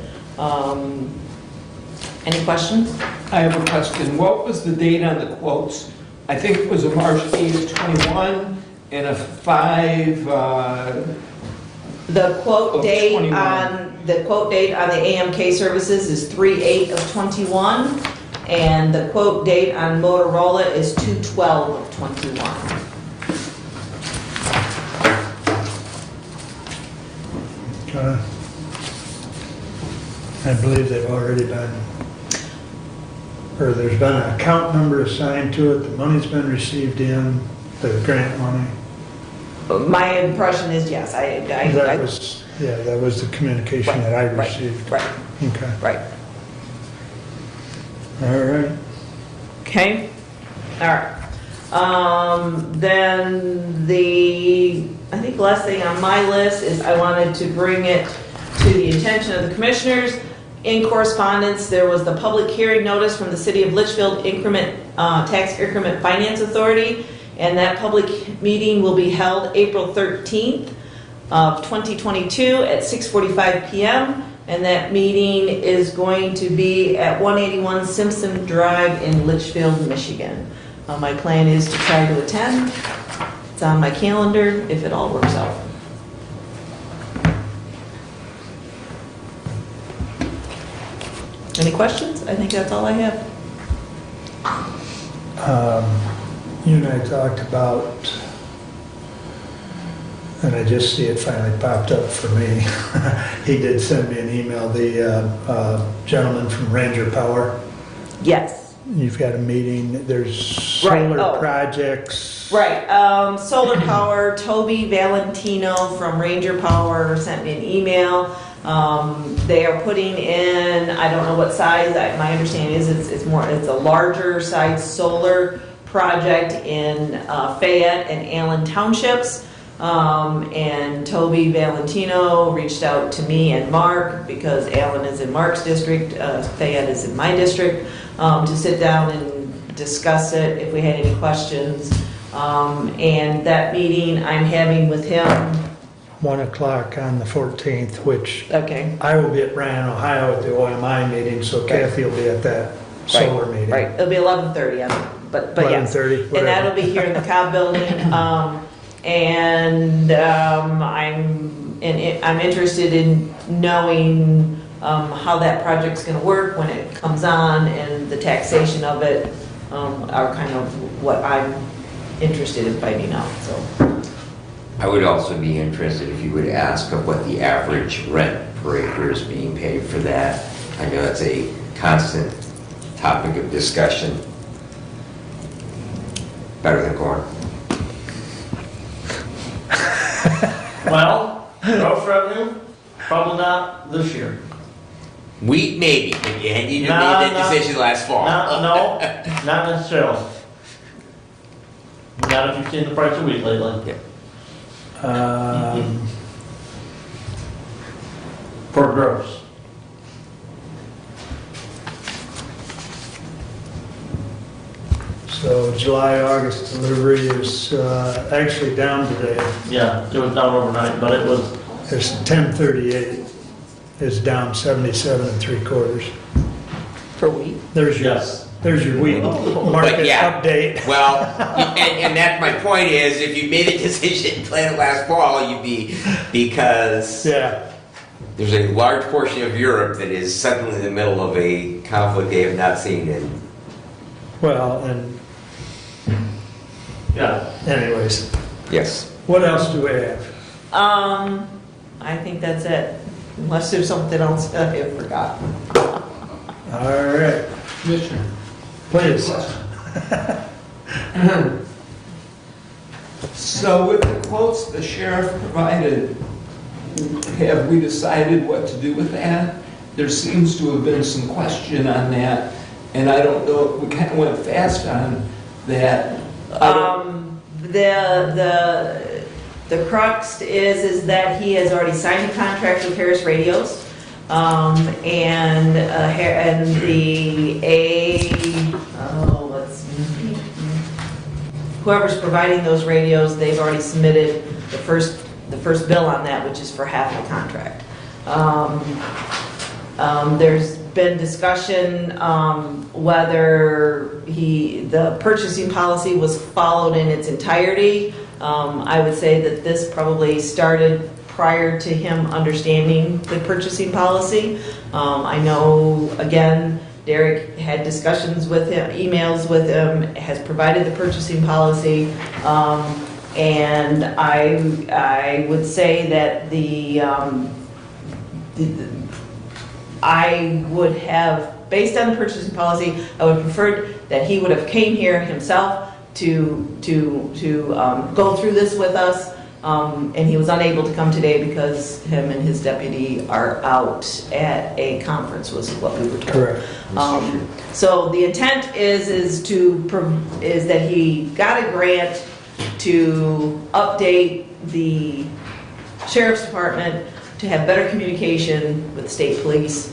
Any questions? I have a question. What was the date on the quotes? I think it was a March 8th, 21, and a 5, The quote Of date 21. on the AMK services is 3/8 of 21, and the quote date on Motorola is 2/12 of 21. I believe they've already been, or there's been an account number assigned to it, the money's been received in, the grant money. My impression is yes. That was, yeah, that was the communication that I received. Right, Okay, right. all right. Okay, all right. Then I think the last thing on my list is I wanted to bring it to the attention of the commissioners. In correspondence, there was the public hearing notice from the City of Litchfield Tax Increment Finance Authority, and that public meeting will be held April 13th of 2022 at 6:45 p.m. And that meeting is going to be at 181 Simpson Drive in Litchfield, Michigan. My plan is to try to attend. It's on my calendar if it all works out. Any questions? I think that's all I have. You and I talked about, and I just see it finally popped up for me. He did send me an email, the gentleman from Ranger Power. Yes. You've got a meeting, there's Right, solar oh. projects. Right, solar power, Toby Valentino from Ranger Power sent me an email. They are putting in, I don't know what size, my understanding is it's a larger size solar project in Fayette and Allen Townships. And Toby Valentino reached out to me and Mark, because Allen is in Mark's district, Fayette is in my district, to sit down and discuss it if we had any questions. And that meeting I'm having with him. 1 o'clock on the 14th, which Okay. I will be at Bryan, Ohio at the OMI meeting, so Kathy will be at that solar meeting. Right, it'll be 11:30, but yes. 11:30, And whatever. that'll be here in the Cobb Building. I'm interested in knowing how that project's gonna work when it comes on, and the taxation of it are kind of what I'm interested in finding out, so. I would also be interested if you would ask of what the average rent per acre is being paid for that. I know that's a constant topic of discussion. Better than corn. Well, gross revenue, probably not this year. Wheat maybe, and you made No, that no. decision last fall. No, not necessarily. Not if you've seen the price of wheat lately. For gross. So July, August delivery is actually down today. Yeah, it was down overnight, but it was, It's 1038, is down 77 3/4. For wheat? There's your, yes. there's your wheat market yeah. update. Well, and that's my point is, if you made a decision to plan it last fall, you'd be, because Yeah, there's a large portion of Europe that is suddenly in the middle of a conflict they have not seen in. well, and Yeah. anyways, Yes. what else do we have? I think that's it, unless there's something else I have forgotten. All right, Commissioner. please. So with the quotes the sheriff provided, have we decided what to do with that? there seems to have been some question on that, and I don't know, we kind of went fast on that. The crux is that he has already signed a contract with Harris Radios, and whoever's providing those radios, they've already submitted the first bill on that, which is for half the contract. There's been discussion whether the purchasing policy was followed in its entirety. I would say that this probably started prior to him understanding the purchasing policy. I know, again, Derek had discussions with him, emails with him, has provided the purchasing policy, and I would say that I would have, based on the purchasing policy, I would prefer that he would have came here himself to go through this with us, and he was unable to come today because him and his deputy are out at a conference, was what we were told. Correct. So the intent is that he got a grant to update the sheriff's department to have better communication with the state police,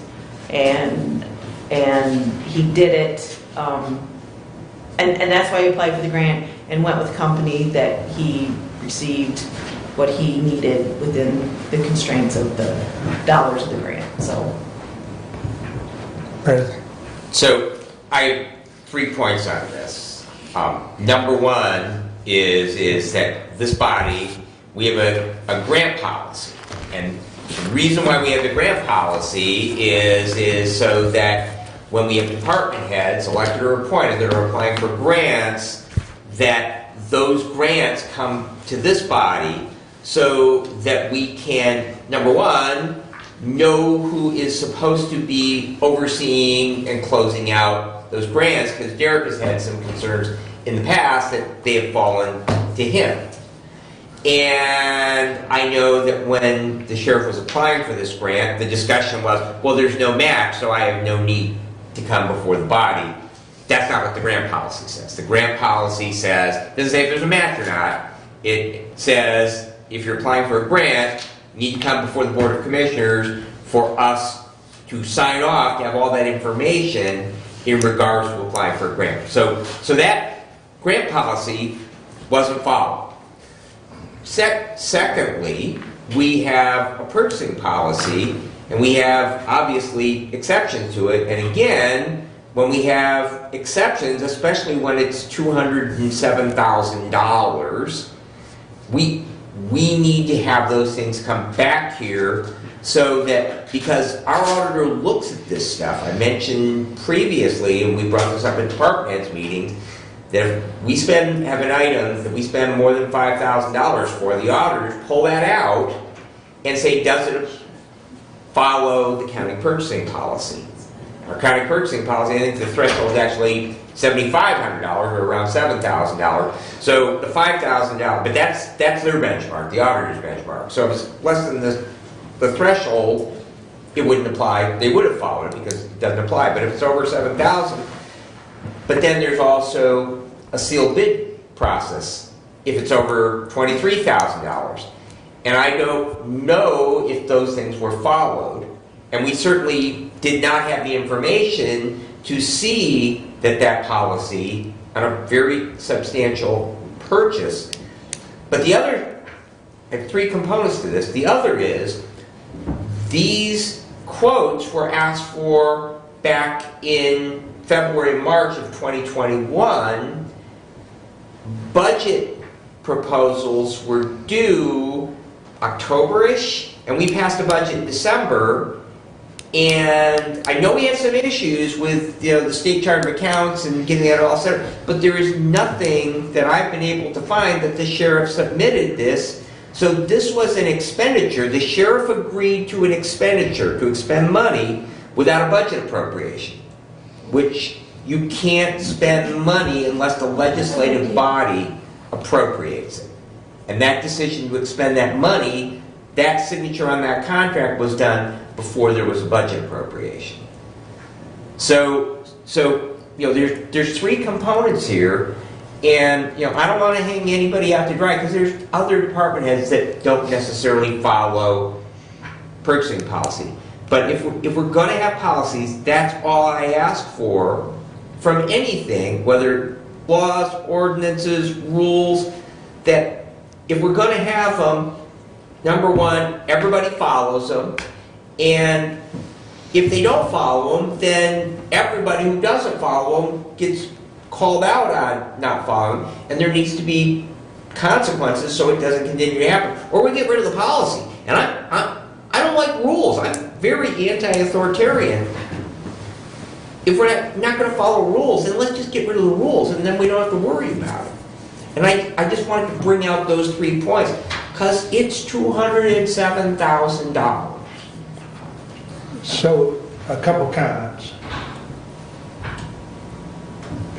and he did it, and that's why he applied for the grant and went with a company that he received what he needed within the constraints of the dollars of the grant. So I have 3 points on this. Number one is that this body, we have a grant policy. And the reason why we have the grant policy is so that when we have department heads, elected or appointed, that are applying for grants, that those grants come to this body so that we can, number one, know who is supposed to be overseeing and closing out those grants, because Derek has had some concerns in the past that they have fallen to him. And I know that when the sheriff was applying for this grant, the discussion was, well, there's no match, so I have no need to come before the body. That's not what the grant policy says. The grant policy says, doesn't say if there's a match or not. It says if you're applying for a grant, you need to come before the Board of Commissioners for us to sign off, to have all that information in regards to applying for a grant. So that grant policy wasn't followed. Secondly, we have a purchasing policy, and we have obviously exceptions to it. And again, when we have exceptions, especially when it's $207,000, we need to have those things come back here so that, because our auditor looks at this stuff. I mentioned previously, and we brought this up at department heads meetings, that if we have an item that we spend more than $5,000 for, the auditors pull that out and say, does it follow the county purchasing policy? Our county purchasing policy, I think the threshold is actually $7,500 or around $7,000. So the $5,000, but that's their benchmark, the auditor's benchmark. So if it's less than the threshold, it wouldn't apply. They would have followed it because it doesn't apply. But if it's over $7,000, but then there's also a sealed bid process if it's over $23,000. And I don't know if those things were followed. And we certainly did not have the information to see that policy on a very substantial purchase. But I have 3 components to this. The other is, these quotes were asked for back in February, March of 2021. Budget proposals were due October-ish, and we passed a budget in December. And I know we had some issues with the state chart of accounts and getting that all set, but there is nothing that I've been able to find that the sheriff submitted this. So this was an expenditure. The sheriff agreed to an expenditure, to expend money without a budget appropriation, which you can't spend money unless the legislative body appropriates it. And that decision to expend that money that signature on that contract was done before there was a budget appropriation. So you know, there's three components here, and you know, I don't want to hang anybody out to dry because there's other department heads that don't necessarily follow purchasing policy. But if we're going to have policies, that's all I ask for from anything, whether laws, ordinances, rules, that if we're going to have them, number one, everybody follows them, and if they don't follow them, then everybody who doesn't follow them gets called out on not following, and there needs to be consequences so it doesn't continue to happen. Or we get rid of the policy. And I don't like rules. I'm very anti-authoritarian. If we're not going to follow rules, then let's just get rid of the rules, and then we don't have to worry about it. And I just wanted to bring out those 3 points, because it's $207,000. So, a couple comments.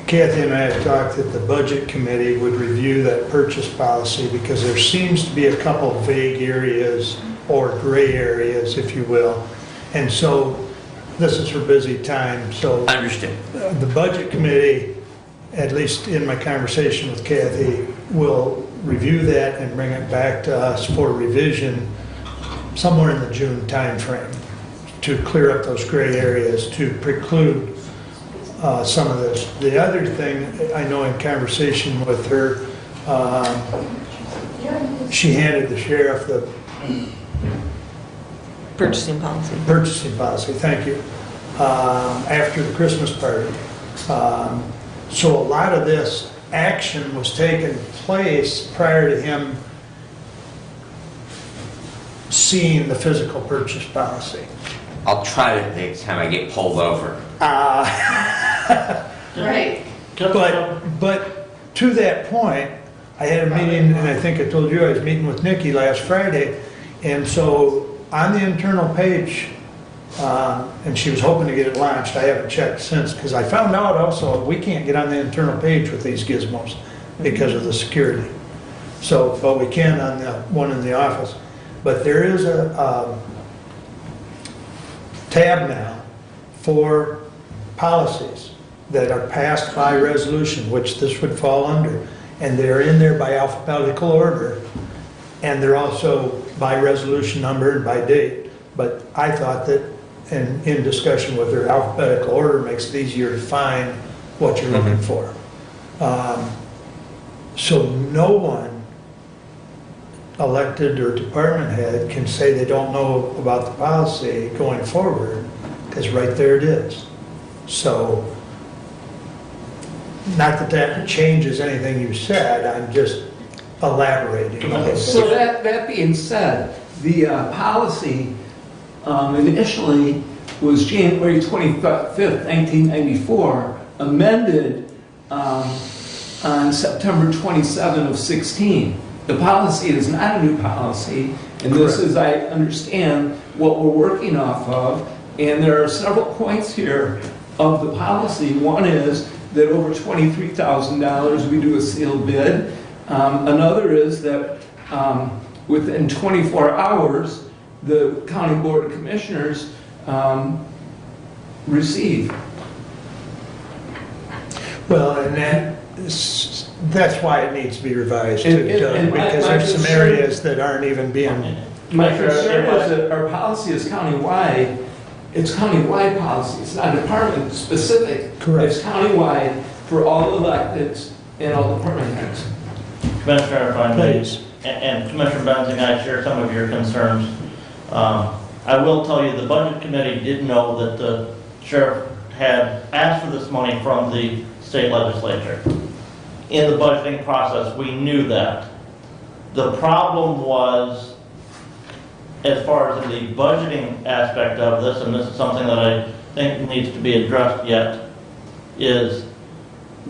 Kathy and I have talked that the budget committee would review that purchase policy because there seems to be a couple vague areas or gray areas, if you will. And so, this is her busy time, so. Understood. The budget committee, at least in my conversation with Kathy, will review that and bring it back to us for revision somewhere in the June timeframe to clear up those gray areas, to preclude some of this. The other thing, I know in conversation with her, she handed the sheriff the Purchasing policy. purchasing policy, thank you, after the Christmas party. So a lot of this action was taking place prior to him seeing the physical purchase policy. I'll try to next time I get pulled over. Right. But to that point, I had a meeting, and I think I told you I was meeting with Nikki last Friday, and so on the internal page, and she was hoping to get it launched. I haven't checked since, because I found out also we can't get on the internal page with these gizmos because of the security. So, but we can on the one in the office. But there is a tab now for policies that are passed by resolution, which this would fall under. And they're in there by alphabetical order, and they're also by resolution number and by date. But I thought that, and in discussion with her, alphabetical order makes it easier to find what you're looking for. So no one, elected or department head, can say they don't know about the policy going forward, because right there it is. So, not that that changes anything you said, I'm just elaborating. So that being said, the policy initially was January 25th, 1994, amended on September 27 of 16. The policy is not a new policy, and this is, I understand, what we're working off of. And there are several points here of the policy. One is that over $23,000 we do a sealed bid. Another is that within 24 hours, the County Board of Commissioners receive. Well, and that's why it needs to be revised too, And because my there's some concern- areas that aren't even being, My concern is that our policy is countywide. It's countywide policy. It's not department specific. Correct. It's countywide for all electeds and all department heads. Commissioner, if I may, Please. and Commissioner Benzing, I share some of your concerns. I will tell you, the Budget Committee did know that the sheriff had asked for this money from the state legislature. In the budgeting process, we knew that. The problem was, as far as the budgeting aspect of this, and this is something that I think needs to be addressed yet, is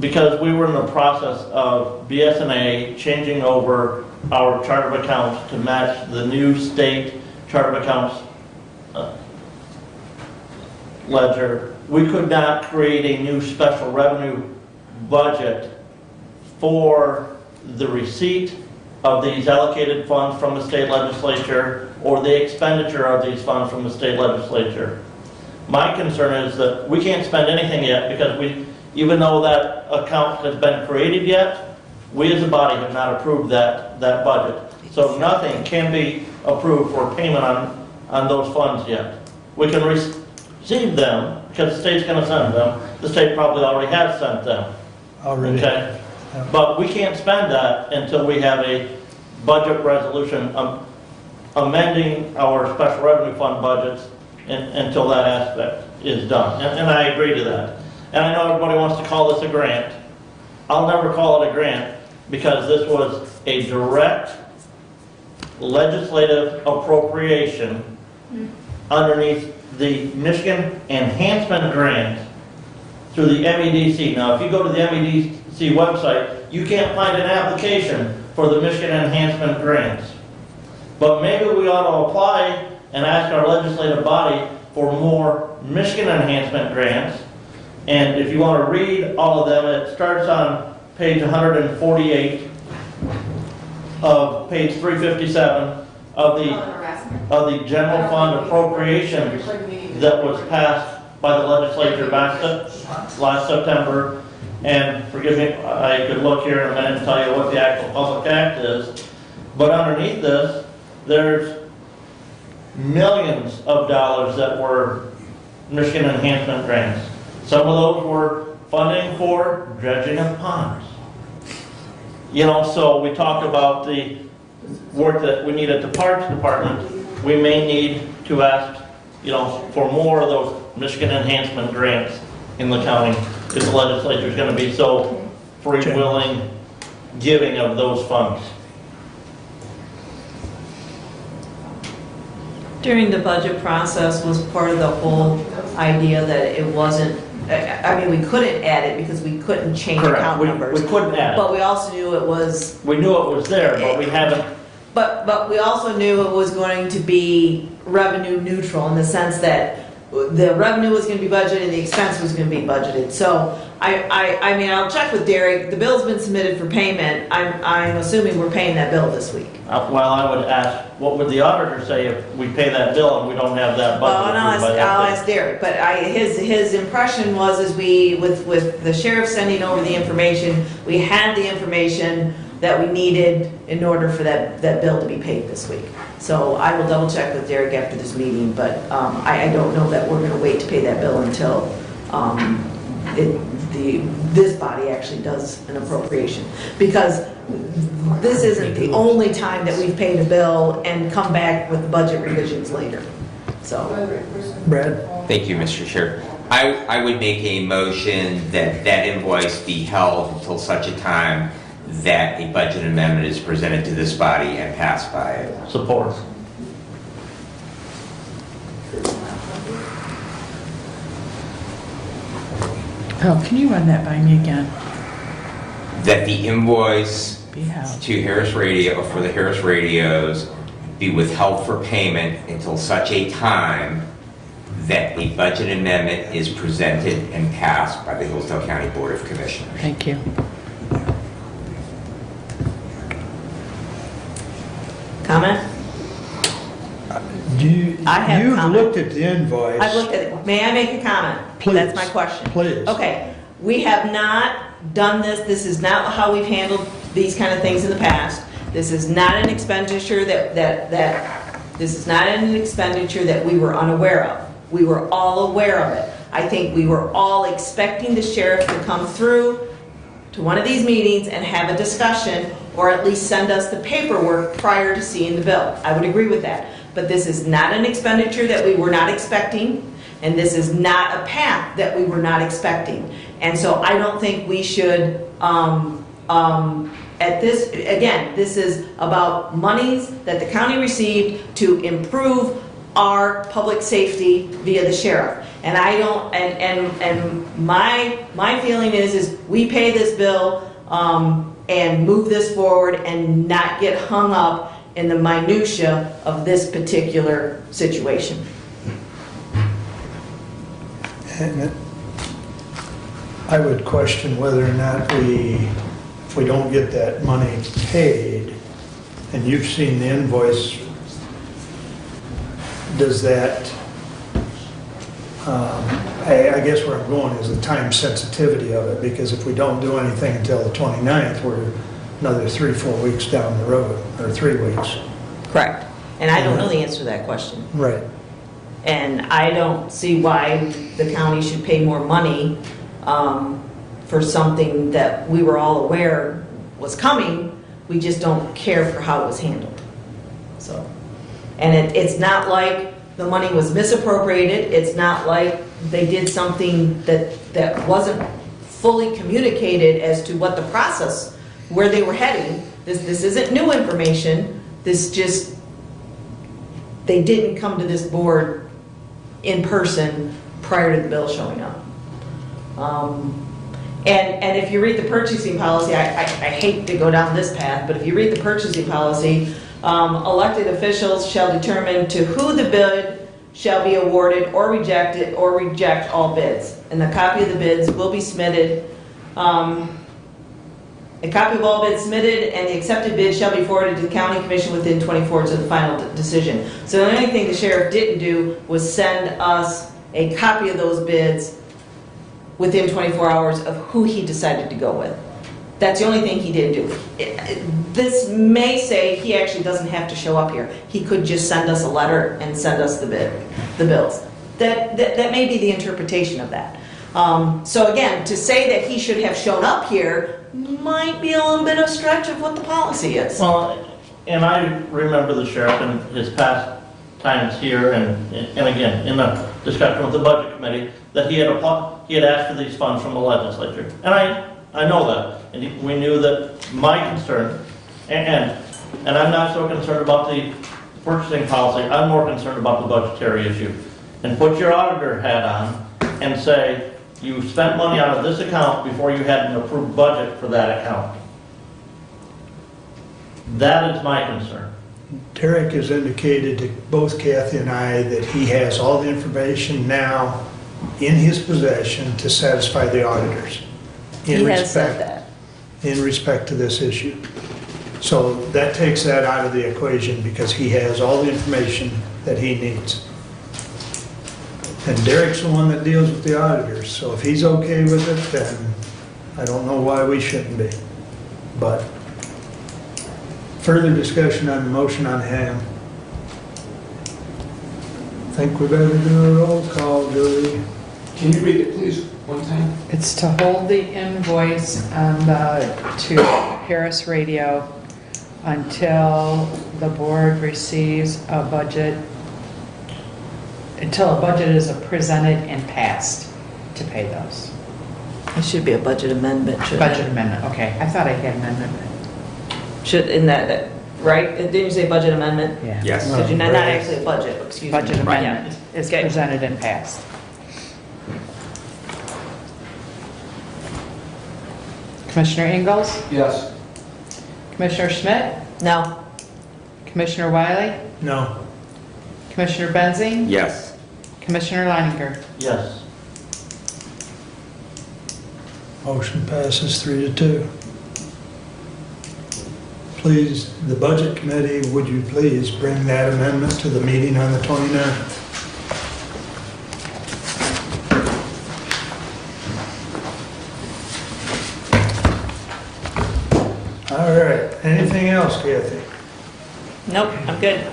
because we were in the process of BSNA changing over our chart of accounts to match the new state chart of accounts ledger, we could not create a new special revenue budget for the receipt of these allocated funds from the state legislature or the expenditure of these funds from the state legislature. My concern is that we can't spend anything yet because even though that account has been created yet, we as a body have not approved that budget. So nothing can be approved for payment on those funds yet. We can receive them because the state's going to send them. The state probably already has sent them. Already. Okay? Yeah. But we can't spend that until we have a budget resolution amending our special revenue fund budgets until that aspect is done. And I agree to that. And I know everybody wants to call this a grant. I'll never call it a grant because this was a direct legislative appropriation underneath the Michigan Enhancement Grant through the MEDC. Now, if you go to the MEDC website, you can't find an application for the Michigan Enhancement Grants. But maybe we ought to apply and ask our legislative body for more Michigan Enhancement Grants. And if you want to read all of them, it starts on page 148 of page 357 of the general fund appropriations that was passed by the legislature last September. And forgive me, I could look here in a minute and tell you what the actual public act is. But underneath this, there's millions of dollars that were Michigan Enhancement Grants. Some of those were funding for dredging of ponds. You know, so we talked about the work that we need at the Parks Department. We may need to ask, you know, for more of those Michigan Enhancement Grants in the county if the legislature is going to be so free-willing giving of those funds. During the budget process was part of the whole idea that it wasn't, I mean, we couldn't add it because we couldn't change Correct. account numbers. We couldn't add it. But we also knew it was, We knew it was there, but we haven't. but we also knew it was going to be revenue neutral in the sense that the revenue was going to be budgeted and the expense was going to be budgeted. So I mean, I'll check with Derek. The bill's been submitted for payment. I'm assuming we're paying that bill this week. Well, I would ask, what would the auditor say if we pay that bill and we don't have that Well, budget and approved by that I'll date? ask Derek, but his impression was as with the sheriff sending over the information, we had the information that we needed in order for that bill to be paid this week. So I will double check with Derek after this meeting, but I don't know that we're gonna wait to pay that bill until this body actually does an appropriation. Because this isn't the only time that we've paid a bill and come back with budget revisions later, so. Brad? Thank you, Mr. Chair. I would make a motion that that invoice be held until such a time that a budget amendment is presented to this body and passed by it. Support. Oh, can you run that by me again? That the invoice Be held. to Harris Radio, for the Harris radios, be withheld for payment until such a time that a budget amendment is presented and passed by the Hillsdale County Board of Commissioners. Thank you. Comment? I have You've comment. looked at the invoice. I've looked at it. May I make a comment? Please. That's my question. Please. Okay, we have not done this, this is not how we've handled these kind of things in the past. This is not an expenditure this is not an expenditure that we were unaware of. We were all aware of it. I think we were all expecting the sheriff to come through to one of these meetings and have a discussion, or at least send us the paperwork prior to seeing the bill. I would agree with that. But this is not an expenditure that we were not expecting, and this is not a path that we were not expecting. And so I don't think we should, at this, again, this is about monies that the county received to improve our public safety via the sheriff. And I don't, and my feeling is we pay this bill and move this forward and not get hung up in the minutia of this particular situation. And I would question whether or not if we don't get that money paid, and you've seen the invoice does that, I guess where I'm going is the time sensitivity of it, because if we don't do anything until the 29th, we're another 3-4 weeks down the road, or 3 weeks. Correct. And I don't know the answer to that question. Right. And I don't see why the county should pay more money for something that we were all aware was coming. We just don't care for how it was handled. So, and it's not like the money was misappropriated. It's not like they did something that wasn't fully communicated as to what the process, where they were heading. This isn't new information. This just, they didn't come to this board in person prior to the bill showing up. And if you read the purchasing policy, I hate to go down this path, but if you read the purchasing policy, elected officials shall determine to who the bid shall be awarded or rejected or reject all bids. And a copy of the bids will be submitted. A copy of all bids submitted and the accepted bid shall be forwarded to the county commission within 24 hours of the final decision. So the only thing the sheriff didn't do was send us a copy of those bids within 24 hours of who he decided to go with. That's the only thing he didn't do. This may say he actually doesn't have to show up here. He could just send us a letter and send us the bills. That may be the interpretation of that. So again, to say that he should have shown up here might be a little bit of a stretch of what the policy is. Well, and I remember the sheriff in his past times here and again, in the discussion with the budget committee, that he had asked for these funds from the legislature. And I know that. And we knew that my concern, and I'm not so concerned about the purchasing policy, I'm more concerned about the budgetary issue. And put your auditor hat on and say, you spent money out of this account before you had an approved budget for that account. That is my concern. Derek has indicated to both Kathy and I that he has all the information now in his possession to satisfy the auditors. He has said that. In respect to this issue. So that takes that out of the equation because he has all the information that he needs. And Derek's the one that deals with the auditors, so if he's okay with it, then I don't know why we shouldn't be. But further discussion on the motion on hand. Think we better do a roll call, Julie. Can you read it, please, one time? It's to hold the invoice to Harris Radio until the board receives a budget, until a budget is presented and passed to pay those. It should be a budget amendment, shouldn't it? Budget amendment, okay. I thought I had an amendment. Should, in that, right? Didn't you say budget amendment? Yeah. Yes. Because you're not actually a budget, excuse me. Budget Right, yeah. amendment is Okay. presented and passed. Commissioner Ingalls? Yes. Commissioner Schmidt? No. Commissioner Wiley? No. Commissioner Benzing? Yes. Commissioner Leininger? Yes. Motion passes 3-2. Please, the Budget Committee, would you please bring that amendment to the meeting on the 29th? All right, anything else, Kathy? Nope, I'm good.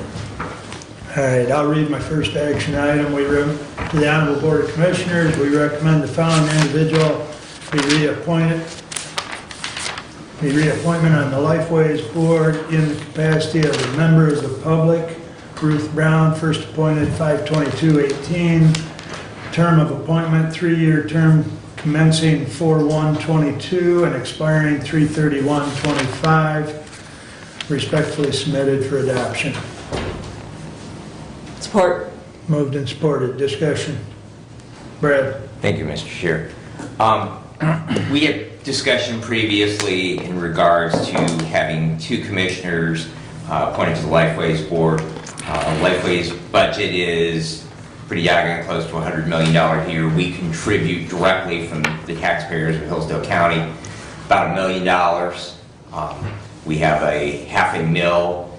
All right, I'll read my first action item. To the Honorable Board of Commissioners, we recommend the following individual be reappointment on the Lifeways Board in the capacity of a member of the public. Ruth Brown, first appointed 5/22/18. Term of appointment, 3-year term commencing 4/1/22 and expiring 3/31/25. Respectfully submitted for adoption. Support. Moved and supported. Discussion. Brad? Thank you, Mr. Chair. We had discussion previously in regards to having 2 commissioners appointed to the Lifeways Board. Lifeways budget is pretty doggone close to $100 million a year. We contribute directly from the taxpayers of Hillsdale County about $1 million. We have a $500,000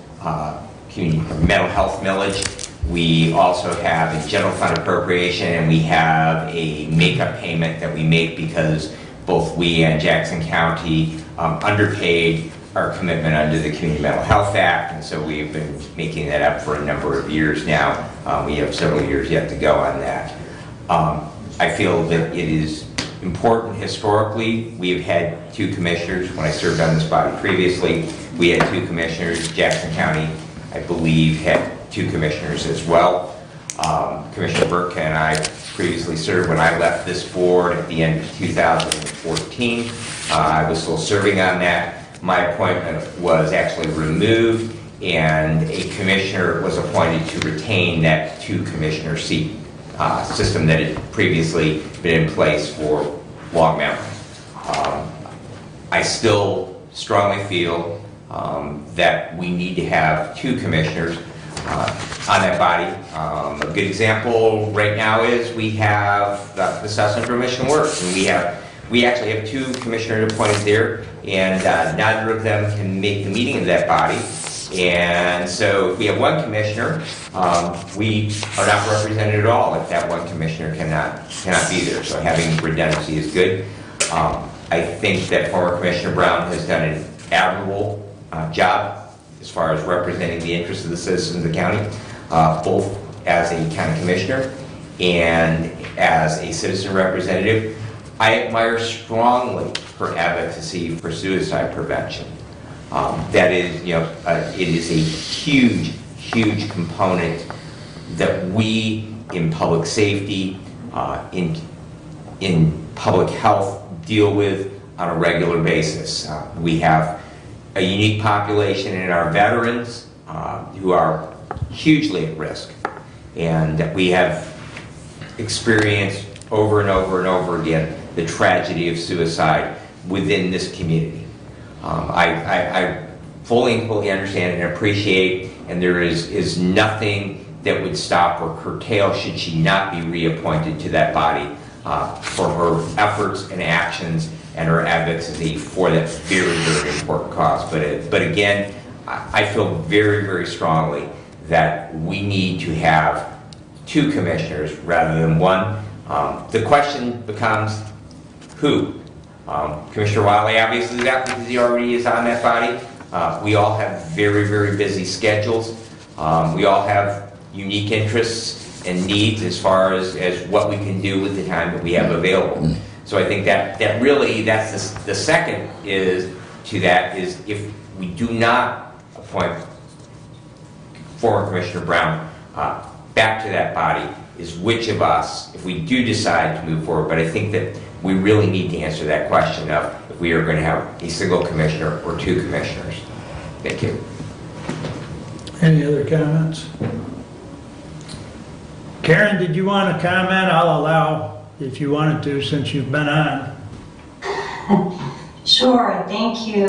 community mental health millage We also have a general fund appropriation, and we have a makeup payment that we make because both we and Jackson County underpaid our commitment under the Community Mental Health Act, and so we've been making that up for a number of years now. We have several years yet to go on that. I feel that it is important historically. We have had 2 commissioners. When I served on this body previously, we had 2 commissioners. Jackson County, I believe, had 2 commissioners as well. Commissioner Burke and I previously served. When I left this board at the end of 2014, I was still serving on that. My appointment was actually removed, and a commissioner was appointed to retain that 2-commissioner seat system that had previously been in place for long memory. I still strongly feel that we need to have 2 commissioners on that body. A good example right now is we have the South Central Mission Works, and we actually have 2 commissioners appointed there, and neither of them can make the meeting of that body. And so if we have 1 commissioner, we are not represented at all if that 1 commissioner cannot be there. So having redundancy is good. I think that former Commissioner Brown has done an admirable job as far as representing the interests of the citizens of the county, both as a county commissioner and as a citizen representative. I admire strongly her advocacy for suicide prevention. That is, it is a huge, huge component that we in public safety, in public health deal with on a regular basis. We have a unique population in our veterans who are hugely at risk, and that we have experienced over and over and over again the tragedy of suicide within this community. I fully understand and appreciate, and there is nothing that would stop or curtail should she not be reappointed to that body for her efforts and actions and her advocacy for that very, very important cause. But again, I feel very, very strongly that we need to have 2 commissioners rather than 1. The question becomes who? Commissioner Wiley obviously is out because he already is on that body. We all have very, very busy schedules. We all have unique interests and needs as far as what we can do with the time that we have available. So I think that really, that's the second is to that is if we do not appoint former Commissioner Brown back to that body, is which of us, if we do decide to move forward. But I think that we really need to answer that question of if we are going to have a single commissioner or 2 commissioners. Thank you. Any other comments? Karen, did you want to comment? I'll allow if you wanted to since you've been on. Sure, thank you,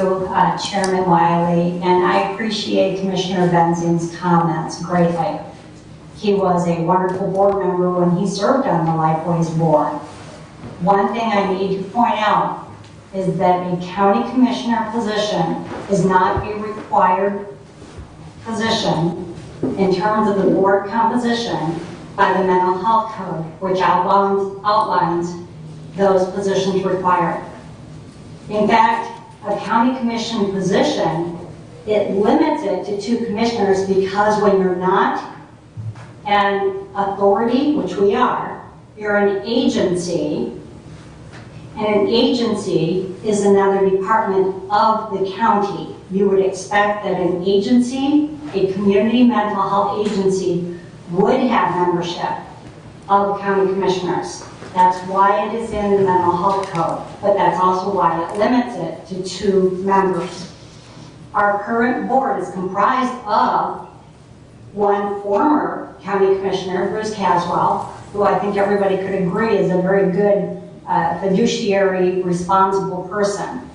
Chairman Wiley, and I appreciate Commissioner Benzin's comments greatly. He was a wonderful board member when he served on the Lifeways Board. One thing I need to point out is that a county commissioner position is not a required position in terms of the board composition by the Mental Health Code, which outlines those positions required. In fact, a county commission position, it limits it to 2 commissioners because when you're not an authority, which we are, you're an agency, and an agency is another department of the county. You would expect that an agency, a community mental health agency, would have membership of county commissioners. That's why it is in the Mental Health Code, but that's also why it limits it to 2 members. Our current board is comprised of 1 former county commissioner, Bruce Caswell, who I think everybody could agree is a very good fiduciary, responsible person.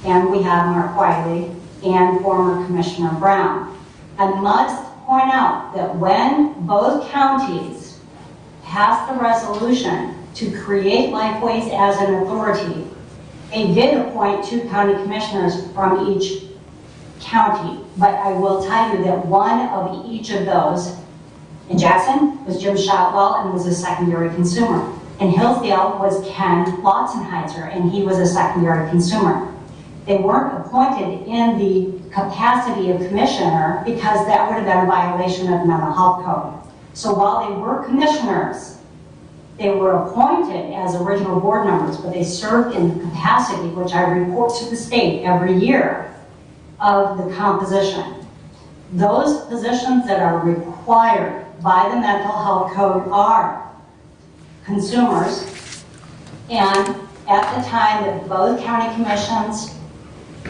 And we have Mark Wiley and former Commissioner Brown. I must point out that when both counties passed the resolution to create Lifeways as an authority, they did appoint 2 county commissioners from each county. But I will tell you that one of each of those In Jackson was Jim Shotwell and was a secondary consumer. In Hillsdale was Ken Lotzenheiser, and he was a secondary consumer. They weren't appointed in the capacity of commissioner because that would have been a violation of the mental health code. So while they were commissioners, they were appointed as original board members, but they served in the capacity, which I report to the state every year, of the composition. Those positions that are required by the mental health code are consumers, and at the time that both county commissions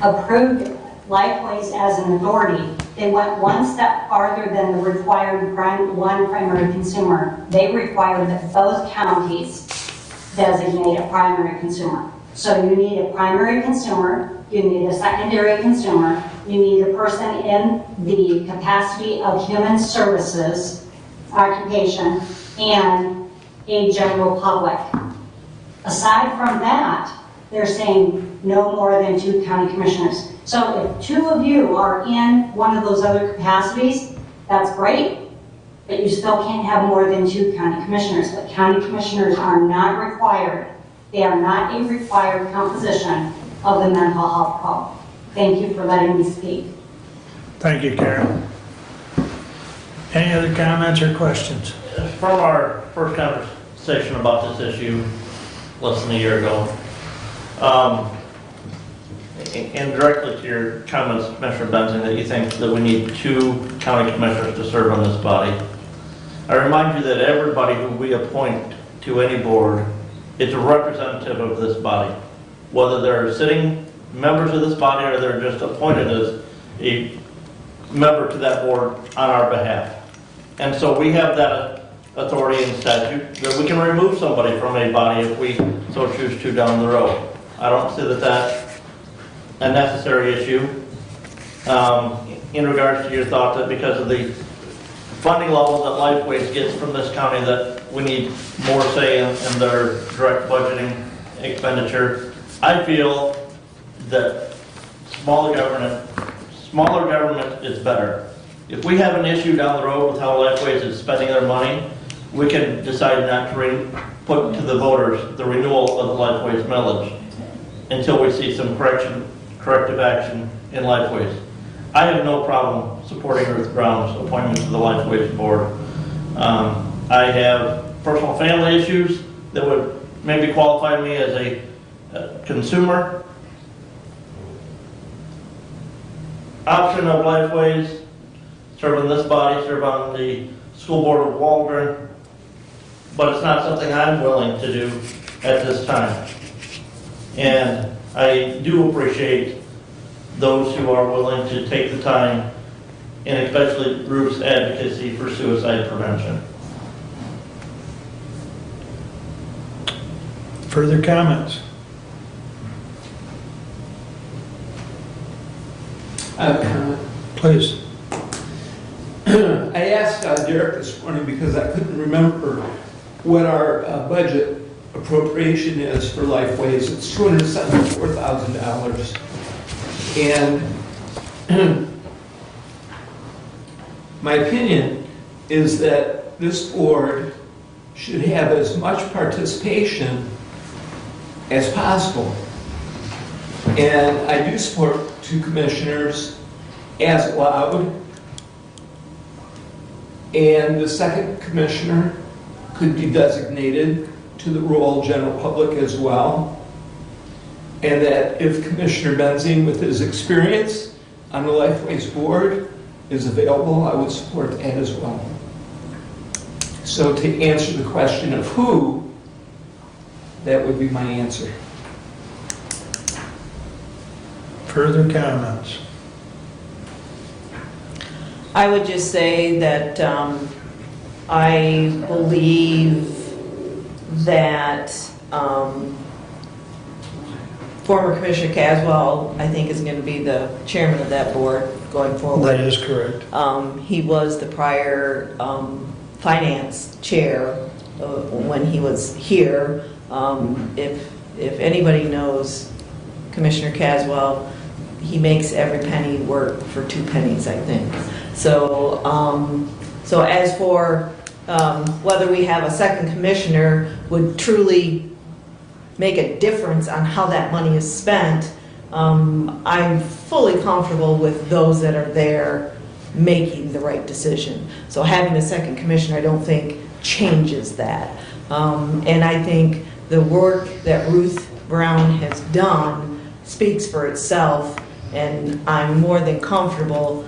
approved Lifeways as an authority, they went one step farther than the required one primary consumer. They required that both counties designate a primary consumer. So you need a primary consumer, you need a secondary consumer, you need a person in the capacity of human services occupation, and a general public. Aside from that, they're saying no more than 2 county commissioners. So if 2 of you are in one of those other capacities, that's great, but you still can't have more than 2 county commissioners. But county commissioners are not required. They are not a required composition of the mental health code. Thank you for letting me speak. Thank you, Karen. Any other comments or questions? From our first conversation about this issue less than a year ago, and directly to your comments, Commissioner Benson, that you think that we need 2 county commissioners to serve on this body. I remind you that everybody who we appoint to any board is a representative of this body. Whether they're sitting members of this body or they're just appointed as a member to that board on our behalf. And so we have that authority in statute that we can remove somebody from a body if we so choose to down the road. I don't see that that's a necessary issue. In regards to your thought that because of the funding levels that Lifeways gets from this county that we need more say in their direct budgeting expenditure, I feel that smaller government is better. If we have an issue down the road with how Lifeways is spending their money, we can decide not to put to the voters the renewal of the Lifeways millage until we see some corrective action in Lifeways. I have no problem supporting Ruth Brown's appointment to the Lifeways board. I have personal family issues that would maybe qualify me as a consumer. Option of Lifeways, serve on this body, serve on the school board of Waldron, but it's not something I'm willing to do at this time. And I do appreciate those who are willing to take the time, and especially Ruth's advocacy for suicide prevention. Further comments? I have a comment. Please. I asked Derek this morning because I couldn't remember what our budget appropriation is for Lifeways. It's $274,000. And my opinion is that this board should have as much participation as possible. And I do support 2 commissioners as allowed. And the second commissioner could be designated to the rural general public as well. And that if Commissioner Benzing, with his experience on the Lifeways board, is available, I would support that as well. So to answer the question of who, that would be my answer. Further comments? I would just say that I believe that former Commissioner Caswell, I think, is going to be the chairman of that board going forward. That is correct. He was the prior finance chair when he was here. If anybody knows Commissioner Caswell, he makes every penny work for 2 pennies, I think. So So as for whether we have a second commissioner would truly make a difference on how that money is spent, I'm fully comfortable with those that are there making the right decision. So having a second commissioner, I don't think changes that. And I think the work that Ruth Brown has done speaks for itself, and I'm more than comfortable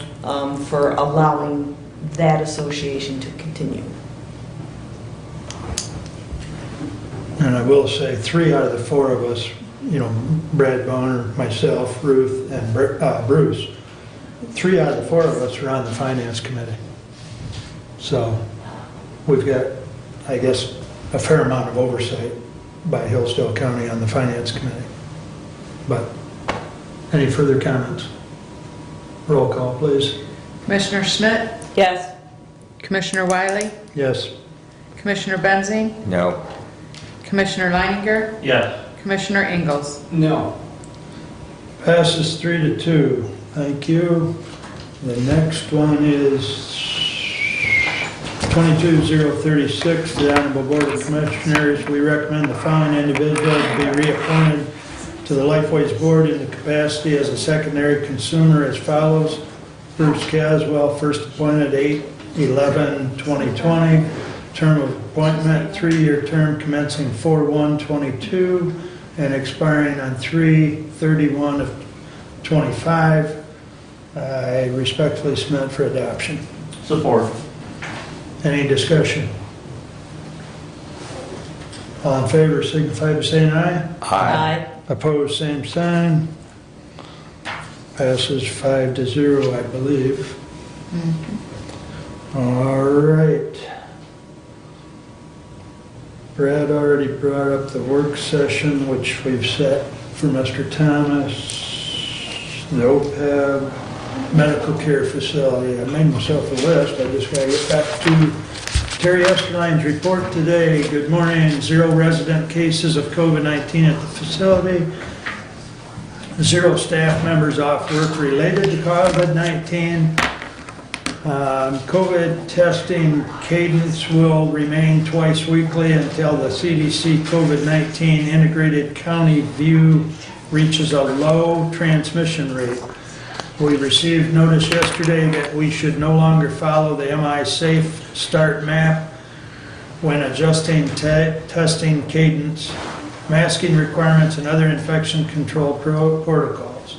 for allowing that association to continue. And I will say 3 out of the 4 of us, you know, Brad Bonner, myself, Ruth, and Bruce, 3 out of the 4 of us are on the finance committee. So we've got, I guess, a fair amount of oversight by Hillsdale County on the finance committee. But any further comments? Roll call, please. Commissioner Schmidt? Yes. Commissioner Wiley? Yes. Commissioner Benzine? No. Commissioner Leininger? Yes. Commissioner Ingalls? No. Passes 3-2. Thank you. The next one is 22-036, the Honorable Board of Commissioners. We recommend the following individual to be reappointed to the Lifeways Board in the capacity as a secondary consumer as follows. Bruce Caswell, first appointed 8/11/2020. Term of appointment, 3-year term commencing 4/1/22 and expiring on 3/31/25. I respectfully submit for adoption. Support. Any discussion? All in favor signify by saying aye. Aye. Opposed, same sign. Passes 5-0, I believe. All right. Brad already brought up the work session, which we've set for Mr. Thomas, the OPEB, medical care facility. I made myself a list. I just gotta get back to Terry Esterline's report today. Good morning. 0 resident cases of COVID-19 at the facility. 0 staff members off work related to COVID-19. COVID testing cadence will remain twice weekly until the CDC COVID-19 integrated county view reaches a low transmission rate. We received notice yesterday that we should no longer follow the MI Safe Start map when adjusting testing cadence, masking requirements, and other infection control protocols.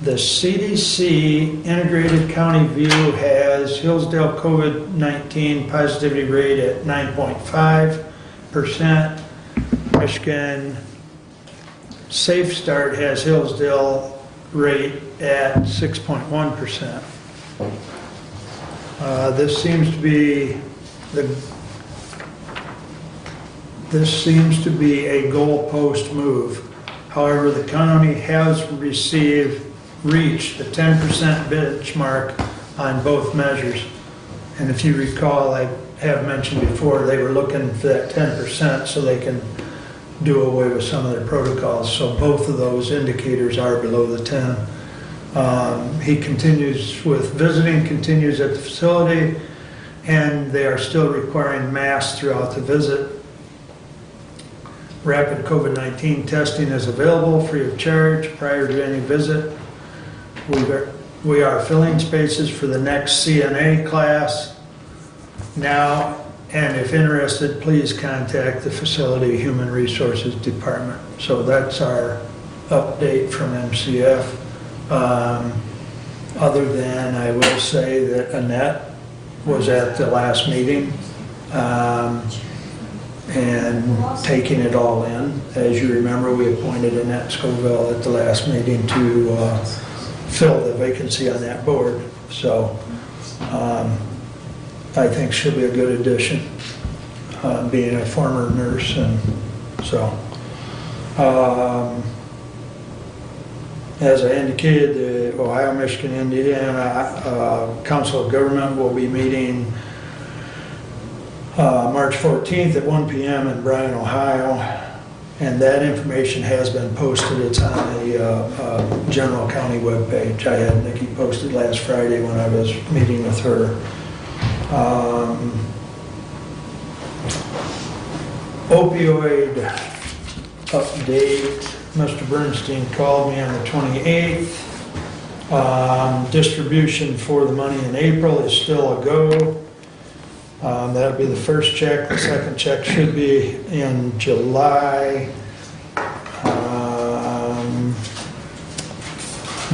The CDC integrated county view has Hillsdale COVID-19 positivity rate at 9.5%. Michigan Safe Start has Hillsdale rate at 6.1%. This seems to be a goalpost move. However, the county has reached the 10% benchmark on both measures. And if you recall, I have mentioned before, they were looking for that 10% so they can do away with some of their protocols. So both of those indicators are below the 10. He continues with visiting, continues at the facility, and they are still requiring masks throughout the visit. Rapid COVID-19 testing is available free of charge prior to any visit. We are filling spaces for the next CNA class now, and if interested, please contact the facility Human Resources Department. So that's our update from MCF. Other than I will say that Annette was at the last meeting and taking it all in. As you remember, we appointed Annette Scoville at the last meeting to fill the vacancy on that board. So I think she'll be a good addition, being a former nurse. And so as I indicated, the Ohio, Michigan, Indiana Council of Government will be meeting March 14th at 1 p.m. in Bryan, Ohio. And that information has been posted. It's on the general county webpage. I had Nikki posted last Friday when I was meeting with her. Opioid update. Mr. Bernstein called me on the 28th. Distribution for the money in April is still a go. That'll be the first check. The second check should be in July.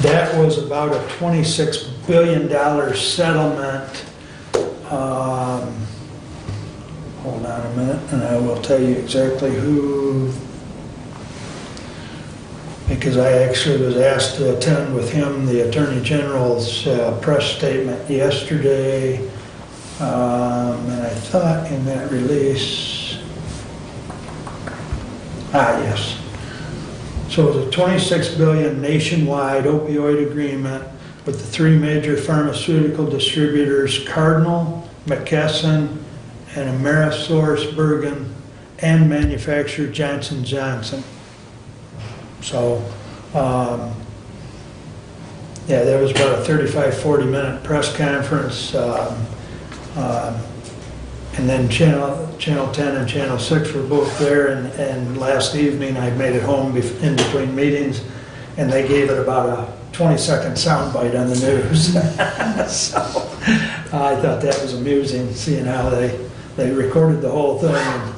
That was about a $26 billion settlement. Hold on a minute, and I will tell you exactly who, because I actually was asked to attend with him the Attorney General's press statement yesterday. And I thought in that release, yes. So it was a $26 billion nationwide opioid agreement with the three major pharmaceutical distributors, Cardinal, McKesson, and AmerisourceBergen, and manufacturer Johnson & Johnson. So, yeah, there was about a 35-40 minute press conference. And then Channel 10 and Channel 6 were both there, and last evening I made it home in between meetings, and they gave it about a 20-second soundbite on the news. So I thought that was amusing, seeing how they recorded the whole thing and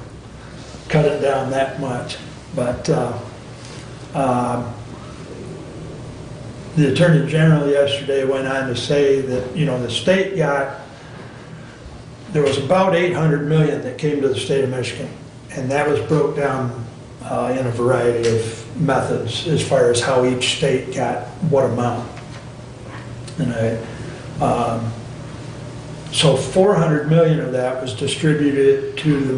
cut it down that much. But the Attorney General yesterday went on to say that, the state there was about $800 million that came to the state of Michigan, and that was broke down in a variety of methods as far as how each state got what amount. And so $400 million of that was distributed to the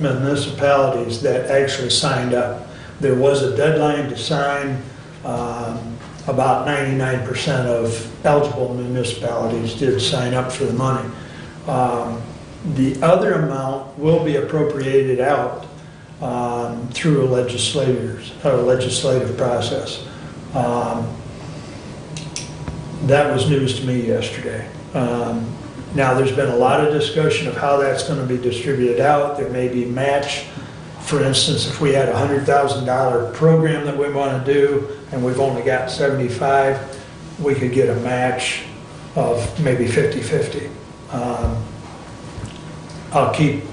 municipalities that actually signed up. There was a deadline to sign. About 99% of eligible municipalities did sign up for the money. The other amount will be appropriated out through a legislative process. That was news to me yesterday. Now, there's been a lot of discussion of how that's going to be distributed out. There may be match. For instance, if we had a $100,000 program that we want to do and we've only got 75, we could get a match of maybe 50-50. I'll keep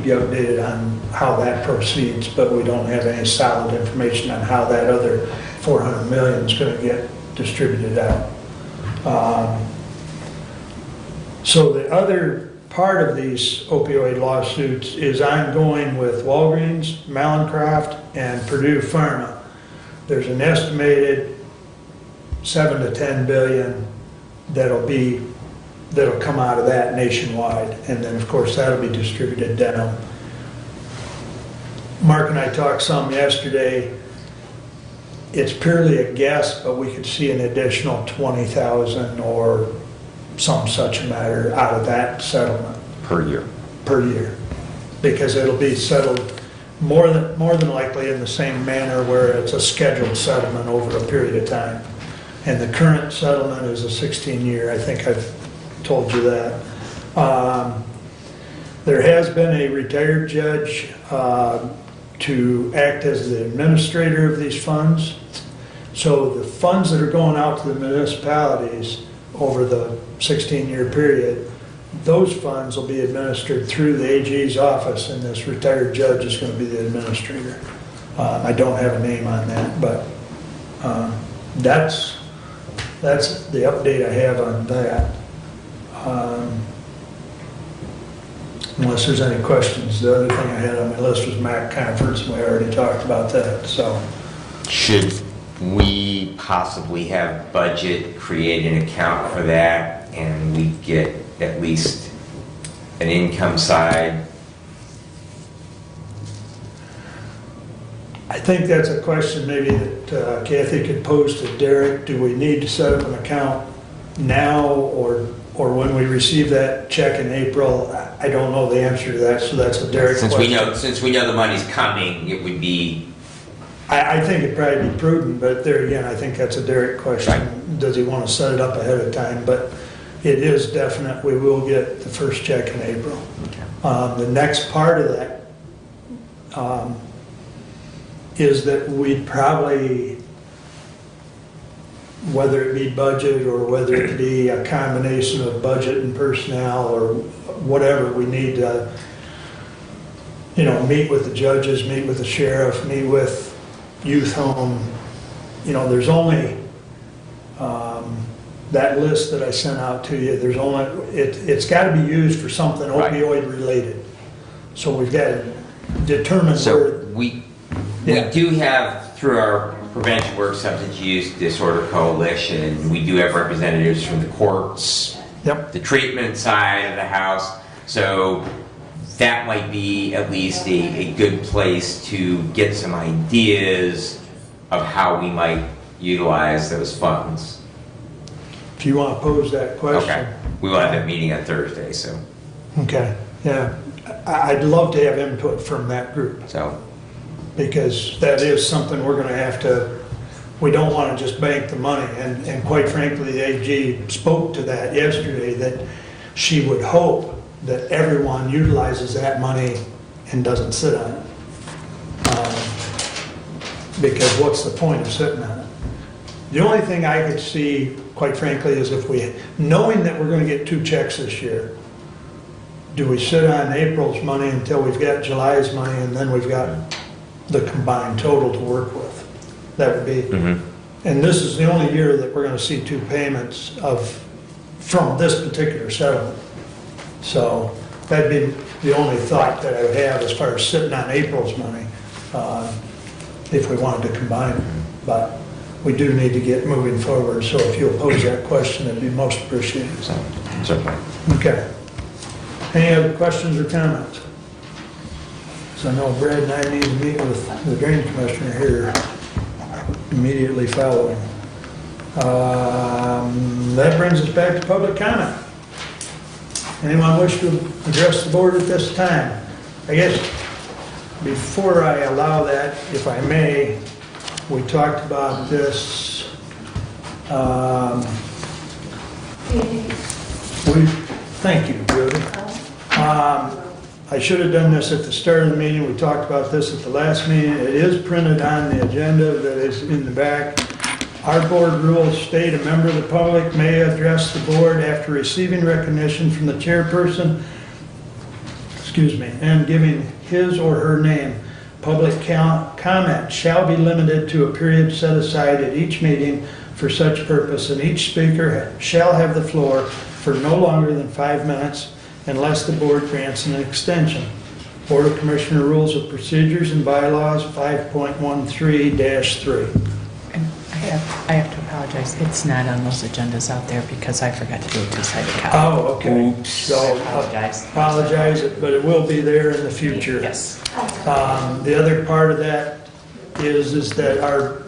you updated on how that proceeds, but we don't have any solid information on how that other $400 million is going to get distributed out. So the other part of these opioid lawsuits is ongoing with Walgreens, Mallinckrodt, and Purdue Pharma. There's an estimated $7 to $10 billion that'll come out of that nationwide, and then of course that'll be distributed down. Mark and I talked some yesterday. It's purely a guess, but we could see an additional 20,000 or some such matter out of that settlement Per year. because it'll be settled more than likely in the same manner where it's a scheduled settlement over a period of time. And the current settlement is a 16-year. I think I've told you that. There has been a retired judge to act as the administrator of these funds. So the funds that are going out to the municipalities over the 16-year period, those funds will be administered through the AG's office, and this retired judge is going to be the administrator. I don't have a name on that, but that's the update I have on that. Unless there's any questions. The other thing I had on my list was MAC conference, and we already talked about that, so. Should we possibly have budget, create an account for that, and we get at least an income side? I think that's a question maybe that Kathy could pose to Derek. Do we need to set up an account now or when we receive that check in April? I don't know the answer to that, so that's a Derek question. Since we know the money's coming, it would be. I think it'd probably be prudent, but there again, I think that's a Derek question. Right. Does he want to set it up ahead of time? But it is definite, we will get the first check in April. The next part of that is that we'd probably, whether it be budget or whether it be a combination of budget and personnel or whatever, we need to, meet with the judges, meet with the sheriff, meet with youth home. There's only, that list that I sent out to you, there's only, it's got to be used for something Right. opioid related. So we've got to determine So where, we Yeah. do have, through our prevention work substance use disorder coalition, we do have representatives from the courts, yep, the treatment side of the house. So that might be at least a good place to get some ideas of how we might utilize those funds. if you want to pose that question. Okay. We will have that meeting on Thursday, so, Okay, yeah. I'd love to have input from that group, because that is something we're gonna have to, we don't wanna just bank the money. And quite frankly, the AG spoke to that yesterday, that she would hope that everyone utilizes that money and doesn't sit on it. Because what's the point of sitting on it? The only thing I could see, quite frankly, is if we, knowing that we're gonna get 2 checks this year, do we sit on April's money until we've got July's money and then we've got the combined total to work with? That would be, and this is the only year that we're gonna see 2 payments from this particular settlement. So that'd be the only thought that I would have as far as sitting on April's money, if we wanted to combine them. But we do need to get moving forward, so if you'll pose that question, it'd be most appreciated. certainly. Okay. Any other questions or comments? So I know Brad and I need to meet with the drain commissioner here immediately following. That brings us back to public comment. Anyone wish to address the board at this time? I guess before I allow that, if I may, we talked about this. Thank you, Jody. I should have done this at the start of the meeting. We talked about this at the last meeting. It is printed on the agenda that is in the back. Our board rules state a member of the public may address the board after receiving recognition from the chairperson, and giving his or her name. Public comment shall be limited to a period set aside at each meeting for such purpose, and each speaker shall have the floor for no longer than 5 minutes unless the board grants an extension. Board of Commissioner Rules of Procedures and Bylaws 5.13-3. I have to apologize, it's not on those agendas out there because I forgot to do a two-sided copy. Oh, okay. Oops. So, I apologize. apologize, but it will be there in the future. Yes. The other part of that is that our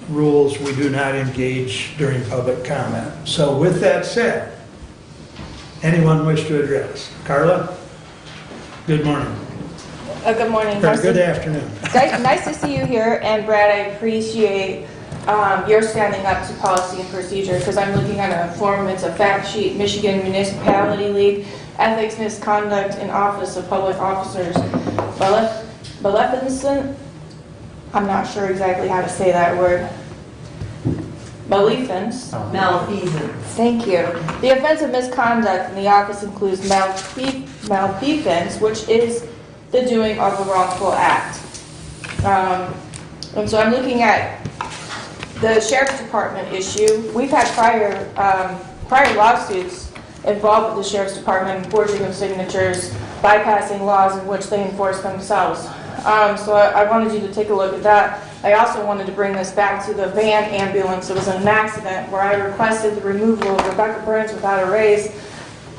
rules, we do not engage during public comment. So with that said, anyone wish to address? Carla? Good morning. Good morning. Or good afternoon. Nice to see you here, and Brad, I appreciate your standing up to policy and procedure, because I'm looking at a form, it's a fact sheet, Michigan Municipality League, Ethics, Misconduct in Office of Public Officers. Maleficent, I'm not sure exactly how to say that word. Malfeasance. Thank you. The offense of misconduct in the office includes malfeasance, which is the doing of a wrongful act. And so I'm looking at the Sheriff's Department issue. We've had prior lawsuits involved with the Sheriff's Department, forging of signatures, bypassing laws in which they enforce themselves. So I wanted you to take a look at that. I also wanted to bring this back to the van ambulance. It was an accident where I requested the removal of Rebecca Burns without a raise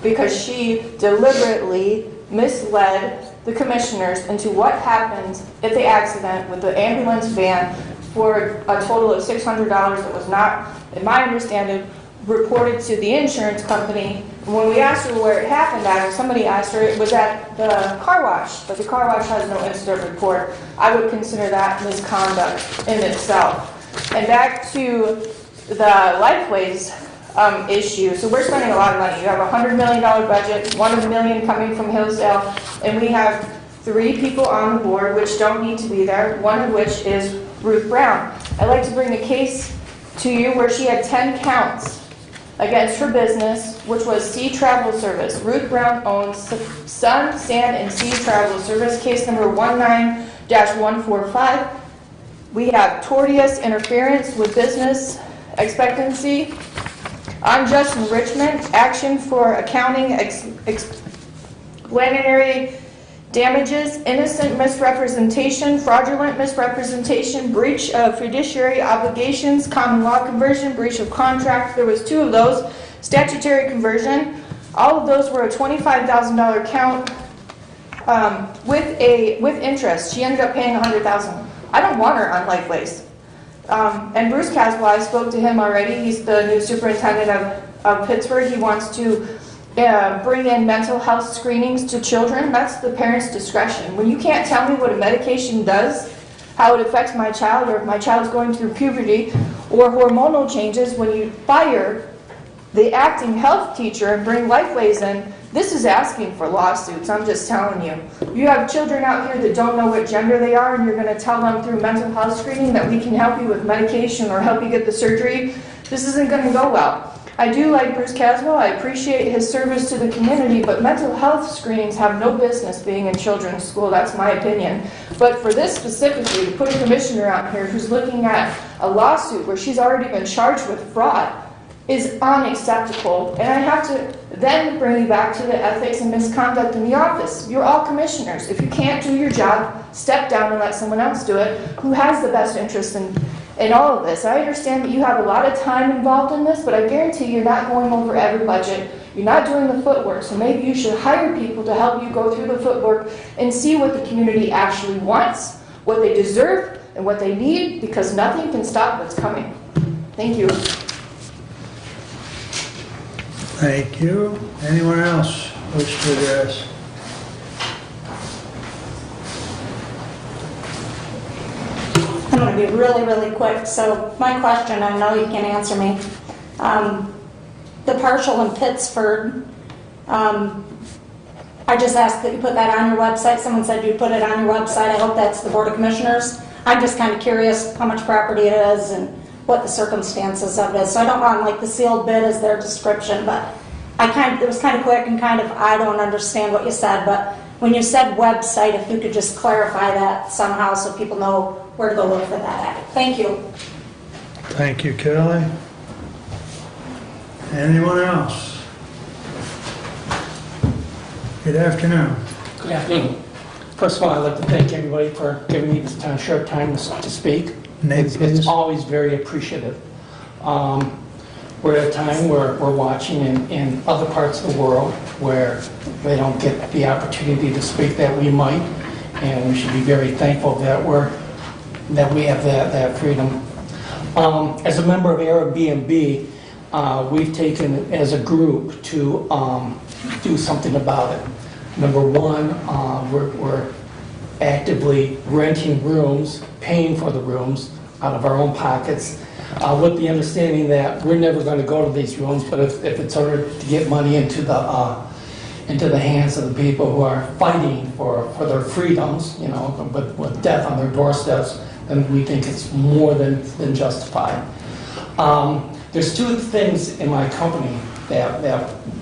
because she deliberately misled the commissioners into what happened at the accident with the ambulance van for a total of $600 that was not, in my understanding, reported to the insurance company. When we asked her where it happened at, or somebody asked her, it was at the car wash, but the car wash has no incident report. I would consider that misconduct in itself. And back to the Lifeways issue. So we're spending a lot of money. You have a $100 million budget, $1 million coming from Hillsdale, and we have 3 people on the board which don't need to be there, one of which is Ruth Brown. I'd like to bring a case to you where she had 10 counts against her business, which was Sea Travel Service. Ruth Brown owns Sun, Sand, and Sea Travel Service, case number 19-145. We have tortious interference with business expectancy, unjust enrichment, action for accounting explanatory damages, innocent misrepresentation, fraudulent misrepresentation, breach of fiduciary obligations, common law conversion, breach of contract. There was 2 of those. Statutory conversion. All of those were a $25,000 count with interest. She ended up paying $100,000. I don't want her on Lifeways. And Bruce Caswell, I spoke to him already. He's the new superintendent of Pittsburgh. He wants to bring in mental health screenings to children. That's the parent's discretion. When you can't tell me what a medication does, how it affects my child, or if my child's going through puberty or hormonal changes, when you fire the acting health teacher and bring Lifeways in, this is asking for lawsuits. I'm just telling you. You have children out here that don't know what gender they are, and you're going to tell them through mental health screening that we can help you with medication or help you get the surgery. This isn't going to go well. I do like Bruce Caswell. I appreciate his service to the community, but mental health screenings have no business being in children's school. That's my opinion. But for this specifically, to put a commissioner out here who's looking at a lawsuit where she's already been charged with fraud is unacceptable. And I have to then bring you back to the ethics and misconduct in the office. You're all commissioners. If you can't do your job, step down and let someone else do it who has the best interest in all of this. I understand that you have a lot of time involved in this, but I guarantee you're not going over every budget. You're not doing the footwork, so maybe you should hire people to help you go through the footwork and see what the community actually wants, what they deserve, and what they need, because nothing can stop what's coming. Thank you. Thank you. Anyone else wish to address? I'm going to be really, really quick. So my question, I know you can answer me. The partial in Pittsford, I just asked that you put that on your website. Someone said you'd put it on your website. I hope that's the Board of Commissioners. I'm just kind of curious how much property it is and what the circumstances of it is. So I don't want like the sealed bid as their description, but it was kind of quick and kind of, I don't understand what you said, but when you said website, if you could just clarify that somehow so people know where to go look for that at. Thank you. Thank you, Kelly. Anyone else? Good afternoon. Good afternoon. First of all, I'd like to thank everybody for giving me this short time to speak. Name, please. It's always very appreciative. We're at a time where we're watching in other parts of the world where they don't get the opportunity to speak that we might, and we should be very thankful that we have that freedom. As a member of Airbnb, we've taken as a group to do something about it. Number one, we're actively renting rooms, paying for the rooms out of our own pockets, with the understanding that we're never going to go to these rooms, but if it's order to get money into the hands of the people who are fighting for their freedoms, you know, with death on their doorsteps, then we think it's more than justified. There's 2 things in my company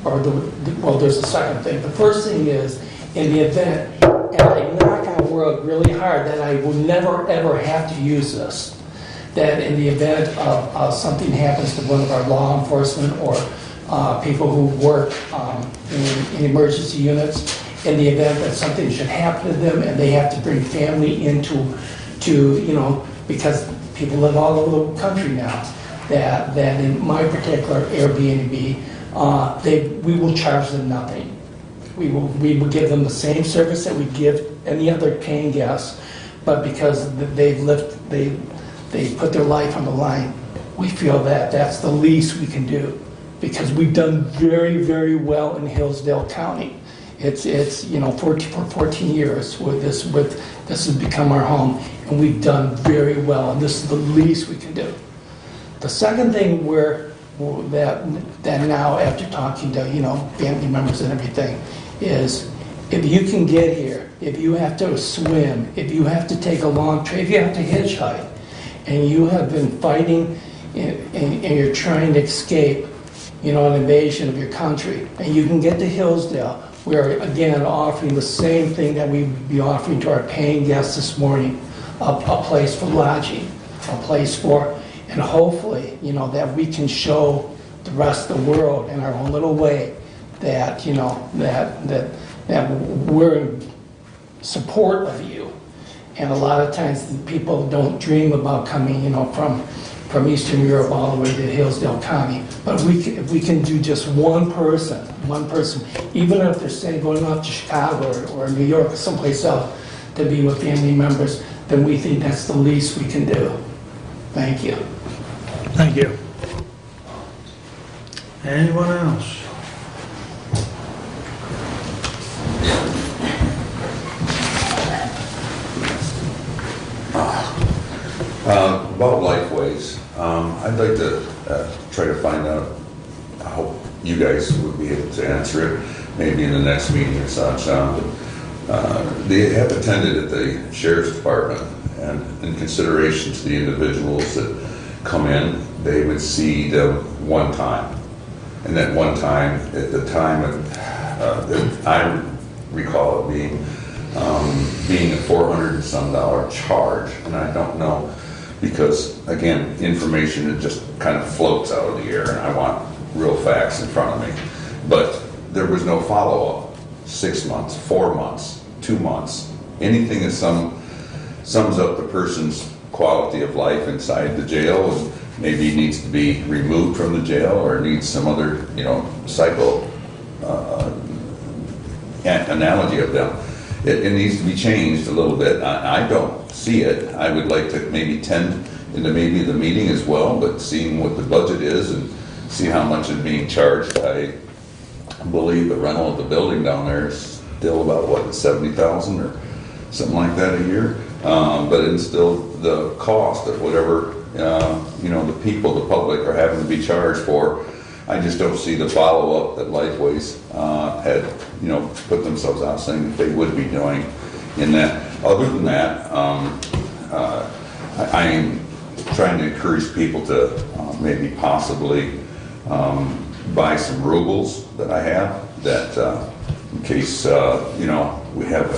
well, there's a second thing. The first thing is, in the event, and I knock on wood really hard that I will never ever have to use this, that in the event of something happens to one of our law enforcement or people who work in emergency units, in the event that something should happen to them and they have to bring family into, you know, because people live all over the country now, that in my particular Airbnb, we will charge them nothing. We will give them the same service that we give any other paying guest, but because they put their life on the line, we feel that that's the least we can do, because we've done very, very well in Hillsdale County. It's you know, for 14 years this has become our home, and we've done very well, and this is the least we can do. The second thing where that now, after talking to, family members and everything, is if you can get here, if you have to swim, if you have to take a long trip, if you have to hitchhike, and you have been fighting and you're trying to escape, an invasion of your country, and you can get to Hillsdale, we're again offering the same thing that we'd be offering to our paying guests this morning, a place for lodging, a place for, and hopefully, that we can show the rest of the world in our own little way that, that we're in support of you. And a lot of times people don't dream about coming, from Eastern Europe all the way to Hillsdale County. But if we can do just one person, even if they're saying going off to Chicago or New York or someplace else to be with family members, then we think that's the least we can do. Thank you. Thank you. Anyone else? About Lifeways, I'd like to try to find out, I hope you guys would be able to answer it, maybe in the next meeting or such. They have attended at the Sheriff's Department, and in consideration to the individuals that come in, they would see them one time. And that one time, at the time that I recall it being a $400 and some charge, and I don't know, because again, information that just kind of floats out of the air, and I want real facts in front of me. But there was no follow-up. 6 months, 4 months, 2 months, anything that sums up the person's quality of life inside the jail, and maybe needs to be removed from the jail or needs some other, psycho analogy of them. It needs to be changed a little bit. I don't see it. I would like to maybe tend into maybe the meeting as well, but seeing what the budget is and see how much is being charged. I believe the rental of the building down there is still about, what, $70,000 or something like that a year? But it's still the cost of whatever, the people, the public are having to be charged for. I just don't see the follow-up that Lifeways had, put themselves out saying that they would be doing in that. Other than that, I am trying to encourage people to maybe possibly buy some rubles that I have, that in case, we have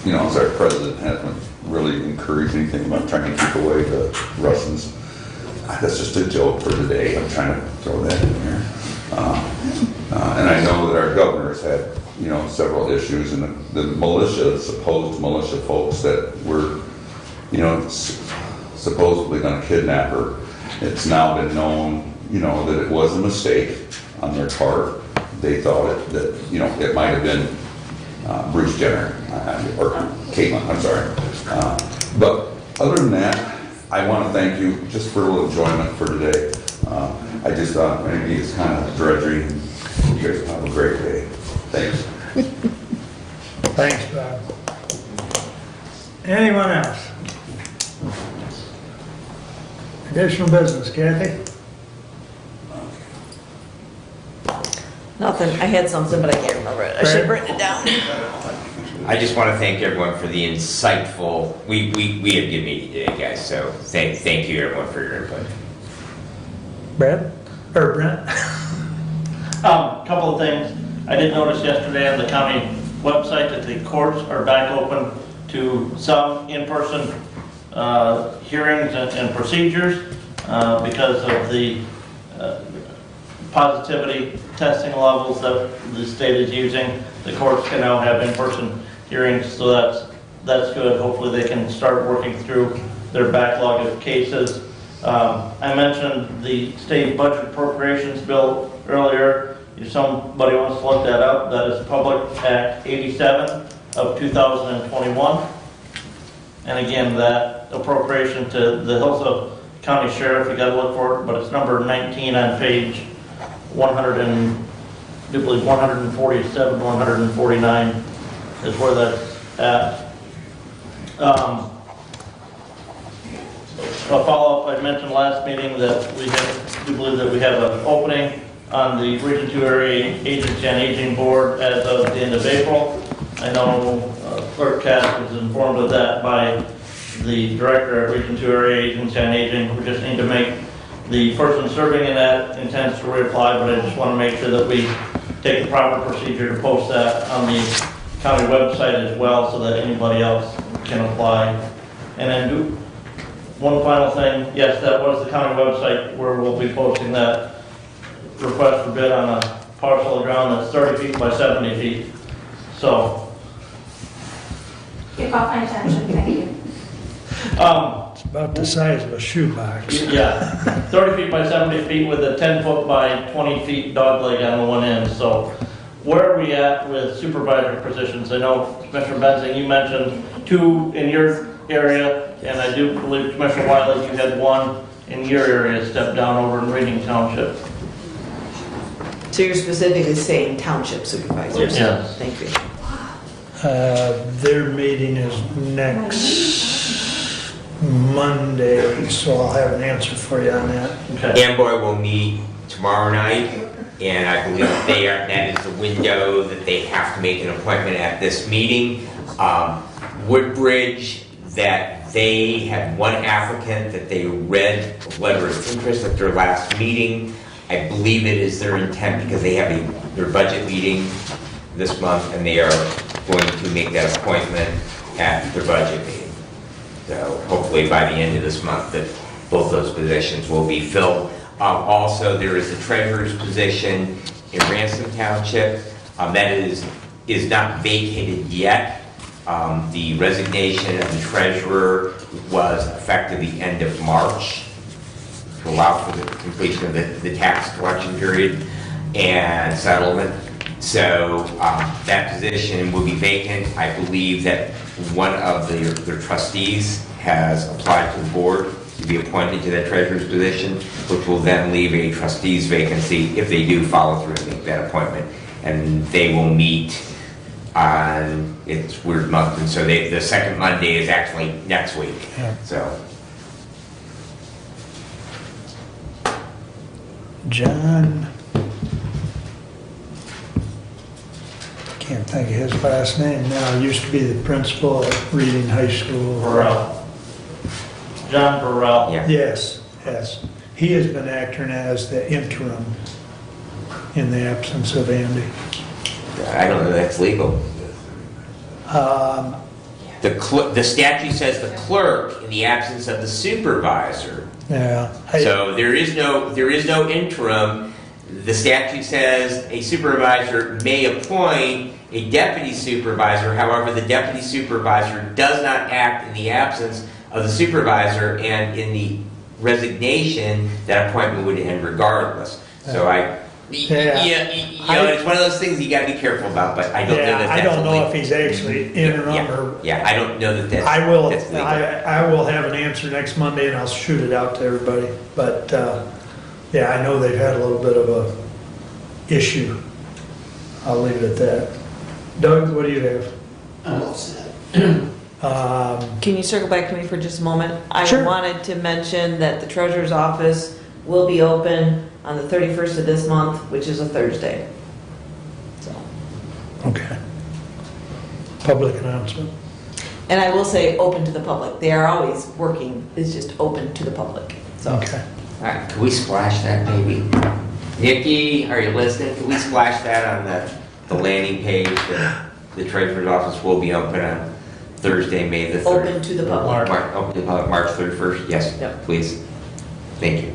as our president hasn't really encouraged anything about trying to keep away the Russians. That's just a joke for today. I'm trying to throw that in here. And I know that our governor's had, several issues, and the militia, supposed militia folks that were, supposedly going to kidnap her. It's now been known, that it was a mistake on their part. They thought that, it might have been Bruce Jenner, or Caitlin, I'm sorry. But other than that, I want to thank you just for a little enjoyment for today. I just thought maybe it's kind of drudgery. You guys have a great day. Thanks. Thanks, Bob. Anyone else? Additional business, Kathy? Nothing, I had something, but I can't remember it. I should have written it down. I just want to thank everyone for the insightful, we had a good meeting today, guys, so thank you everyone for your input. Brad? Or Brent? Couple of things. I did notice yesterday on the county website that the courts are back open to some in-person hearings and procedures because of the positivity testing levels that the state is using. The courts can now have in-person hearings, so that's good. Hopefully they can start working through their backlog of cases. I mentioned the state budget appropriations bill earlier. If somebody wants to look that up, that is Public Act 87 of 2021. And again, that appropriation to the Hillsdale County Sheriff, you gotta look for it, but it's number 19 on page 147, 149 is where that's at. A follow-up, I mentioned last meeting that we had do believe that we have an opening on the Region 2 Area Agency on Aging Board as of the end of April. I know Clerk Cass was informed of that by the Director at Region 2 Area Agency on Aging. We just need to make, the person serving in that intends to reapply, but I just want to make sure that we take the proper procedure to post that on the county website as well, so that anybody else can apply. And then do one final thing. Yes, that was the county website where we'll be posting that request for bid on a parcel of ground that's 30 feet by 70 feet. So, You caught my attention, thank you. It's about the size of a shoebox. yeah, 30 feet by 70 feet with a 10 foot by 20 feet dog leg on the one end. So where are we at with supervisor positions? I know, Commissioner Benzing, you mentioned 2 in your area, and I do believe, Commissioner Wiley, you had 1 in your area step down over in Reading Township. So you're specifically saying township supervisors? Yes. Thank you. Their meeting is next Monday, so I'll have an answer for you on that. Okay. Amboy will meet tomorrow night, and I believe that is the window that they have to make an appointment at this meeting. Woodbridge, that they had 1 applicant that they read a letter of interest at their last meeting. I believe it is their intent, because they have their budget meeting this month, and they are going to make that appointment at their budget meeting. So hopefully by the end of this month that both those positions will be filled. Also, there is the treasurer's position in Ransom Township. That is not vacated yet. The resignation of the treasurer was effective the end of March to allow for the completion of the tax collection period and settlement. So that position will be vacant. I believe that one of their trustees has applied to the board to be appointed to that treasurer's position, which will then leave a trustee's vacancy if they do follow through and make that appointment. And they will meet on, it's weird month, and so the second Monday is actually next week. Yeah. So. John, can't think of his last name now, used to be the principal at Reading High School. Burrell. John Burrell. Yeah. Yes, yes. He has been acting as the interim in the absence of Andy. I don't know if that's legal. Um, The statute says the clerk in the absence of the supervisor. Yeah. So there is no interim. The statute says a supervisor may appoint a deputy supervisor. However, the deputy supervisor does not act in the absence of the supervisor, and in the resignation, that appointment would end regardless. So it's one of those things you got to be careful about. But I don't know that that's I don't know legal. if he's actually interim or. Yeah, I don't know that that's. I will. That's legal. I will have an answer next Monday, and I'll shoot it out to everybody. But yeah, I know they've had a little bit of a issue. I'll leave it at that. Doug, what do you have? Can you circle back to me for just a moment? Sure. I wanted to mention that the treasurer's office will be open on the 31st of this month, which is a Thursday. So. Okay. Public announcement. And I will say, open to the public. They are always working, it's just open to the public. So. Okay. All right, can we splash that maybe? Nikki, are you listening? Can we splash that on the landing page that the treasurer's office will be open on Thursday, May the 3rd? Open to the public. Open to the public, March 31st? Yes, Yep. please. Thank you.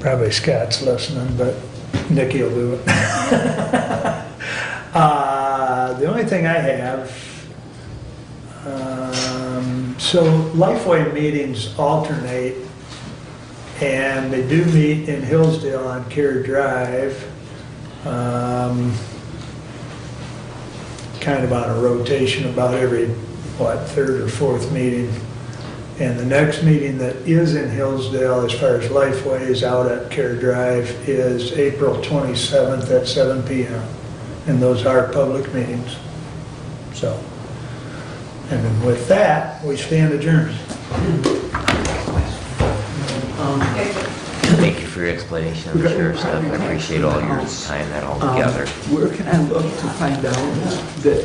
Probably Scott's listening, but Nikki will do it. The only thing I have, so Lifeway meetings alternate, and they do meet in Hillsdale on Care Drive, kind of on a rotation about every, third or fourth meeting. And the next meeting that is in Hillsdale, as far as Lifeway is out at Care Drive, is April 27th at 7 p.m. And those are public meetings. So, and then with that, we stand adjourned. Thank you for your explanation of the sheriff's stuff. I appreciate all your tying that all together. Where can I look to find out that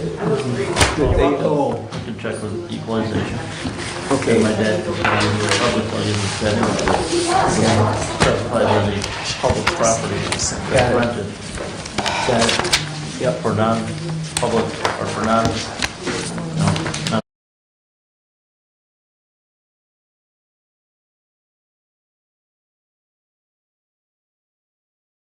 they owe? I can check with equalization. Okay. My dad was public money instead of specified as a public property that's rented. Got it. Yep. For non-public or for non